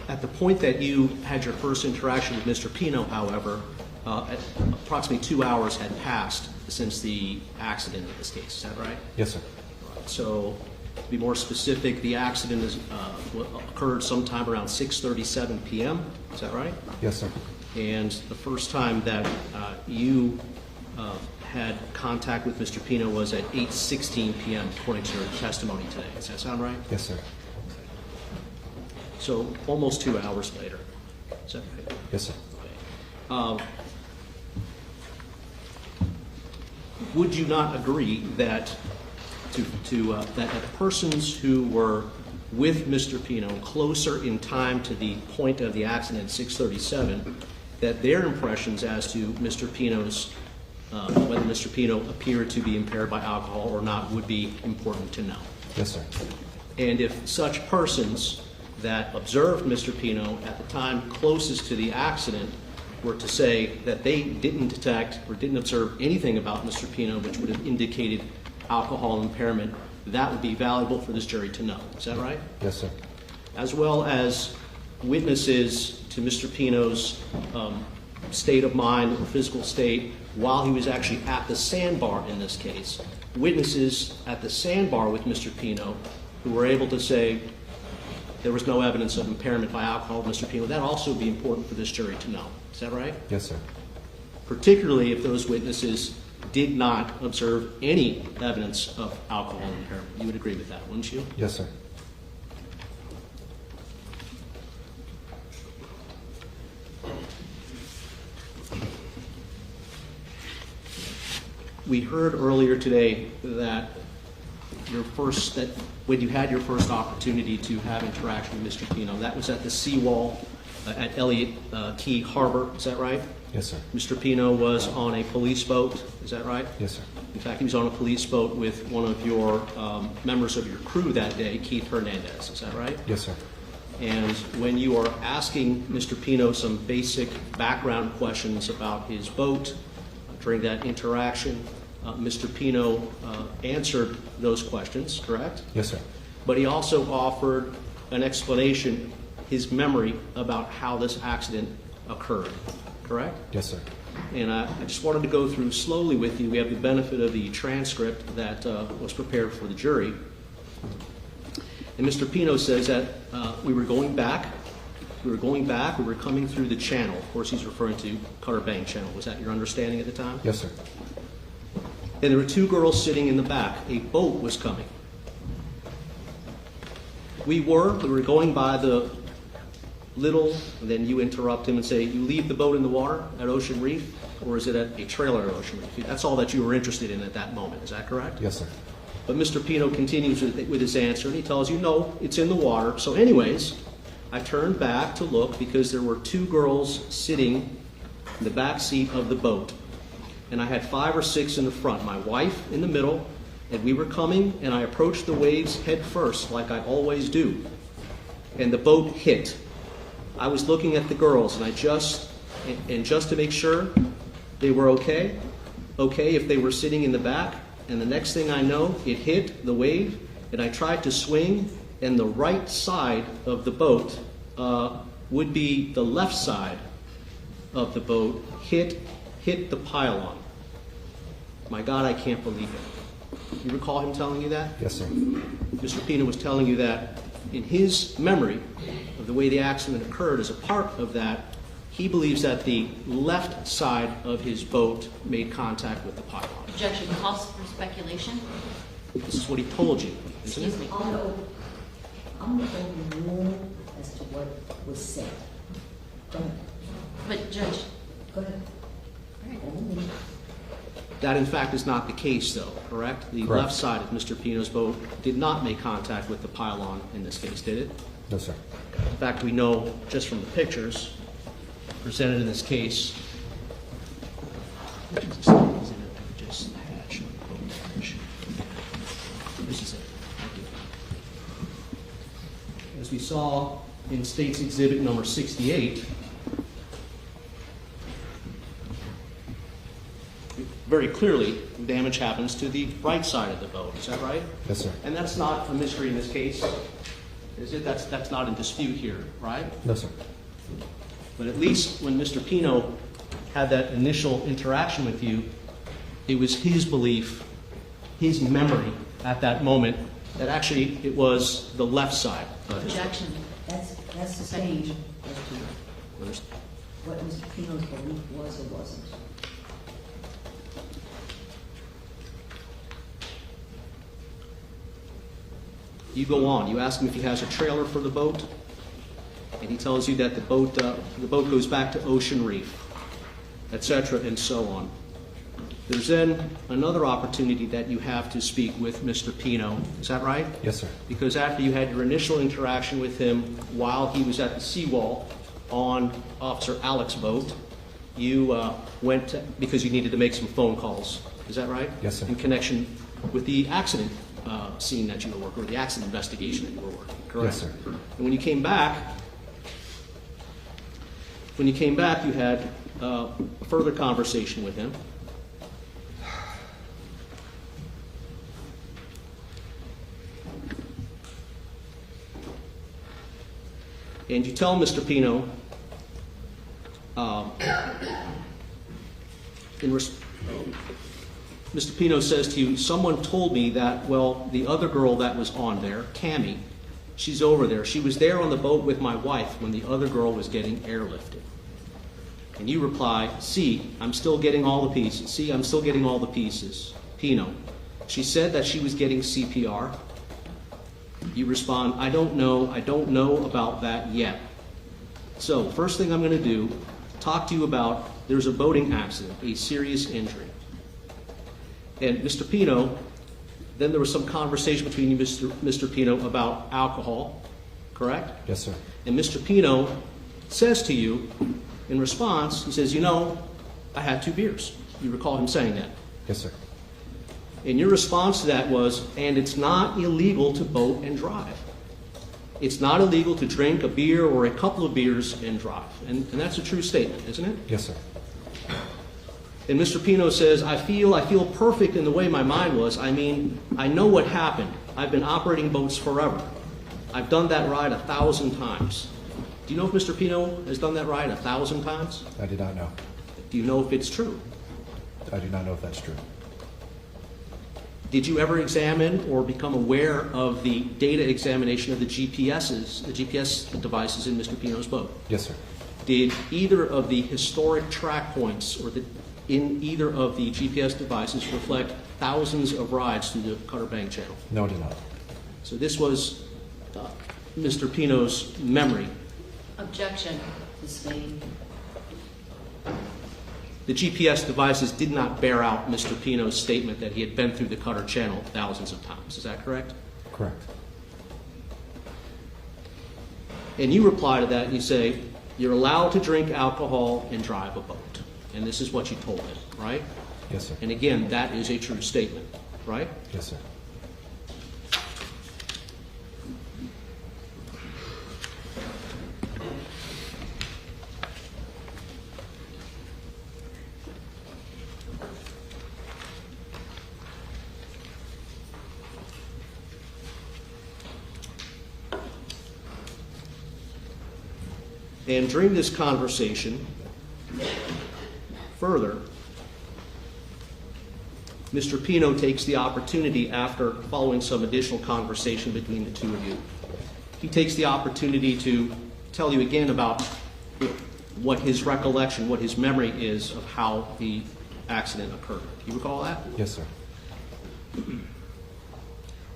At the point that you had your first interaction with Mr. Pino, however, approximately 2 hours had passed since the accident in this case. Is that right? Yes, sir. So, to be more specific, the accident occurred sometime around 6:37 p.m. Is that right? Yes, sir. And the first time that you had contact with Mr. Pino was at 8:16 p.m. according to your testimony today. Does that sound right? Yes, sir. So almost 2 hours later. Is that right? Yes, sir. Would you not agree that that persons who were with Mr. Pino closer in time to the point of the accident, 6:37, that their impressions as to Mr. Pino's whether Mr. Pino appeared to be impaired by alcohol or not would be important to know? Yes, sir. And if such persons that observed Mr. Pino at the time closest to the accident were to say that they didn't detect or didn't observe anything about Mr. Pino which would have indicated alcohol impairment, that would be valuable for this jury to know. Is that right? Yes, sir. As well as witnesses to Mr. Pino's state of mind or physical state while he was actually at the sandbar in this case. Witnesses at the sandbar with Mr. Pino who were able to say there was no evidence of impairment by alcohol with Mr. Pino, that also would be important for this jury to know. Is that right? Yes, sir. Particularly if those witnesses did not observe any evidence of alcohol impairment. You would agree with that, wouldn't you? Yes, sir. We heard earlier today that when you had your first opportunity to have interaction with Mr. Pino, that was at the seawall at Elliott Key Harbor. Is that right? Yes, sir. Mr. Pino was on a police boat. Is that right? Yes, sir. In fact, he was on a police boat with one of your members of your crew that day, Keith Hernandez. Is that right? Yes, sir. And when you are asking Mr. Pino some basic background questions about his boat during that interaction, Mr. Pino answered those questions, correct? Yes, sir. But he also offered an explanation, his memory about how this accident occurred, correct? Yes, sir. And I just wanted to go through slowly with you. We have the benefit of the transcript that was prepared for the jury. And Mr. Pino says that we were going back, we were coming through the channel. Of course, he's referring to Cutter Bank Channel. Was that your understanding at the time? Yes, sir. And there were two girls sitting in the back. A boat was coming. We were going by the little, and then you interrupt him and say, you leave the boat in the water at Ocean Reef, or is it at a trailer at Ocean Reef? That's all that you were interested in at that moment. Is that correct? Yes, sir. But Mr. Pino continues with his answer, and he tells you, no, it's in the water. So anyways, I turned back to look because there were two girls sitting in the back seat of the boat. And I had 5 or 6 in the front, my wife in the middle, and we were coming, and I approached the waves head first, like I always do. And the boat hit. I was looking at the girls, and just to make sure they were okay if they were sitting in the back, and the next thing I know, it hit the wave, and I tried to swing, and the right side of the boat would be the left side of the boat, hit the pylon. My God, I can't believe it. You recall him telling you that? Yes, sir. Mr. Pino was telling you that in his memory of the way the accident occurred, as a part of that, he believes that the left side of his boat made contact with the pylon. Objection calls for speculation. This is what he told you. isn't Excuse it? me. I'm going to overrule as to what was said. Go ahead. But Judge, Go ahead. Only. That in fact is not the case though, correct? The Correct. left side of Mr. Pino's boat did not make contact with the pylon in this case, did it? No, sir. In fact, we know just from the pictures presented in this case. Which is this? Is it just hatch or boat hatch? This is it. Thank you. As we saw in State's Exhibit number 68, very clearly, damage happens to the right side of the boat. Is that right? Yes, sir. And that's not a mystery in this case, is it? That's not in dispute here, right? No, sir. But at least when Mr. Pino had that initial interaction with you, it was his belief, his memory at that moment that actually it was the left side of his boat. objection. That's the same as to what Mr. Pino's belief was or wasn't. You go on. You ask him if he has a trailer for the boat, and he tells you that the boat goes back to Ocean Reef, etc., and so on. There's then another opportunity that you have to speak with Mr. Pino. Is that right? Yes, sir. Because after you had your initial interaction with him while he was at the seawall on Officer Alec's boat, you went to, because you needed to make some phone calls. Is that right? Yes, sir. In connection with the accident scene that you were working, or the accident investigation that you were working, correct? Yes, sir. And when you came back, you had a further conversation with him. And you tell Mr. Pino, Mr. Pino says to you, someone told me that, well, the other girl that was on there, Cammie, she's over there. She was there on the boat with my wife when the other girl was getting airlifted. And you reply, see, I'm still getting all the pieces. See, I'm still getting all the pieces. Pino, she said that she was getting CPR. You respond, I don't know about that yet. So, first thing I'm going to do, talk to you about, there's a boating accident, a serious injury. And Mr. Pino, then there was some conversation between you, Mr. Pino, about alcohol, correct? Yes, sir. And Mr. Pino says to you, in response, he says, you know, I had 2 beers. You recall him saying that? Yes, sir. And your response to that was, and it's not illegal to boat and drive. It's not illegal to drink a beer or a couple of beers and drive. And that's a true statement, isn't it? Yes, sir. And Mr. Pino says, I feel perfect in the way my mind was. I mean, I know what happened. I've been operating boats forever. I've done that ride 1,000 times. Do you know if Mr. Pino has done that ride 1,000 times? I did not know. Do you know if it's true? I do not know if that's true. Did you ever examine or become aware of the data examination of the GPS devices in Mr. Pino's boat? Yes, sir. Did either of the historic track points or in either of the GPS devices reflect thousands of rides through the Cutter Bank Channel? No, it did not. So this was Mr. Pino's memory. Objection. Sustained. The GPS devices did not bear out Mr. Pino's statement that he had been through the Cutter Channel thousands of times. Is that correct? Correct. And you reply to that and you say, you're allowed to drink alcohol and drive a boat. And this is what you told him, right? Yes, sir. And again, that is a true statement, right? Yes, sir. And during this conversation, further, Mr. Pino takes the opportunity, after following some additional conversation between the two of you, he takes the opportunity to tell you again about what his recollection, what his memory is of how the accident occurred. Do you recall that? Yes, sir.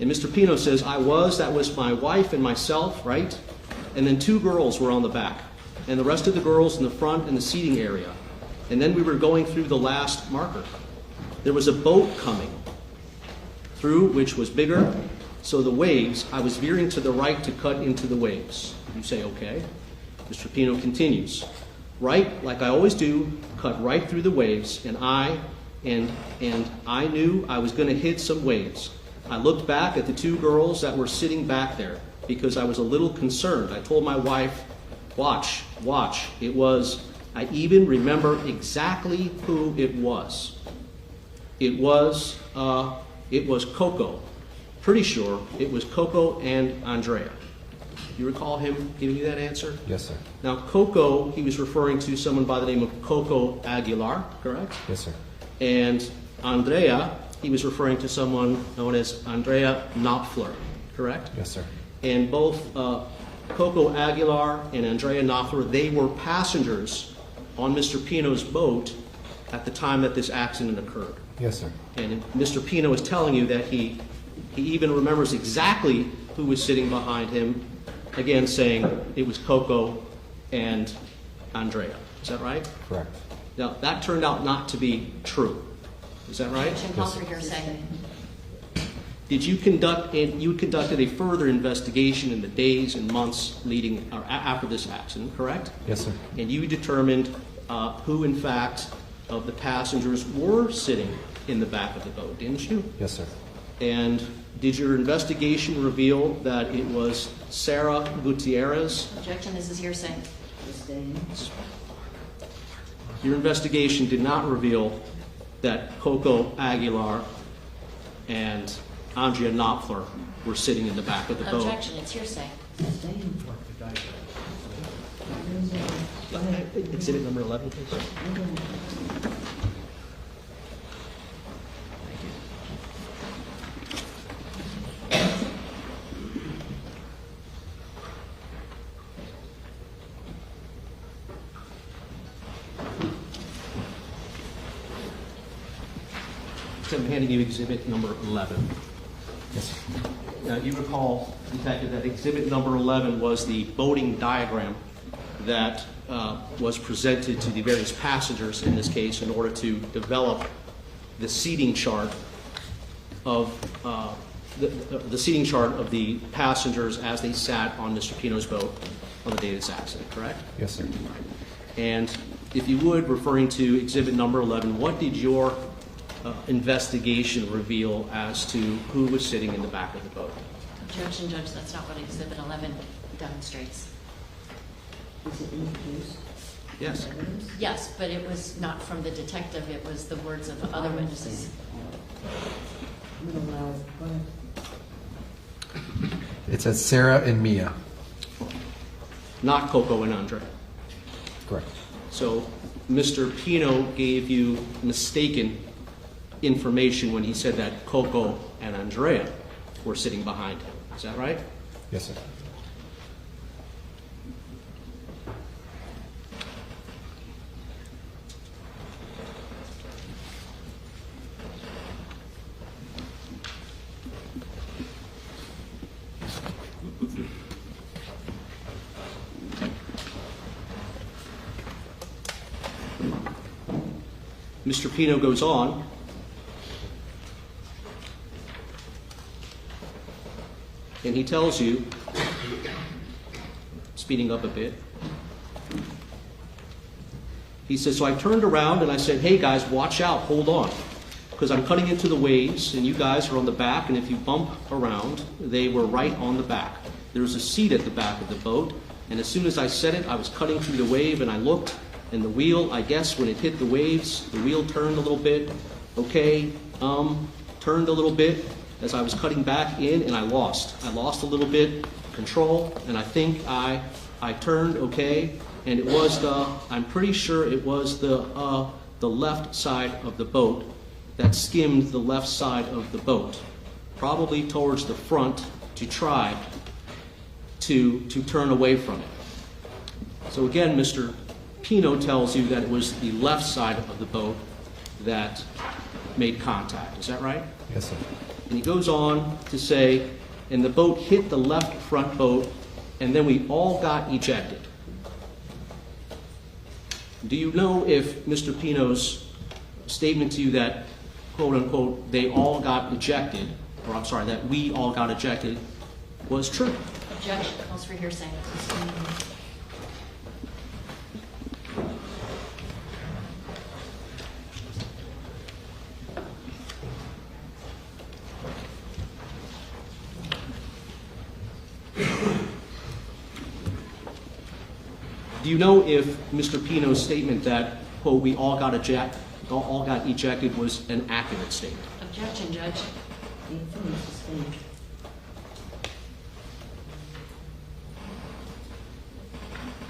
And Mr. Pino says, that was my wife and myself, right? And then 2 girls were on the back. And the rest of the girls in the front in the seating area. And then we were going through the last marker. There was a boat coming through, which was bigger. So the waves, I was veering to the right to cut into the waves. You say, okay. Mr. Pino continues. Right, like I always do, cut right through the waves, and I knew I was going to hit some waves. I looked back at the 2 girls that were sitting back there because I was a little concerned. I told my wife, watch. I even remember exactly who it was. It was Coco. Pretty sure it was Coco and Andrea. You recall him giving you that answer? Yes, sir. Now, Coco, he was referring to someone by the name of Coco Aguilar, correct? Yes, sir. And Andrea, he was referring to someone known as Andrea Knopfler, correct? Yes, sir. And both Coco Aguilar and Andrea Knopfler, they were passengers on Mr. Pino's boat at the time that this accident occurred. Yes, sir. And Mr. Pino is telling you that he even remembers exactly who was sitting behind him, again saying it was Coco and Andrea. Is that right? Correct. Now, that turned out not to be true. Is that right? Objection calls for hearsay. Did you conducted a further investigation in the days and months leading or after this accident, correct? Yes, sir. And you determined who, in fact, of the passengers were sitting in the back of the boat, didn't you? Yes, sir. And did your investigation reveal that it was Sarah Gutierrez? Objection, this is hearsay. Your investigation did not reveal that Coco Aguilar and Andrea Knopfler were sitting in the back of the boat. Objection, it's hearsay. Exhibit number 11, please. I'm handing you exhibit number 11. Yes, sir. Now, you recall, Detective, that exhibit number 11 was the boating diagram that was presented to the various passengers in this case in order to develop the seating chart of the seating chart of the passengers as they sat on Mr. Pino's boat on the day of this accident, correct? Yes, sir. And if you would, referring to exhibit number 11, what did your investigation reveal as to who was sitting in the back of the boat? Objection, Judge, that's not what Exhibit 11 demonstrates. Is it introduced? Yes. Yes, but it was not from the detective, it was the words of other witnesses. I'm gonna allow it. Go ahead. It says Sarah and Mia. Not Coco and Andre. Correct. So Mr. Pino gave you mistaken information when he said that Coco and Andrea were sitting behind him. Is that right? Yes, sir. Mr. Pino goes on. And he tells you, speeding up a bit, he says, so I turned around and I said, hey guys, watch out, hold on, because I'm cutting into the waves and you guys are on the back, and if you bump around, they were right on the back. There was a seat at the back of the boat, and as soon as I said it, I was cutting through the wave and I looked, and the wheel, I guess when it hit the waves, the wheel turned a little bit, turned a little bit as I was cutting back in, and I lost a little bit control, and I think I turned, and it was I'm pretty sure it was the left side of the boat that skimmed the left side of the boat, probably towards the front to try to turn away from it. So again, Mr. Pino tells you that it was the left side of the boat that made contact. Is that right? Yes, sir. And he goes on to say, and the boat hit the left front boat, and then we all got ejected. Do you know if Mr. Pino's statement to you that, quote unquote, they all got ejected, or I'm sorry, that we all got ejected, was true? Objection, calls for hearsay. Do you know if Mr. Pino's statement that, quote, we all got ejected was an accurate statement? Objection, Judge.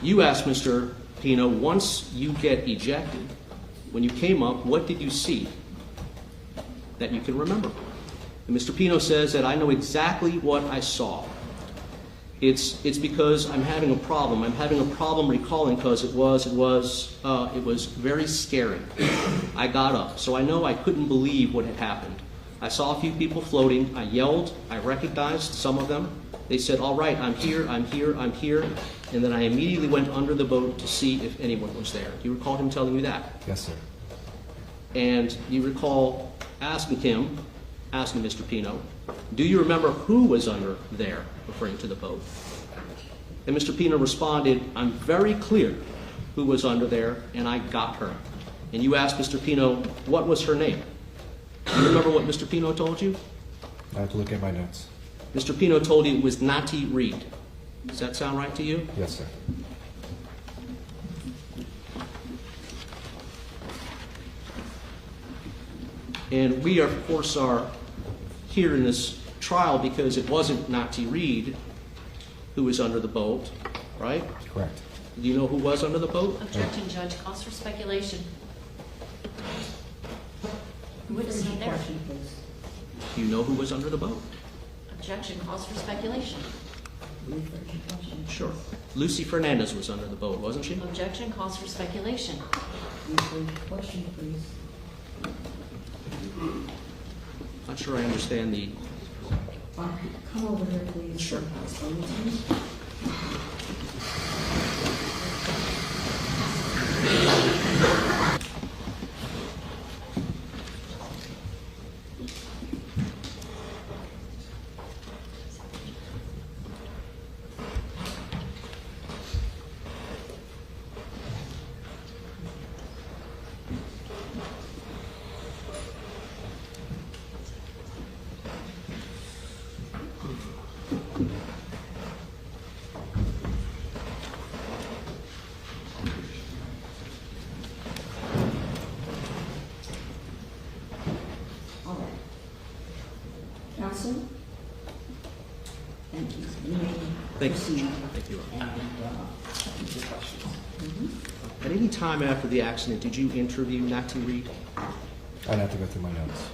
You asked Mr. Pino, once you get ejected, when you came up, what did you see that you can remember? And Mr. Pino says that I know exactly what I saw. It's because I'm having a problem. I'm having a problem recalling because it was very scary. I got up, so I know I couldn't believe what had happened. I saw a few people floating. I yelled. I recognized some of them. They said, all right, I'm here, I'm here, I'm here. And then I immediately went under the boat to see if anyone was there. Do you recall him telling you that? Yes, sir. And you recall asking Mr. Pino, do you remember who was under there, referring to the boat? And Mr. Pino responded, I'm very clear who was under there, and I got her. And you asked Mr. Pino, what was her name? Do you remember what Mr. Pino told you? I have to look at my notes. Mr. Pino told you it was Nati Reed. Does that sound right to you? Yes, sir. And we, of course, are here in this trial because it wasn't Nati Reed who was under the boat, right? Correct. Do you know who was under the boat? Objection, Judge. Calls for speculation. Who was not there? Do you know who was under the boat? Objection, calls for speculation. Sure. Lucy Fernandez was under the boat, wasn't she? Objection, calls for speculation. Question, please. Not sure I understand the... Come over here, please. Sure. Explain it to me. All right. Counsel? Thank you. You may Thank you. proceed. Thank you. And, your questions. At any time after the accident, did you interview Nati Reed? I'd have to go through my notes.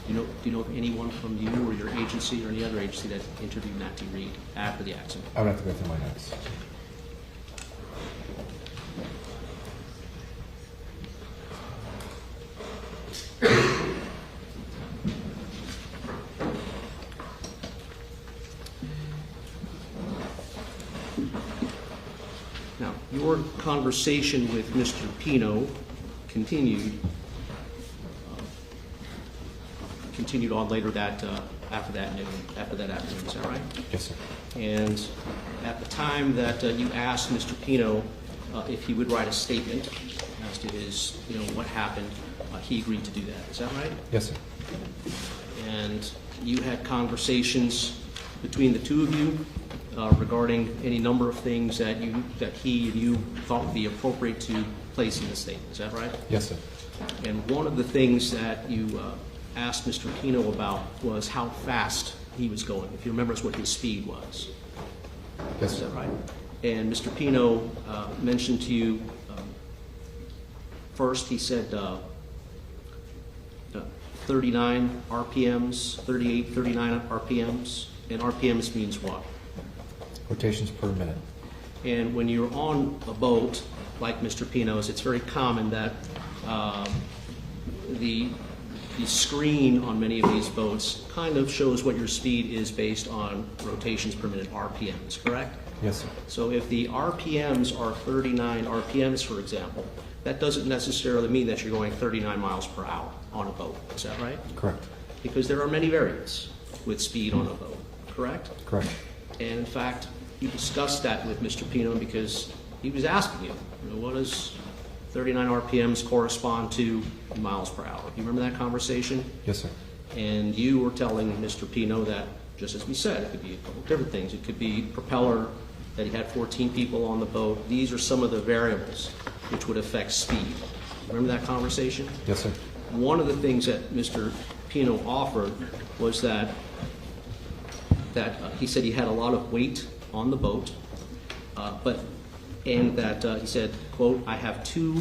Do you know of anyone from you or your agency or any other agency that interviewed Nati Reed after the accident? I would have to go through my notes. Now, your conversation with Mr. Pino continued on later after that afternoon. Is that right? Yes, sir. And at the time that you asked Mr. Pino if he would write a statement as to his, what happened, he agreed to do that. Is that right? Yes, sir. And you had conversations between the two of you regarding any number of things that he and you thought would be appropriate to place in the statement. Is that right? Yes, sir. And one of the things that you asked Mr. Pino about was how fast he was going. If you remember, what his speed was. Yes, Is sir. that right? And Mr. Pino mentioned to you, first he said 39 RPMs, 38, 39 RPMs, and RPMs means what? Rotations per minute. And when you're on a boat, like Mr. Pino's, it's very common that the the screen on many of these boats kind of shows what your speed is based on rotations per minute, RPMs, correct? Yes, sir. So if the RPMs are 39 RPMs, for example, that doesn't necessarily mean that you're going 39 miles per hour on a boat. Is that right? Correct. Because there are many variants with speed on a boat, correct? Correct. And in fact, you discussed that with Mr. Pino because he was asking you, what does 39 RPMs correspond to in miles per hour? You remember that conversation? Yes, sir. And you were telling Mr. Pino that, just as we said, it could be a couple of different things. It could be propeller, that he had 14 people on the boat. These are some of the variables which would affect speed. Remember that conversation? Yes, sir. One of the things that Mr. Pino offered was that he said he had a lot of weight on the boat, and that he said, quote, I have 2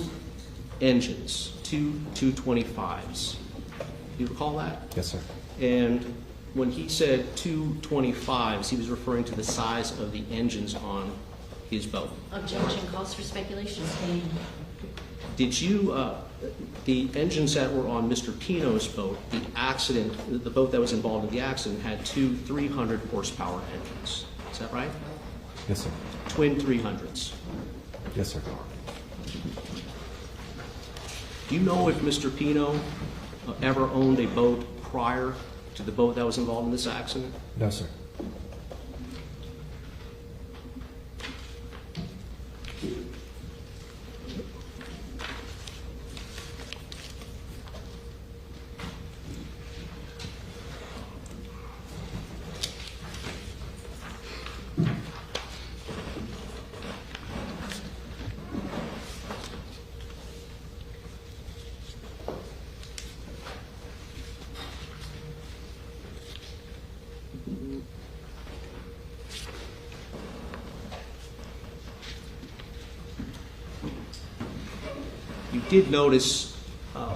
engines, 2 225s. Do you recall that? Yes, sir. And when he said 2 225s, he was referring to the size of the engines on his boat. Objection calls for speculation. Did you, the engines that were on Mr. Pino's boat, the boat that was involved in the accident had 2 300 horsepower engines. Is that right? Yes, sir. Twin 300s. Yes, sir. Do you know if Mr. Pino ever owned a boat prior to the boat that was involved in this accident? No, sir. You did notice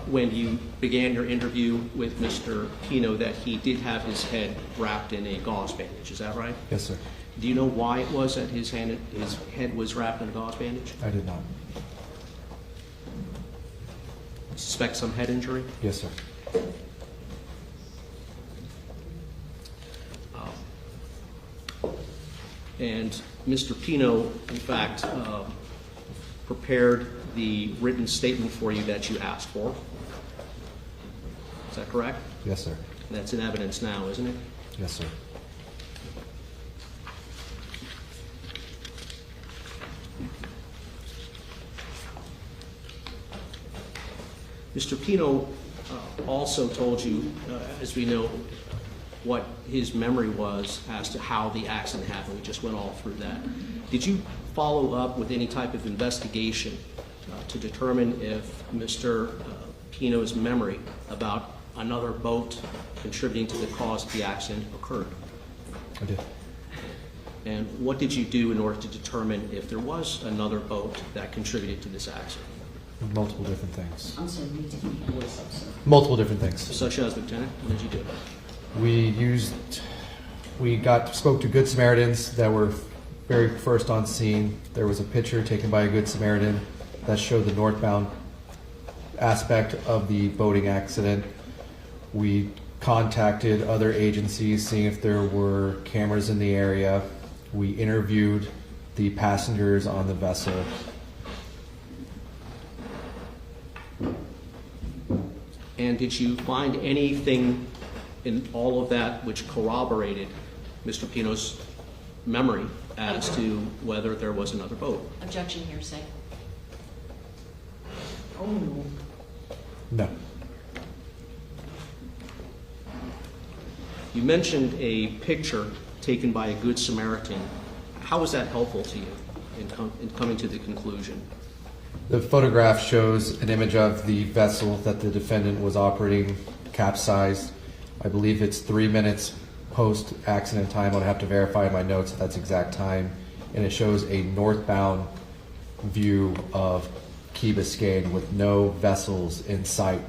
when you began your interview with Mr. Pino that he did have his head wrapped in a gauze bandage. Is that right? Yes, sir. Do you know why it was that his head was wrapped in a gauze bandage? I did not. Suspect some head injury? Yes, sir. And Mr. Pino, in fact, prepared the written statement for you that you asked for. Is that correct? Yes, sir. That's in evidence now, isn't it? Yes, sir. Mr. Pino also told you, as we know, what his memory was as to how the accident happened. We just went all through that. Did you follow up with any type of investigation to determine if Mr. Pino's memory about another boat contributing to the cause of the accident occurred? I did. And what did you do in order to determine if there was another boat that contributed to this accident? Multiple different things. I'm sorry, we need to keep your voice up, sir. Multiple different things. Such as, Lieutenant, what did you do? We spoke to Good Samaritans that were very first on scene. There was a picture taken by a Good Samaritan that showed the northbound aspect of the boating accident. We contacted other agencies, seeing if there were cameras in the area. We interviewed the passengers on the vessel. And did you find anything in all of that which corroborated Mr. Pino's memory as to whether there was another boat? Objection, hearsay. Oh, no. No. You mentioned a picture taken by a Good Samaritan. How was that helpful to you in coming to the conclusion? The photograph shows an image of the vessel that the defendant was operating capsized. I believe it's 3 minutes post-accident time. I'd have to verify in my notes if that's exact time. And it shows a northbound view of Key Biscayne with no vessels in sight.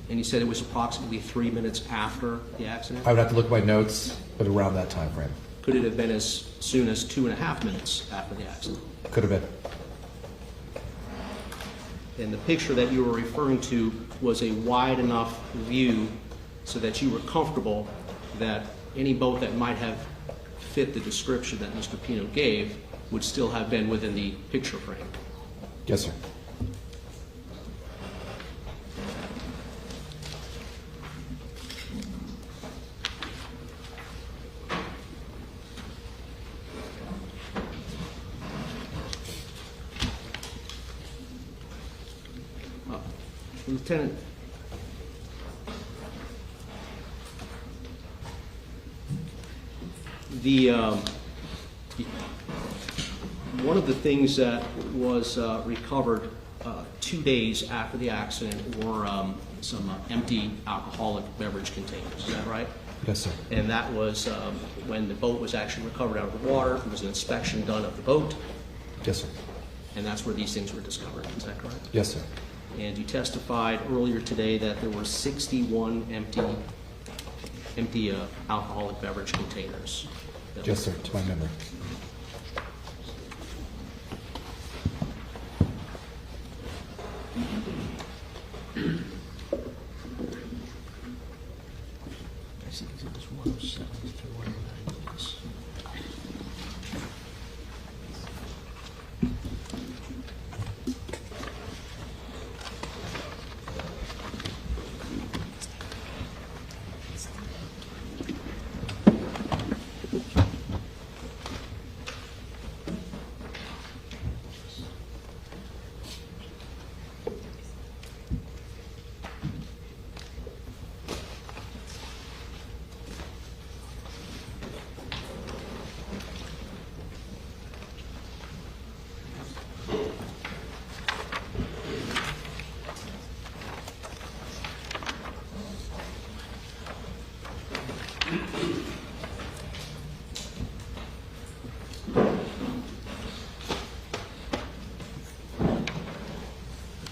And you said it was approximately 3 minutes after the accident? I would have to look at my notes, but around that time frame. Could it have been as soon as 2.5 minutes after the accident? Could have been. And the picture that you were referring to was a wide enough view so that you were comfortable that any boat that might have fit the description that Mr. Pino gave would still have been within the picture frame. Yes, sir. Lieutenant, one of the things that was recovered 2 days after the accident were some empty alcoholic beverage containers. Is that right? Yes, sir. And that was when the boat was actually recovered out of the water. There was an inspection done of the boat, Yes, sir. and that's where these things were discovered. Is that correct? Yes, sir. And you testified earlier today that there were 61 empty alcoholic beverage containers. Yes, sir, to my memory. I see it was 107 through 109. Yes.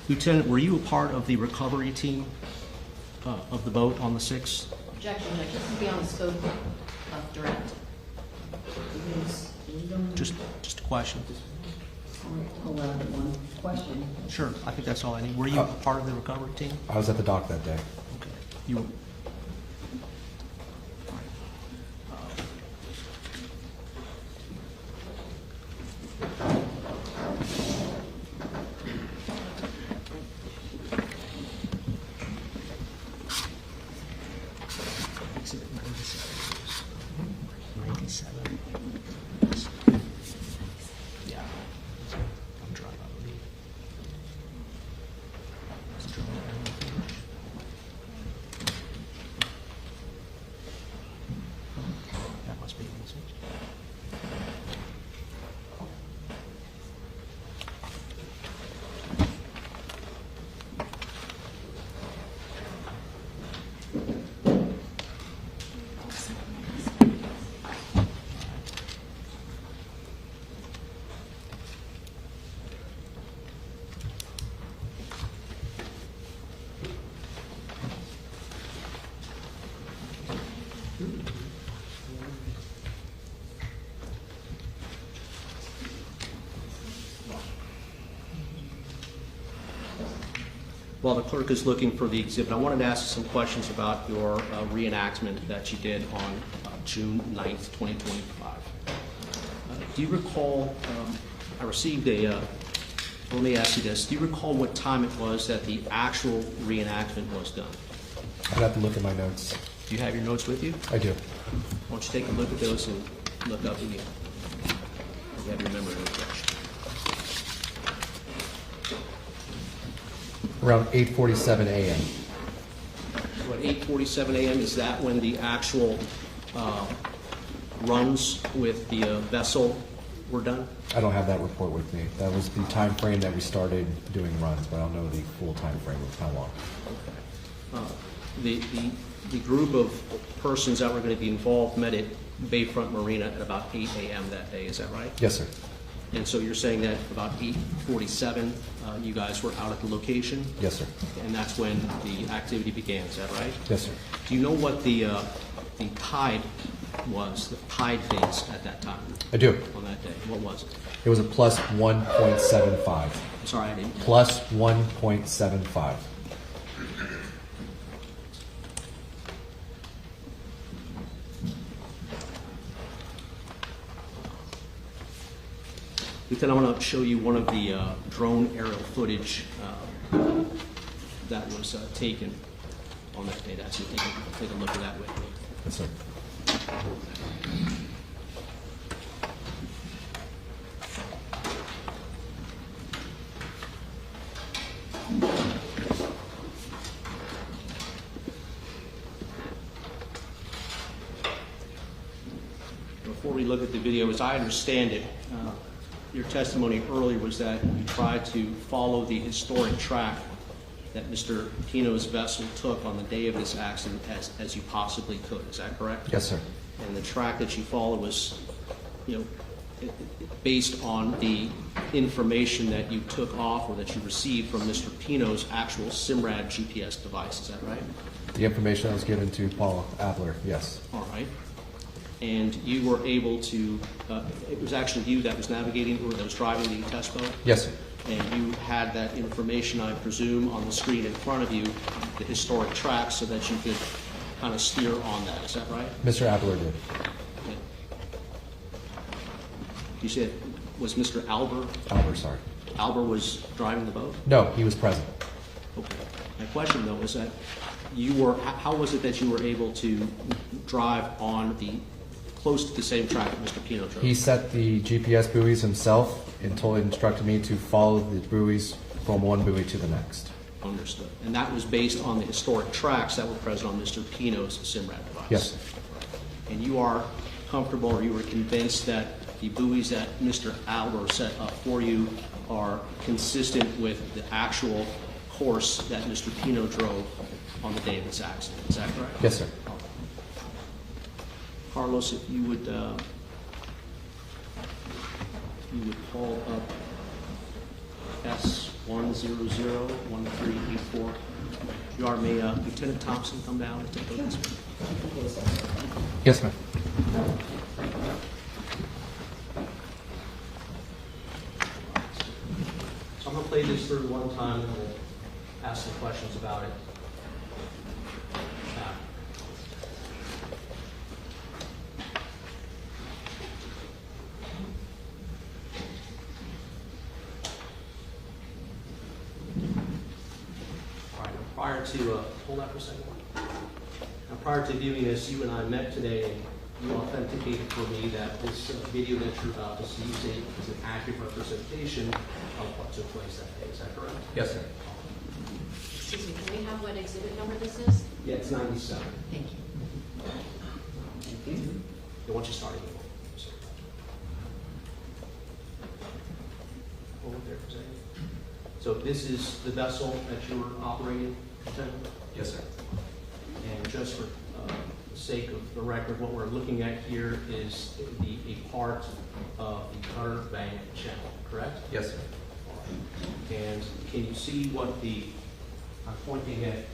Lieutenant, were you a part of the recovery team of the boat on the 6th? Objection, Judge. This is beyond the scope of direct. Just a question. Hold on, one question. Sure, I think that's all I need. Were you a part of the recovery team? I was at the dock that day. Okay. You were. Exhibit 97. Yeah. I'm drawing out of the that must be the message. While the clerk is looking for the exhibit, I wanted to ask some questions about your reenactment that you did on June 9th, 2025. Do you recall, I received let me ask you this, do you recall what time it was that the actual reenactment was done? I'd have to look at my notes. Do you have your notes with you? I do. Why don't you take a look at those and look up and you have your memory refreshed. Around 8:47 a.m. What, 8:47 a.m., is that when the actual runs with the vessel were done? I don't have that report with me. That was the time frame that we started doing runs, but I don't know the full time frame of how long. The group of persons that were going to be involved met at Bayfront Marina at about 8 a.m. that day, is that right? Yes, sir. And so you're saying that about 8:47, you guys were out at the location? Yes, sir. And that's when the activity began, is that right? Yes, sir. Do you know what the tide was, the tide phase at that time, I do. on that day? What was it? It was a plus 1.75. I'm sorry, I didn't. Plus 1.75. Lieutenant, I want to show you one of the drone aerial footage that was taken on that day. That's it. Take a look at that with me. Yes, sir. Before we look at the video, as I understand it, your testimony earlier was that you tried to follow the historic track that Mr. Pino's vessel took on the day of this accident as you possibly could. Is that correct? Yes, sir. And the track that you followed was, based on the information that you took off or that you received from Mr. Pino's actual SIMRAD GPS device. Is that right? The information that was given to Paul Abler, yes. All right. And you were able to, it was actually you that was navigating or that was driving the test boat? Yes, sir. And you had that information, I presume, on the screen in front of you, the historic track, so that you could kind of steer on that. Is that right? Mr. Abler did. Okay. You said, was Mr. Albert? Albert, sorry. Albert was driving the boat? No, he was present. Okay. My question, though, is that you were, how was it that you were able to drive on the, close to the same track that Mr. Pino drove? He set the GPS buoys himself and instructed me to follow the buoys from one buoy to the next. Understood. And that was based on the historic tracks that were present on Mr. Pino's SIMRAD device? Yes. And you are comfortable, or you were convinced that the buoys that Mr. Albert set up for you are consistent with the actual course that Mr. Pino drove on the day of this accident? Is that correct? Yes, sir. Carlos, if you would call up S1001384. You are, may Lieutenant Thompson come down and take a look at this? Yes, ma'am. So I'm going to play this through one time and we'll ask some questions about it. Prior to, hold that for a second. Now, prior to viewing this, you and I met today, and you authenticated for me that this video that you're about to see is an accurate representation of what took place that day. Is that correct? Yes, sir. Excuse me, can we have what exhibit number this is? Yeah, it's 97. Thank you. Yeah, once you start it, hold it there for a second. So this is the vessel that you were operating, Lieutenant? Yes, sir. And just for the sake of the record, what we're looking at here is a part of the Cutter Bank channel, correct? Yes, sir. And can you see what I'm pointing at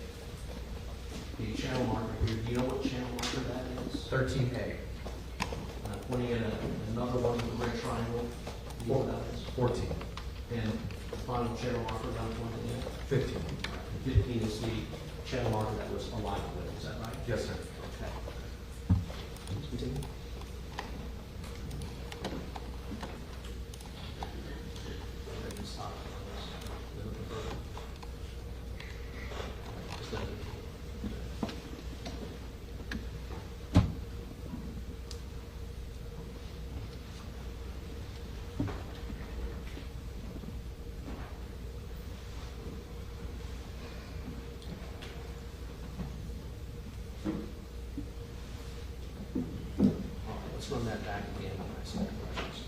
the channel marker here. Do you know what channel marker that is? 13A. And I'm pointing at another one with a red triangle. Do you know what that is? 14. And the final channel marker that I'm pointing at? 15. 15 is the channel marker that was aligned with. Is that right? Yes, sir. Okay. Let's continue. Stop. A little bit further. Just let it. Let's run that back again. I see the questions.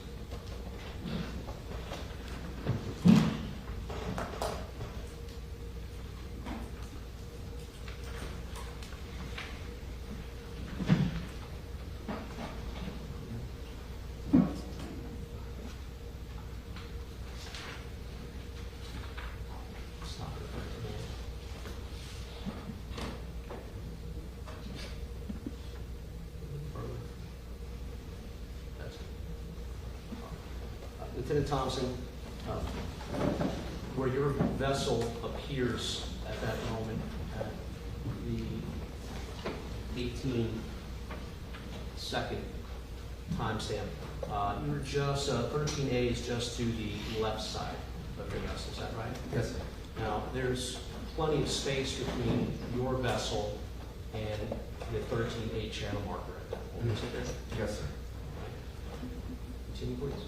Stop it. Further. Lieutenant Thompson, where your vessel appears at that moment at the 18-second timestamp, you're just 13A is just to the left side of your vessel. Is that right? Yes, sir. Now, there's plenty of space between your vessel and the 13A channel marker at that point. Is it there? Yes, sir. Continue, please.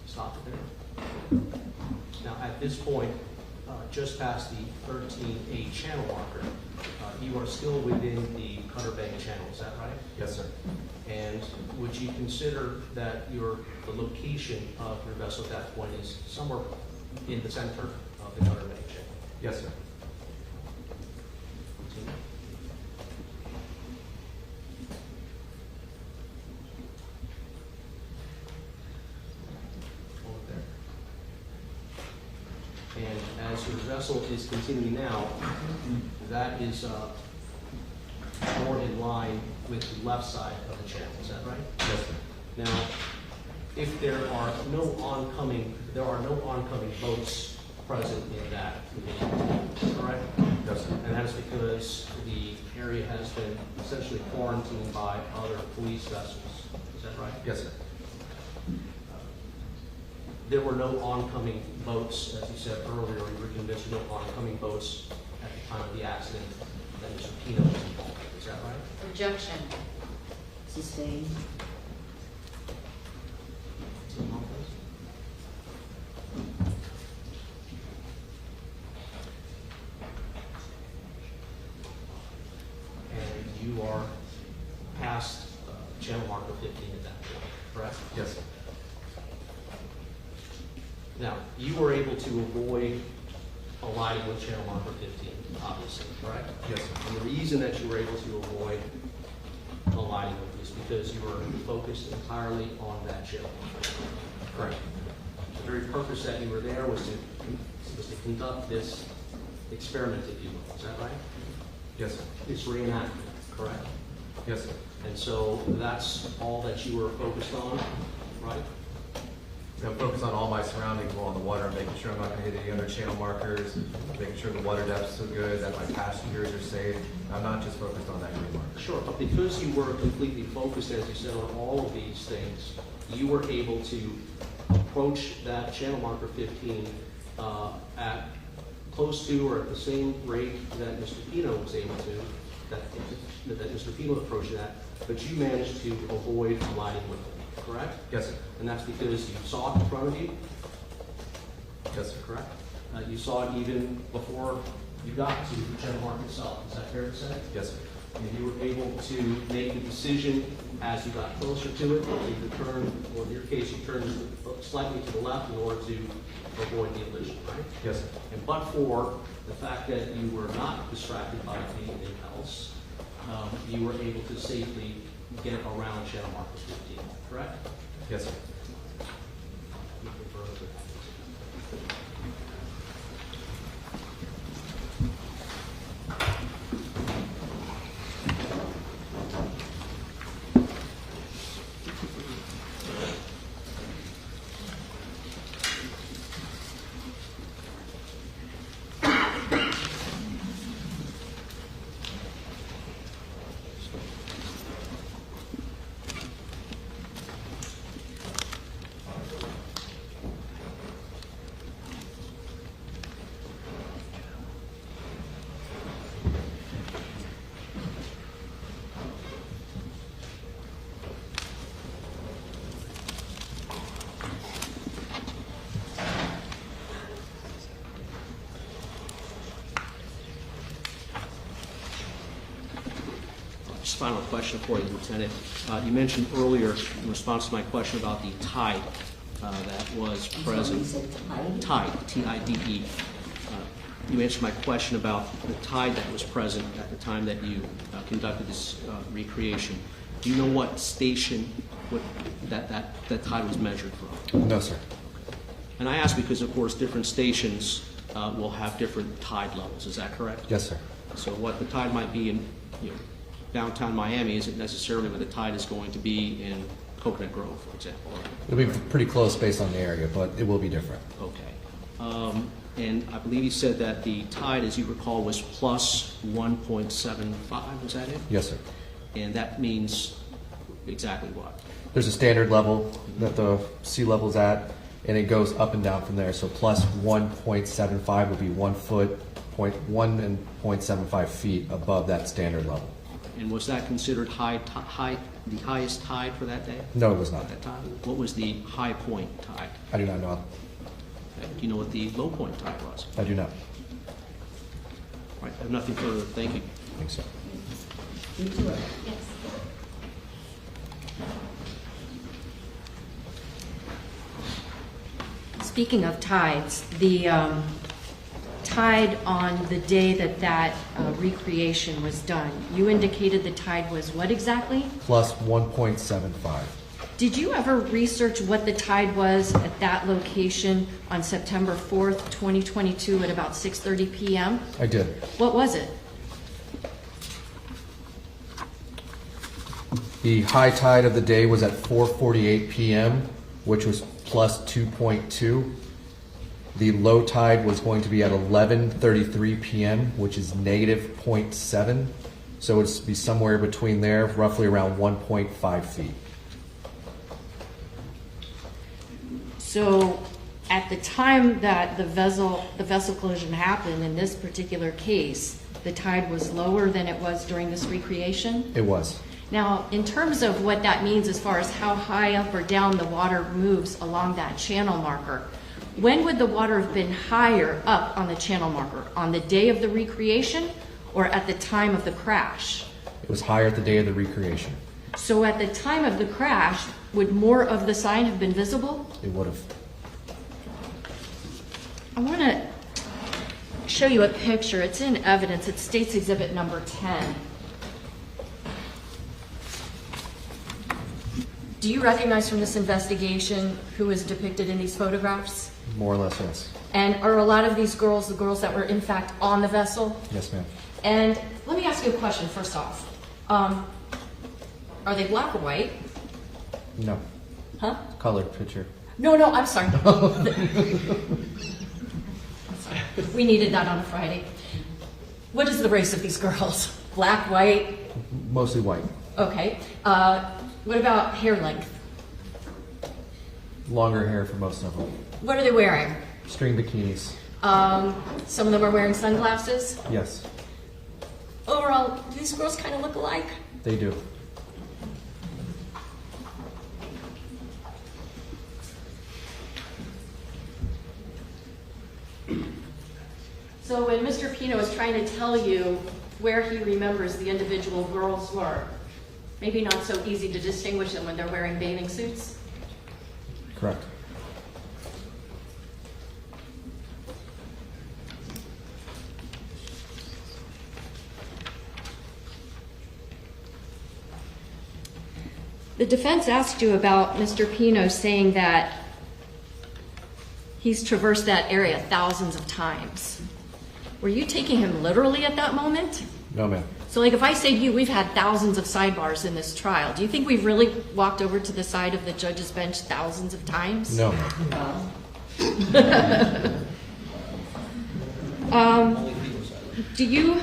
Stop it there. Now, at this point, just past the 13A channel marker, you are still within the Cutter Bank channel. Is that right? Yes, sir. And would you consider that the location of your vessel at that point is somewhere in the center of the Cutter Bank channel? Yes, sir. Continue. Hold it there. And as your vessel is continuing now, that is more in line with the left side of the channel. Is that right? Yes, sir. Now, if there are no oncoming boats present in that division, correct? Yes, sir. And that is because the area has been essentially quarantined by other police vessels. Is that right? Yes, sir. There were no oncoming boats, as you said earlier. You were convinced there were no oncoming boats at the time of the accident that Mr. Pino was involved in. Is that right? Objection. Sustained. And you are past channel marker 15 at that point, correct? Yes, sir. Now, you were able to avoid alighting with channel marker 15, obviously, correct? Yes, sir. And the reason that you were able to avoid alighting with is because you were focused entirely on that channel marker. Correct. The very purpose that you were there was to conduct this experiment, if you will. Is that right? Yes, sir. It's reenactment, correct? Yes, sir. And so that's all that you were focused on, right? I'm focused on all my surroundings while on the water, making sure I'm not going to hit any other channel markers, making sure the water depths are good, that my passengers are safe. I'm not just focused on that green marker. Sure, but because you were completely focused, as you said, on all of these things, you were able to approach that channel marker 15 at close to or at the same rate that Mr. Pino was able to, that Mr. Pino approached that, but you managed to avoid colliding with him, correct? Yes, sir. And that's because you saw it in front of you, Yes, sir. correct? You saw it even before you got to the channel marker itself. Is that fair to say? Yes, sir. And you were able to make the decision as you got closer to it, to turn, or in your case, you turned slightly to the left in order to avoid the collision, right? Yes, sir. And but for the fact that you were not distracted by anything else, you were able to safely get around channel marker 15, correct? Yes, sir. Just final question for you, Lieutenant. You mentioned earlier, in response to my question about the tide that was You present. said tide? Tide, T-I-D-E. You answered my question about the tide that was present at the time that you conducted this recreation. Do you know what station that tide was measured from? No, sir. And I ask because, of course, different stations will have different tide levels. Is that correct? Yes, sir. So what the tide might be in downtown Miami isn't necessarily what the tide is going to be in Coconut Grove, for example. It'll be pretty close based on the area, but it will be different. Okay. And I believe you said that the tide, as you recall, was plus 1.75, was that it? Yes, sir. And that means exactly what? There's a standard level that the sea level's at, and it goes up and down from there. So plus 1.75 would be 1 foot, 1 and 0.75 feet above that standard level. And was that considered the highest tide for that day? No, it was not. At that time? What was the high point tide? I do not know. Do you know what the low point tide was? I do not. All right, I have nothing further. Thank you. Thanks, sir. Yes. Speaking of tides, the tide on the day that recreation was done, you indicated the tide was what exactly? Plus 1.75. Did you ever research what the tide was at that location on September 4th, 2022 at about 6:30 p.m.? I did. What was it? The high tide of the day was at 4:48 p.m., which was plus 2.2. The low tide was going to be at 11:33 p.m., which is negative 0.7. So it'd be somewhere between there, roughly around 1.5 feet. So at the time that the vessel collision happened in this particular case, the tide was lower than it was during this recreation? It was. Now, in terms of what that means as far as how high up or down the water moves along that channel marker, when would the water have been higher up on the channel marker? On the day of the recreation or at the time of the crash? It was higher at the day of the recreation. So at the time of the crash, would more of the sign have been visible? It would have. I want to show you a picture. It's in evidence. It's State's Exhibit number 10. Do you recognize from this investigation who is depicted in these photographs? More or less, yes. And are a lot of these girls the girls that were in fact on the vessel? Yes, ma'am. And let me ask you a question first off. Are they black or white? No. Huh? Colored picture. No, I'm sorry. I'm sorry. We needed that on a Friday. What is the race of these girls? Black, white? Mostly white. Okay. What about hair length? Longer hair for most of them. What are they wearing? String bikinis. Some of them are wearing sunglasses. Yes, Overall, do these girls kind of look alike? they do. So when Mr. Pino is trying to tell you where he remembers the individual girls were, maybe not so easy to distinguish them when they're wearing bathing suits? Correct. The defense asked you about Mr. Pino saying that he's traversed that area thousands of times. Were you taking him literally at that moment? No, ma'am. So like if I say to you, we've had thousands of sidebars in this trial, do you think we've really walked over to the side of the judge's bench thousands of times? No, ma'am. Do you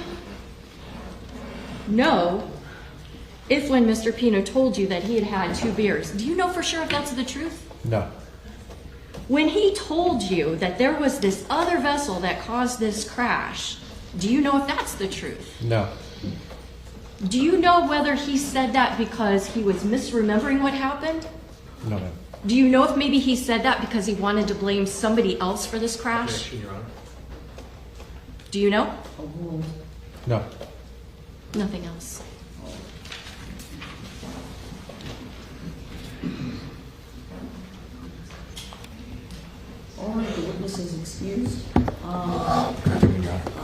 know if when Mr. Pino told you that he had had 2 beers, do you know for sure if that's the truth? No. When he told you that there was this other vessel that caused this crash, do you know if that's the truth? No. Do you know whether he said that because he was misremembering what happened? No, ma'am. Do you know if maybe he said that because he wanted to blame somebody else for this crash? Objection, Your Honor. Do you know? No. Nothing else. All right, the witness is excused.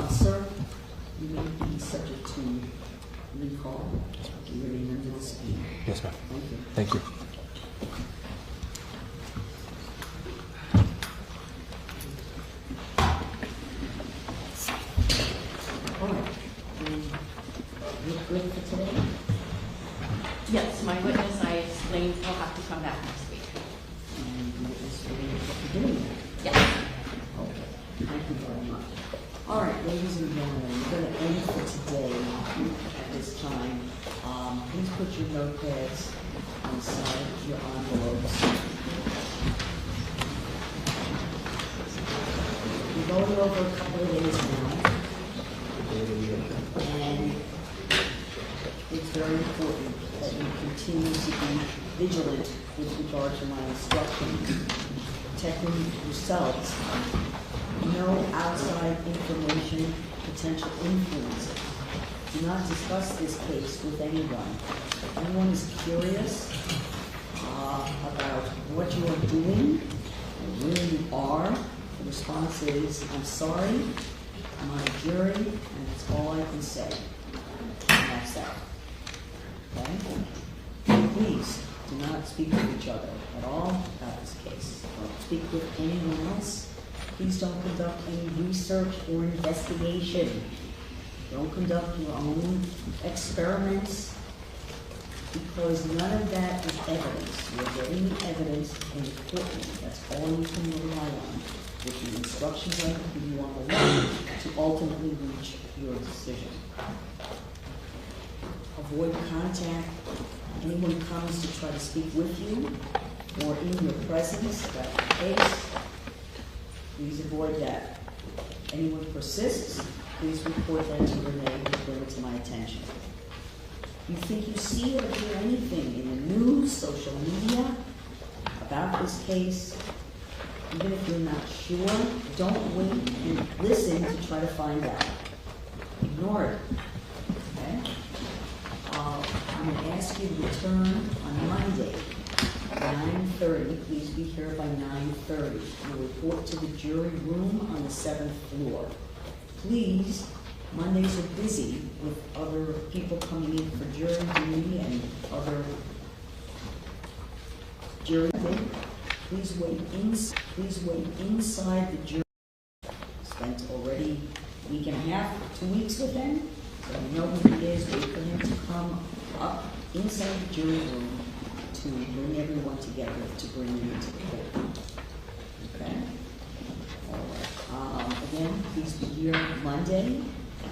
Sir, you may be subject to recall. You remain under the subpoena. Yes, ma'am. Thank you. Thank you. All right. You're good for today? Yes, my witness, I explained he'll have to come back next week. And the witness will be doing that. Yes. Okay, thank you very much. All right, ladies and gentlemen, we're going to end for today at this time. Please put your notepads on the side of your envelopes. We've gone over a couple of days now, and it's very important that you continue to be vigilant with regard to my instruction, protecting yourselves. No outside information, potential influences. Do not discuss this case with anyone. If anyone is curious about what you are doing and where you are, the response is, I'm sorry, I'm on a jury, and that's all I can say. And that's that. Okay? Please do not speak with each other at all about this case. Don't speak with anyone else. Please don't conduct any research or investigation. Don't conduct your own experiments, because none of that is evidence. You're getting the evidence in court. That's all you can rely on with the instructions I give you on the line to ultimately reach your decision. Avoid contact. Anyone comes to try to speak with you or in your presence about the case, please avoid that. Anyone persists, please report that to Renee and bring it to my attention. You think you see or hear anything in the news, social media about this case, even if you're not sure, don't wait and listen to try to find out. Ignore it. Okay? I'm going to ask you to return on Monday, 9:30. Please be here by 9:30. You'll report to the jury room on the 7th floor. Please, Mondays are busy with other people coming in for jury duty and other jury. Please wait inside the jury. Spent already a week and a half, 2 weeks with them. So you know who he is. Wait for him to come up inside the jury room to bring everyone together to bring you into the court. Okay? All right. Again, please be here Monday at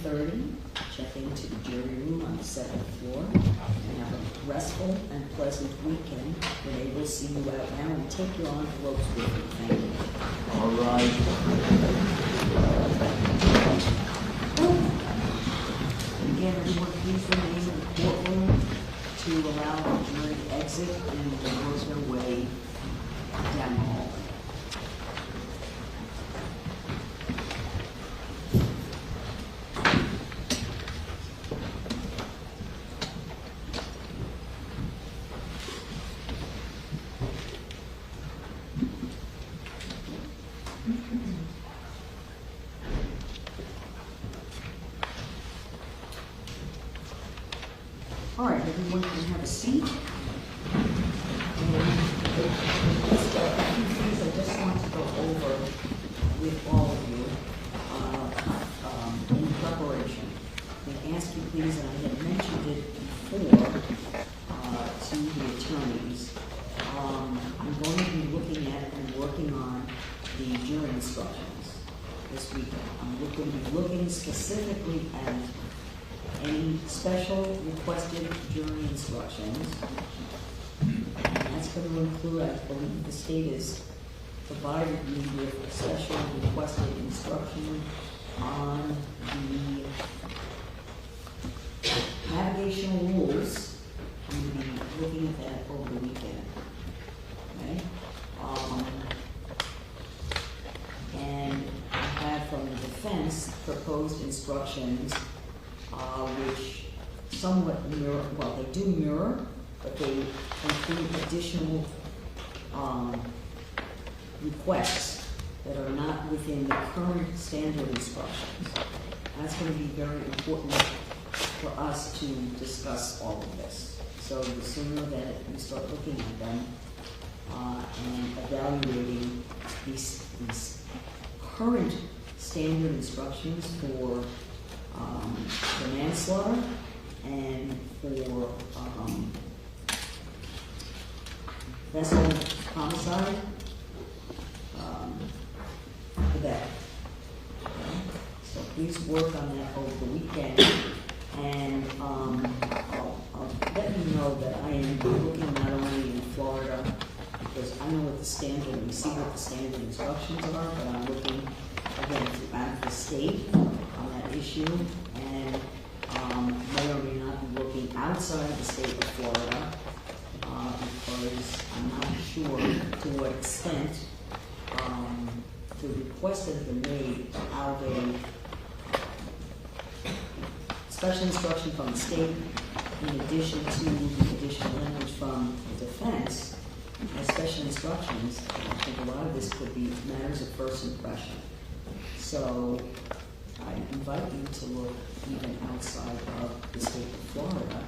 9:30. Check into the jury room on the 7th floor. And have a restful and pleasant weekend. Renee will see you out now and take your envelopes with you. Thank you. All right. Again, everyone, please remain in the courtroom to allow the jury to exit and work their way down the hall. All right, everyone can have a seat. I just want to go over with all of you in preparation. I'm going to ask you please, and I had mentioned it before to the attorneys, I'm going to be looking at and working on the jury instructions this weekend. I'm going to be looking specifically at any special requested jury instructions. And that's going to include, I believe the state has provided me with a special requested instruction on the navigational rules. I'm going to be looking at that over the weekend. Okay? And I have from the defense proposed instructions which somewhat mirror, well, they do mirror, but they include additional requests that are not within the current standard instructions. That's going to be very important for us to discuss all of this. So the sooner that we start looking at them and evaluating these current standard instructions for manslaughter and for vessel homicide, for that. Okay? So please work on that over the weekend, and I'll let you know that I am looking not only in Florida, because I know what the standard, we see what the standard instructions are, but I'm looking again throughout the state on that issue, and may or may not be looking outside the state of Florida, because I'm not sure to what extent the requests that have been made to elevate special instruction from the state, in addition to the additional language from the defense, as special instructions. I think a lot of this could be matters of first impression. So I invite you to look even outside of the state of Florida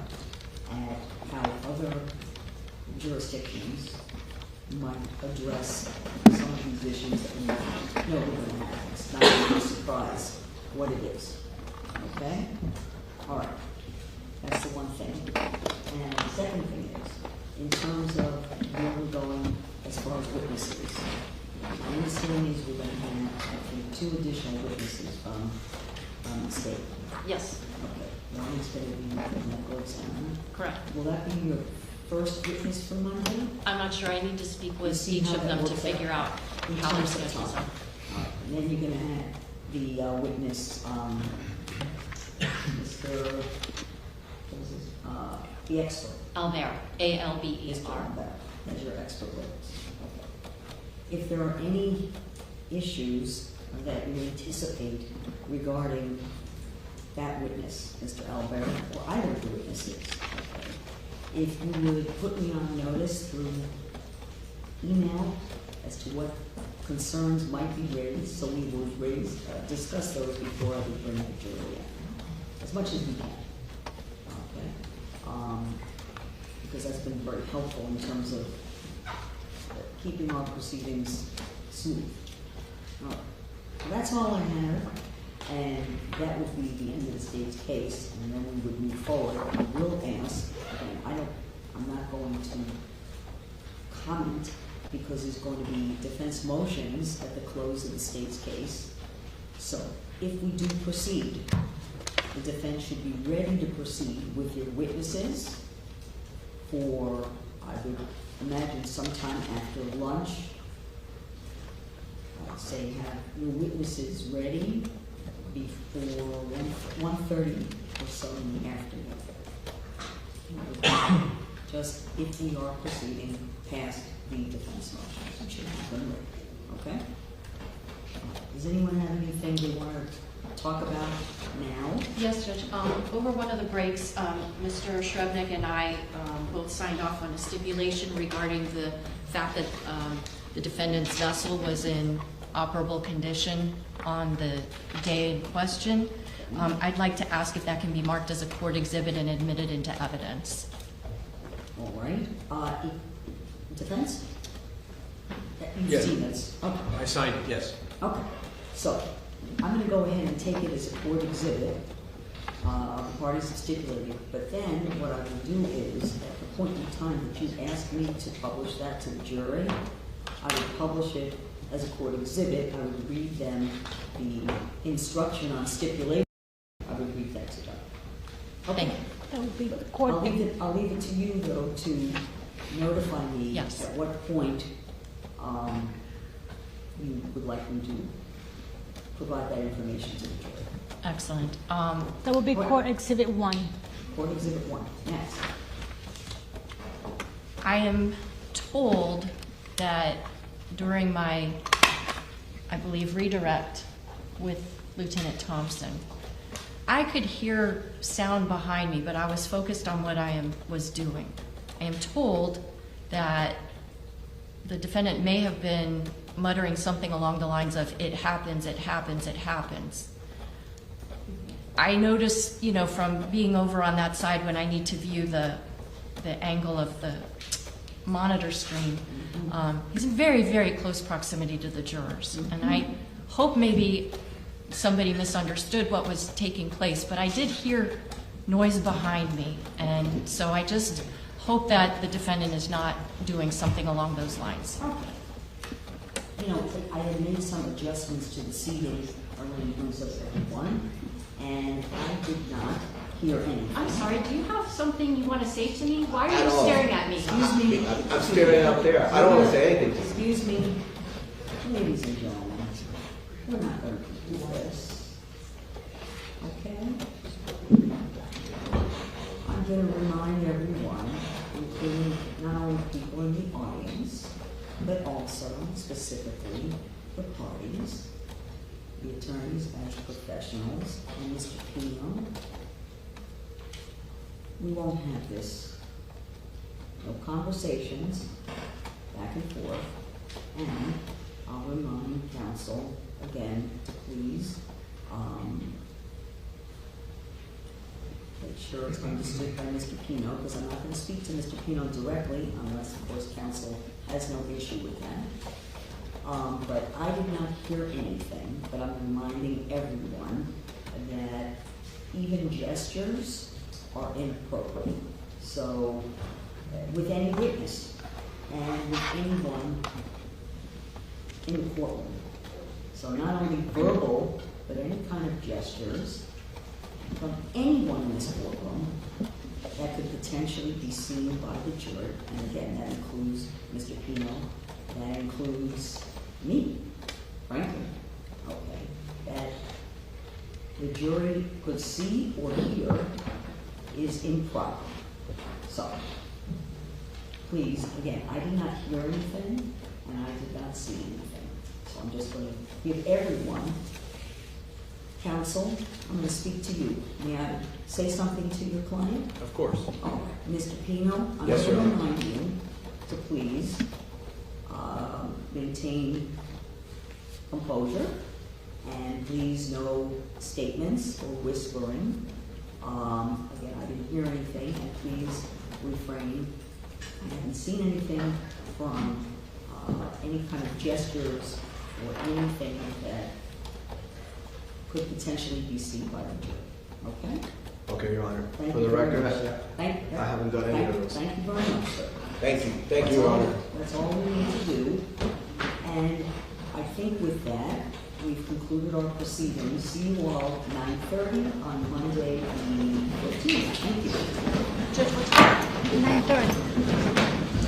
at how other jurisdictions might address some of these issues that we know we're going to have. It's not going to be a surprise what it is. Okay? All right. That's the one thing. And the second thing is, in terms of where we're going as far as witnesses, my understanding is we're going to have, I think, 2 additional witnesses from the state. Yes, Okay. One is going to be the medical examiner. correct. Will that be your first witness for Monday? I'm not sure. I need to speak You with see each how of that them to works figure out In how their terms of schedules time. are. All right. And then you're going to have the witness, Mr. What was his? The expert. Albert, Mr. A-L-B-E-R. Albert, as your expert witness. Okay. If there are any issues that you anticipate regarding that witness, Mr. Albert, or either of the witnesses, okay, if you would put me on notice through email as to what concerns might be raised, so we will discuss those before I would bring the jury in, as much as we can. Okay? Because that's been very helpful in terms of keeping our proceedings smooth. All right. Well, that's all I have, and that would be the end of the state's case, and then we would move forward. I will ask, again, I'm not going to comment because there's going to be defense motions at the close of the state's case. So if we do proceed, the defense should be ready to proceed with your witnesses for, I would imagine, sometime after lunch. I'd say have your witnesses ready before 1:30 or so in the afternoon. Just if we are proceeding past the defense motions, it should happen ready. Okay? Does anyone have anything they want to talk about now? Yes, Judge. Over one of the breaks, Mr. Shrevenick and I both signed off on a stipulation regarding the fact that the defendant's vessel was in operable condition on the day in question. I'd like to ask if that can be marked as a court exhibit and admitted into evidence. All right. Defense? You've Yes. seen this. Okay. I signed it, yes. Okay. So I'm going to go ahead and take it as a court exhibit. The parties have stipulated. But then what I will do is, at the point in time that you asked me to publish that to the jury, I would publish it as a court exhibit. I would read them the instruction on stipulation. I would read that to them. Thank you. That would be the court. I'll leave it to you, though, to notify me Yes. at what point you would like me to provide that information to the jury. Excellent. That would be court exhibit 1. Court exhibit 1. Next. I am told that during my, I believe, redirect with Lieutenant Thompson, I could hear sound behind me, but I was focused on what I was doing. I am told that the defendant may have been muttering something along the lines of, "It happens, it happens, it happens." I notice, from being over on that side when I need to view the angle of the monitor screen, he's in very, very close proximity to the jurors. And I hope maybe somebody misunderstood what was taking place, but I did hear noise behind me. And so I just hope that the defendant is not doing something along those lines. Okay. You know, I had made some adjustments to the seating early in terms of everyone, and I did not hear anything. I'm sorry, do you have something you want to say to me? Why are At you all. staring at me? Excuse me. I'm staring out there. I don't want to say anything. Excuse me, ladies and gentlemen, we're not going to do this. Okay? I'm going to remind everyone, including not only people in the audience, but also specifically the parties, the attorneys as professionals, and Mr. Pino. We won't have this. No conversations back and forth. And I'll remind counsel again to please make sure it's understood by Mr. Pino, because I'm not going to speak to Mr. Pino directly unless, of course, counsel has no issue with that. But I did not hear anything, but I'm reminding everyone that even gestures are inappropriate. So, with any witness and with anyone in the courtroom. So not only verbal, but any kind of gestures from anyone in this courtroom that could potentially be seen by the jury. And again, that includes Mr. Pino, that includes me, frankly, okay, that the jury could see or hear is improper. So, please, again, I did not hear anything, and I did not see anything. So I'm just going to give everyone, counsel, I'm going to speak to you. May I say something to your client? Of course. Oh, Mr. Pino, I'm Yes, going to Your Honor. remind you to please maintain composure, and please no statements or whispering. Again, I didn't hear anything, and please refrain. I haven't seen anything from any kind of gestures or anything that could potentially be seen by the jury. Okay? Okay, Your Honor. Thank For you the very record, much, sir. I haven't done any of those. Thank you very much, sir. Thank you. Thank That's you, Your all- Honor. That's all we need to do. And I think with that, we've concluded our proceedings. See you all 9:30 on Monday, the 15th. Thank you. Judge, what time? 9:30.